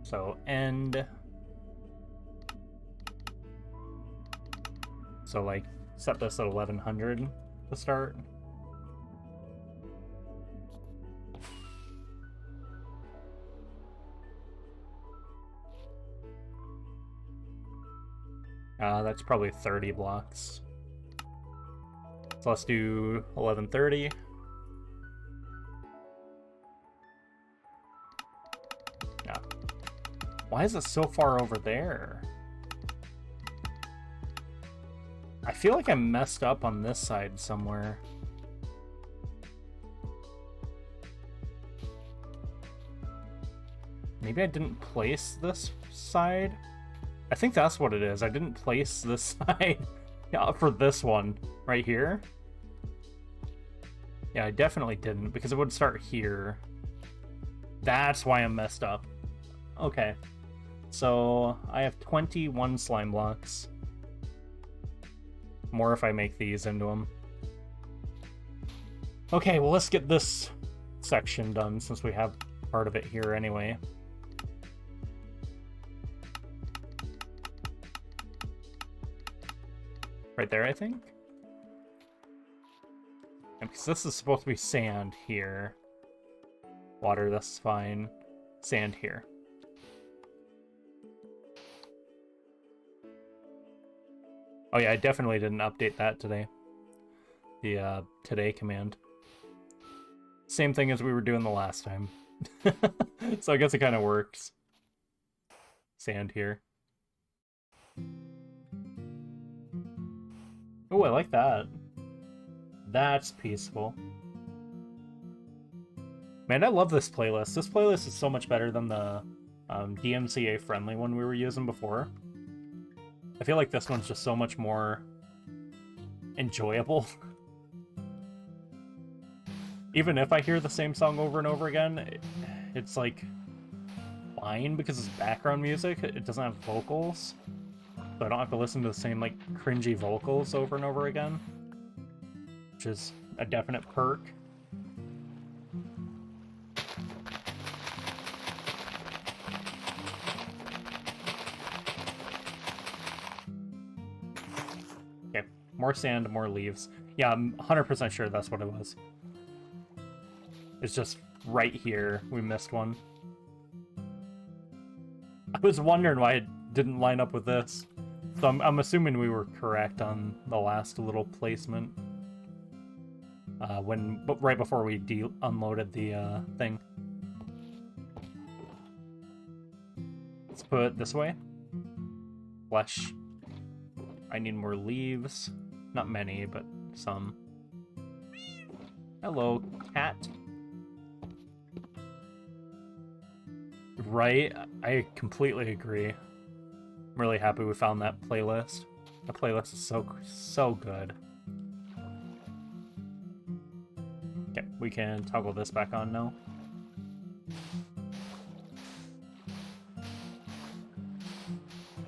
So end. So like set this at 1100 to start. That's probably 30 blocks. So let's do 1130. Yeah. Why is it so far over there? I feel like I messed up on this side somewhere. Maybe I didn't place this side? I think that's what it is. I didn't place this side for this one right here. Yeah, I definitely didn't because it would start here. That's why I'm messed up. Okay. So I have 21 slime blocks. More if I make these into them. Okay, well let's get this section done since we have part of it here anyway. Right there, I think. And because this is supposed to be sand here. Water, that's fine. Sand here. Oh yeah, I definitely didn't update that today. The today command. Same thing as we were doing the last time. So I guess it kind of works. Sand here. Oh, I like that. That's peaceful. Man, I love this playlist. This playlist is so much better than the DMCA friendly one we were using before. I feel like this one's just so much more enjoyable. Even if I hear the same song over and over again, it's like fine because it's background music. It doesn't have vocals. So I don't have to listen to the same like cringy vocals over and over again. Which is a definite perk. Okay, more sand, more leaves. Yeah, I'm 100% sure that's what it was. It's just right here. We missed one. I was wondering why it didn't line up with this. So I'm assuming we were correct on the last little placement. Right before we unloaded the thing. Let's put it this way. Flesh. I need more leaves. Not many, but some. Hello, cat. Right? I completely agree. I'm really happy we found that playlist. The playlist is so good. Okay, we can toggle this back on now.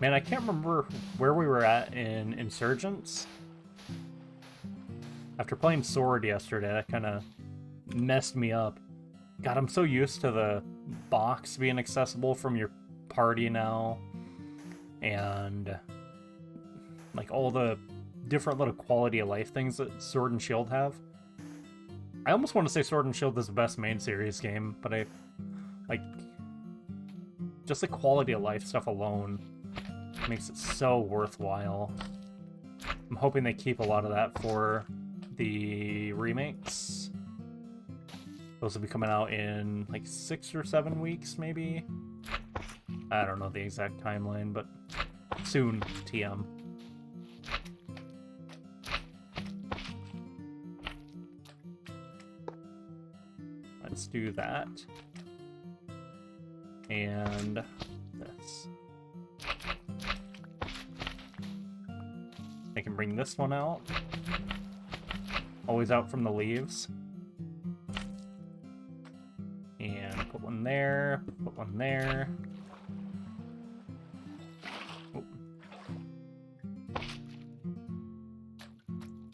Man, I can't remember where we were at in Insurgents. After playing Sword yesterday, that kind of messed me up. God, I'm so used to the box being accessible from your party now. And like all the different little quality of life things that Sword and Shield have. I almost want to say Sword and Shield is the best main series game, but I like just the quality of life stuff alone makes it so worthwhile. I'm hoping they keep a lot of that for the remakes. Those will be coming out in like 6 or 7 weeks, maybe. I don't know the exact timeline, but soon, TM. Let's do that. And this. I can bring this one out. Always out from the leaves. And put one there, put one there. Oh.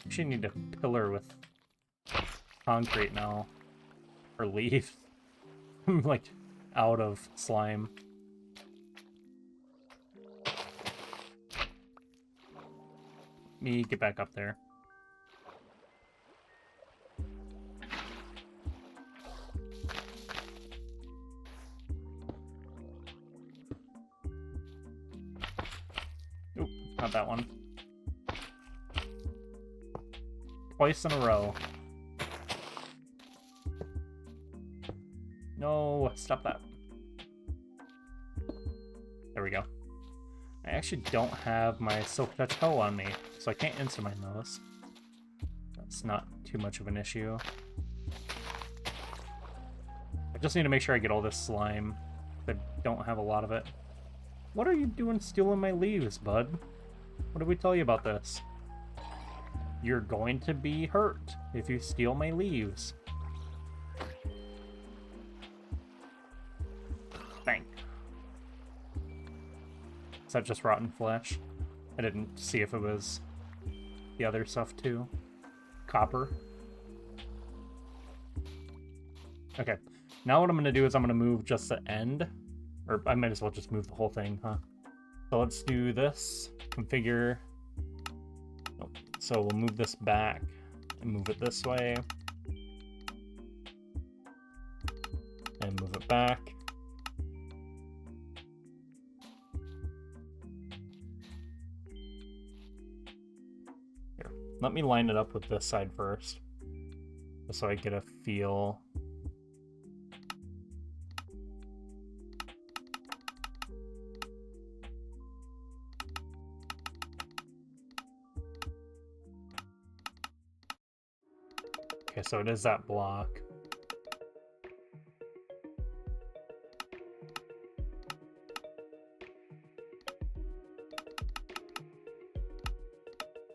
Actually need a pillar with concrete now. Or leaves. I'm like out of slime. Me get back up there. Oop, not that one. Twice in a row. No, stop that. There we go. I actually don't have my Silk Touch Hoe on me, so I can't insta-mine those. That's not too much of an issue. I just need to make sure I get all this slime. I don't have a lot of it. What are you doing stealing my leaves, bud? What did we tell you about this? You're going to be hurt if you steal my leaves. Bang. Is that just rotten flesh? I didn't see if it was the other stuff too. Copper. Okay. Now what I'm going to do is I'm going to move just the end. Or I might as well just move the whole thing, huh? So let's do this. Configure. Nope. So we'll move this back and move it this way. And move it back. Here. Let me line it up with this side first. Just so I get a feel. Okay, so it is that block.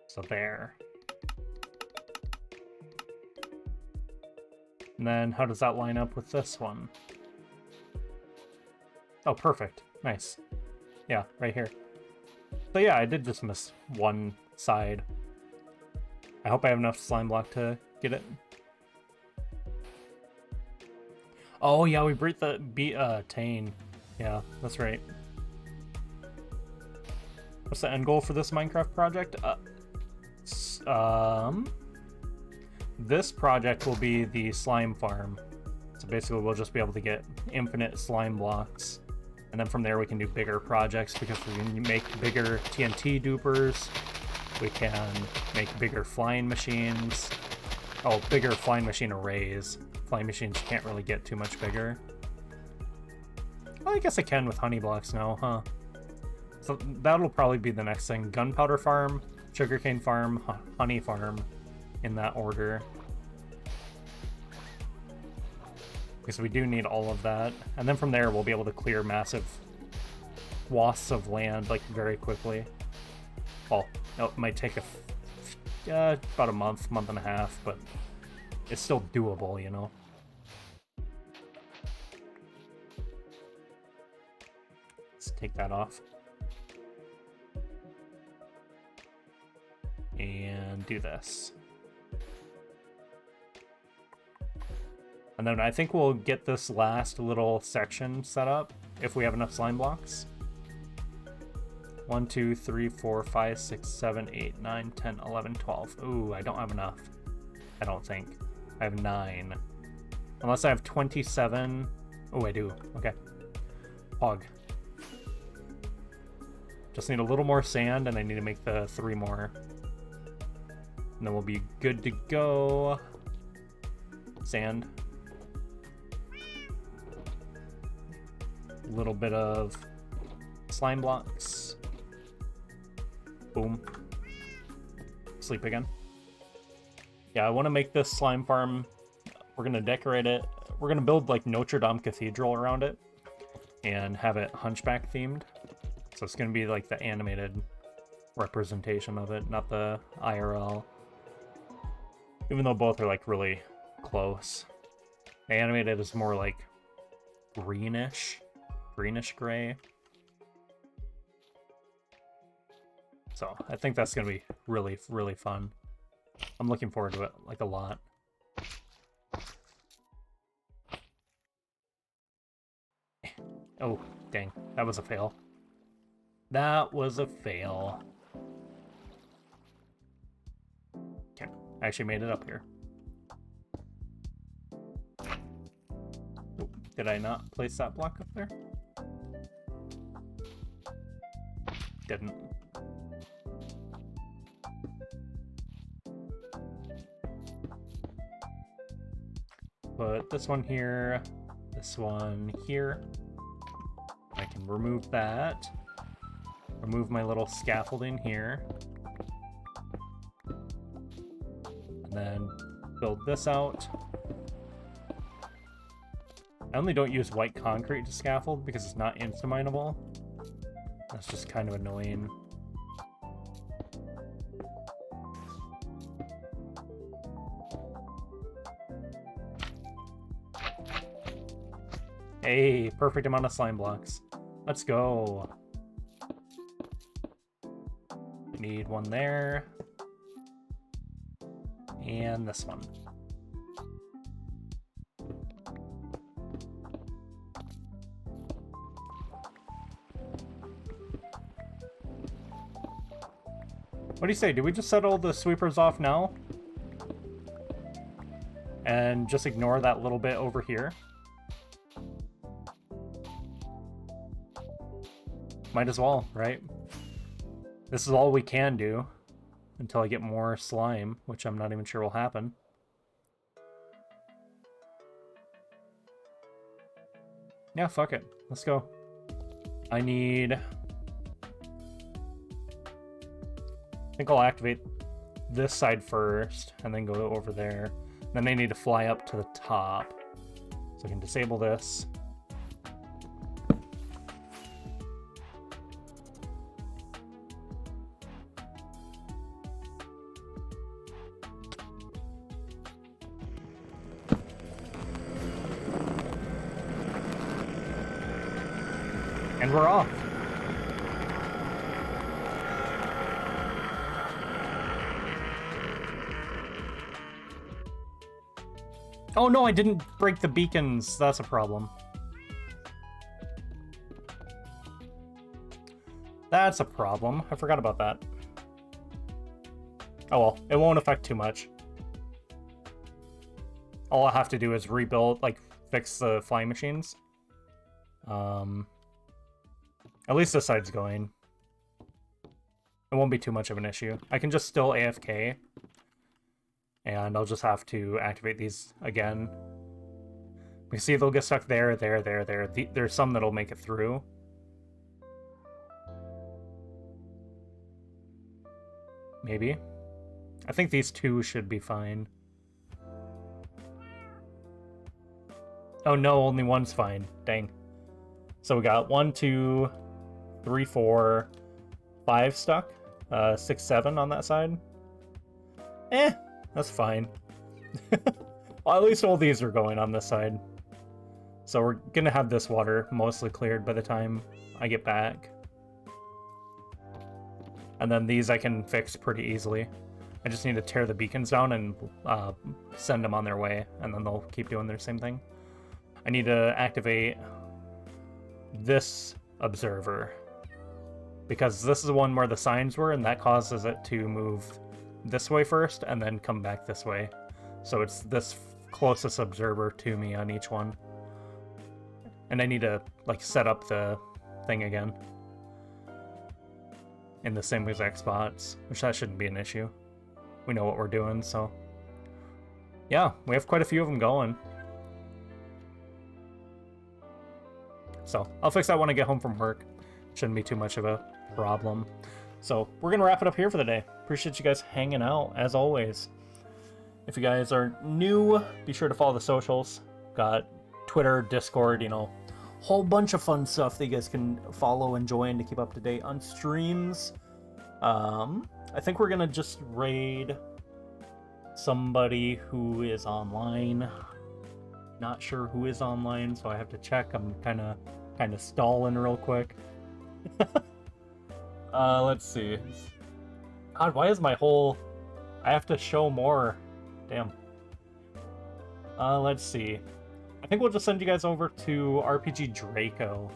So there. And then how does that line up with this one? Oh, perfect. Nice. Yeah, right here. So yeah, I did just miss one side. I hope I have enough slime block to get it. Oh yeah, we beat Tane. Yeah, that's right. What's the end goal for this Minecraft project? This project will be the slime farm. So basically we'll just be able to get infinite slime blocks. And then from there we can do bigger projects because we can make bigger TNT dupers. We can make bigger flying machines. Oh, bigger flying machine arrays. Flying machines can't really get too much bigger. Well, I guess I can with honey blocks now, huh? So that'll probably be the next thing. Gunpowder farm, sugarcane farm, honey farm, in that order. Because we do need all of that. And then from there we'll be able to clear massive swaths of land, like, very quickly. Well, it might take about a month and a half, but it's still doable, you know? Let's take that off. And do this. And then I think we'll get this last little section set up if we have enough slime blocks. 1, 2, 3, 4, 5, 6, 7, 8, 9, 10, 11, 12. Ooh, I don't have enough. I don't think. I have 9. Unless I have 27. Oh, I do. Okay. Pog. Just need a little more sand, and I need to make the 3 more. And then we'll be good to go. Sand. A little bit of slime blocks. Boom. Sleep again. Yeah, I want to make this slime farm. We're gonna decorate it. We're gonna build like Notre Dame Cathedral around it and have it Hunchback themed. So it's gonna be like the animated representation of it, not the IRL. Even though both are like really close. The animated is more like greenish gray. So I think that's gonna be really, really fun. I'm looking forward to it like a lot. Oh, dang. That was a fail. That was a fail. Okay, I actually made it up here. Oh, did I not place that block up there? Didn't. Put this one here, this one here. I can remove that. Remove my little scaffolding here. And then build this out. I only don't use white concrete to scaffold because it's not insta-mineable. That's just kind of annoying. Hey, perfect amount of slime blocks. Let's go. Need one there. And this one. What do you say? Do we just set all the sweepers off now? And just ignore that little bit over here? Might as well, right? This is all we can do until I get more slime, which I'm not even sure will happen. Yeah, fuck it. Let's go. I think I'll activate this side first and then go over there. Then I need to fly up to the top. So I can disable this. And we're off. Oh no, I didn't break the beacons. That's a problem. That's a problem. I forgot about that. Oh well, it won't affect too much. All I have to do is rebuild, like, fix the flying machines. At least this side's going. It won't be too much of an issue. I can just still AFK. And I'll just have to activate these again. We see they'll get stuck there. There's some that'll make it through. Maybe. I think these two should be fine. Oh no, only one's fine. Dang. So we got 1, 2, 3, 4, 5 stuck. 6, 7 on that side. That's fine. Well, at least all these are going on this side. So we're gonna have this water mostly cleared by the time I get back. And then these I can fix pretty easily. I just need to tear the beacons down and send them on their way, and then they'll keep doing their same thing. I need to activate this observer, because this is the one where the signs were, and that causes it to move this way first and then come back this way. So it's this closest observer to me on each one. And I need to, like, set up the thing again in the same exact spots, which that shouldn't be an issue. We know what we're doing, so yeah, we have quite a few of them going. So I'll fix that when I get home from work. shouldn't be too much of a problem. So we're gonna wrap it up here for the day. Appreciate you guys hanging out as always. If you guys are new, be sure to follow the socials. Got Twitter, Discord, you know, whole bunch of fun stuff that you guys can follow and join to keep up to date on streams. I think we're gonna just raid somebody who is online. Not sure who is online, so I have to check. I'm kind of stalling real quick. Let's see. God, why is my whole... I have to show more. Damn. Let's see. I think we'll just send you guys over to RPG Draco.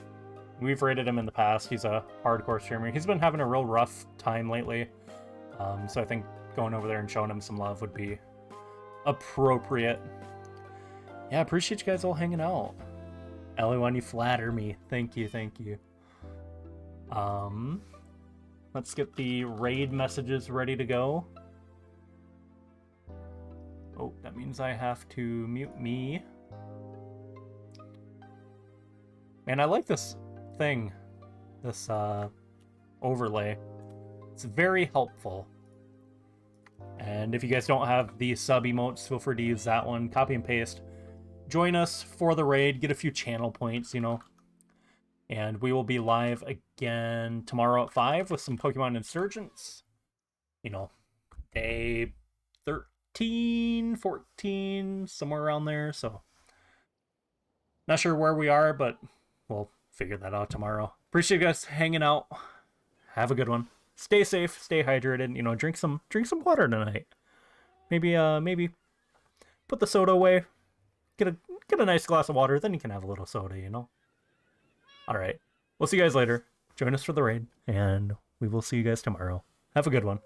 We've rated him in the past. He's a hardcore streamer. He's been having a real rough time lately. So I think going over there and showing him some love would be appropriate. Yeah, appreciate you guys all hanging out. Ellie, you flatter me. Thank you, thank you. Let's get the raid messages ready to go. Oh, that means I have to mute me. Man, I like this thing. This, overlay. It's very helpful. And if you guys don't have the sub emotes, feel free to use that one. Copy and paste. Join us for the raid. Get a few channel points, you know. And we will be live again tomorrow at 5 with some Pokemon Insurgents. You know, day 13, 14, somewhere around there. So, not sure where we are, but we'll figure that out tomorrow. Appreciate you guys hanging out. Have a good one. Stay safe, stay hydrated. You know, drink some water tonight. Maybe put the soda away. Get a nice glass of water, then you can have a little soda, you know? Alright. We'll see you guys later. Join us for the raid, and we will see you guys tomorrow. Have a good one.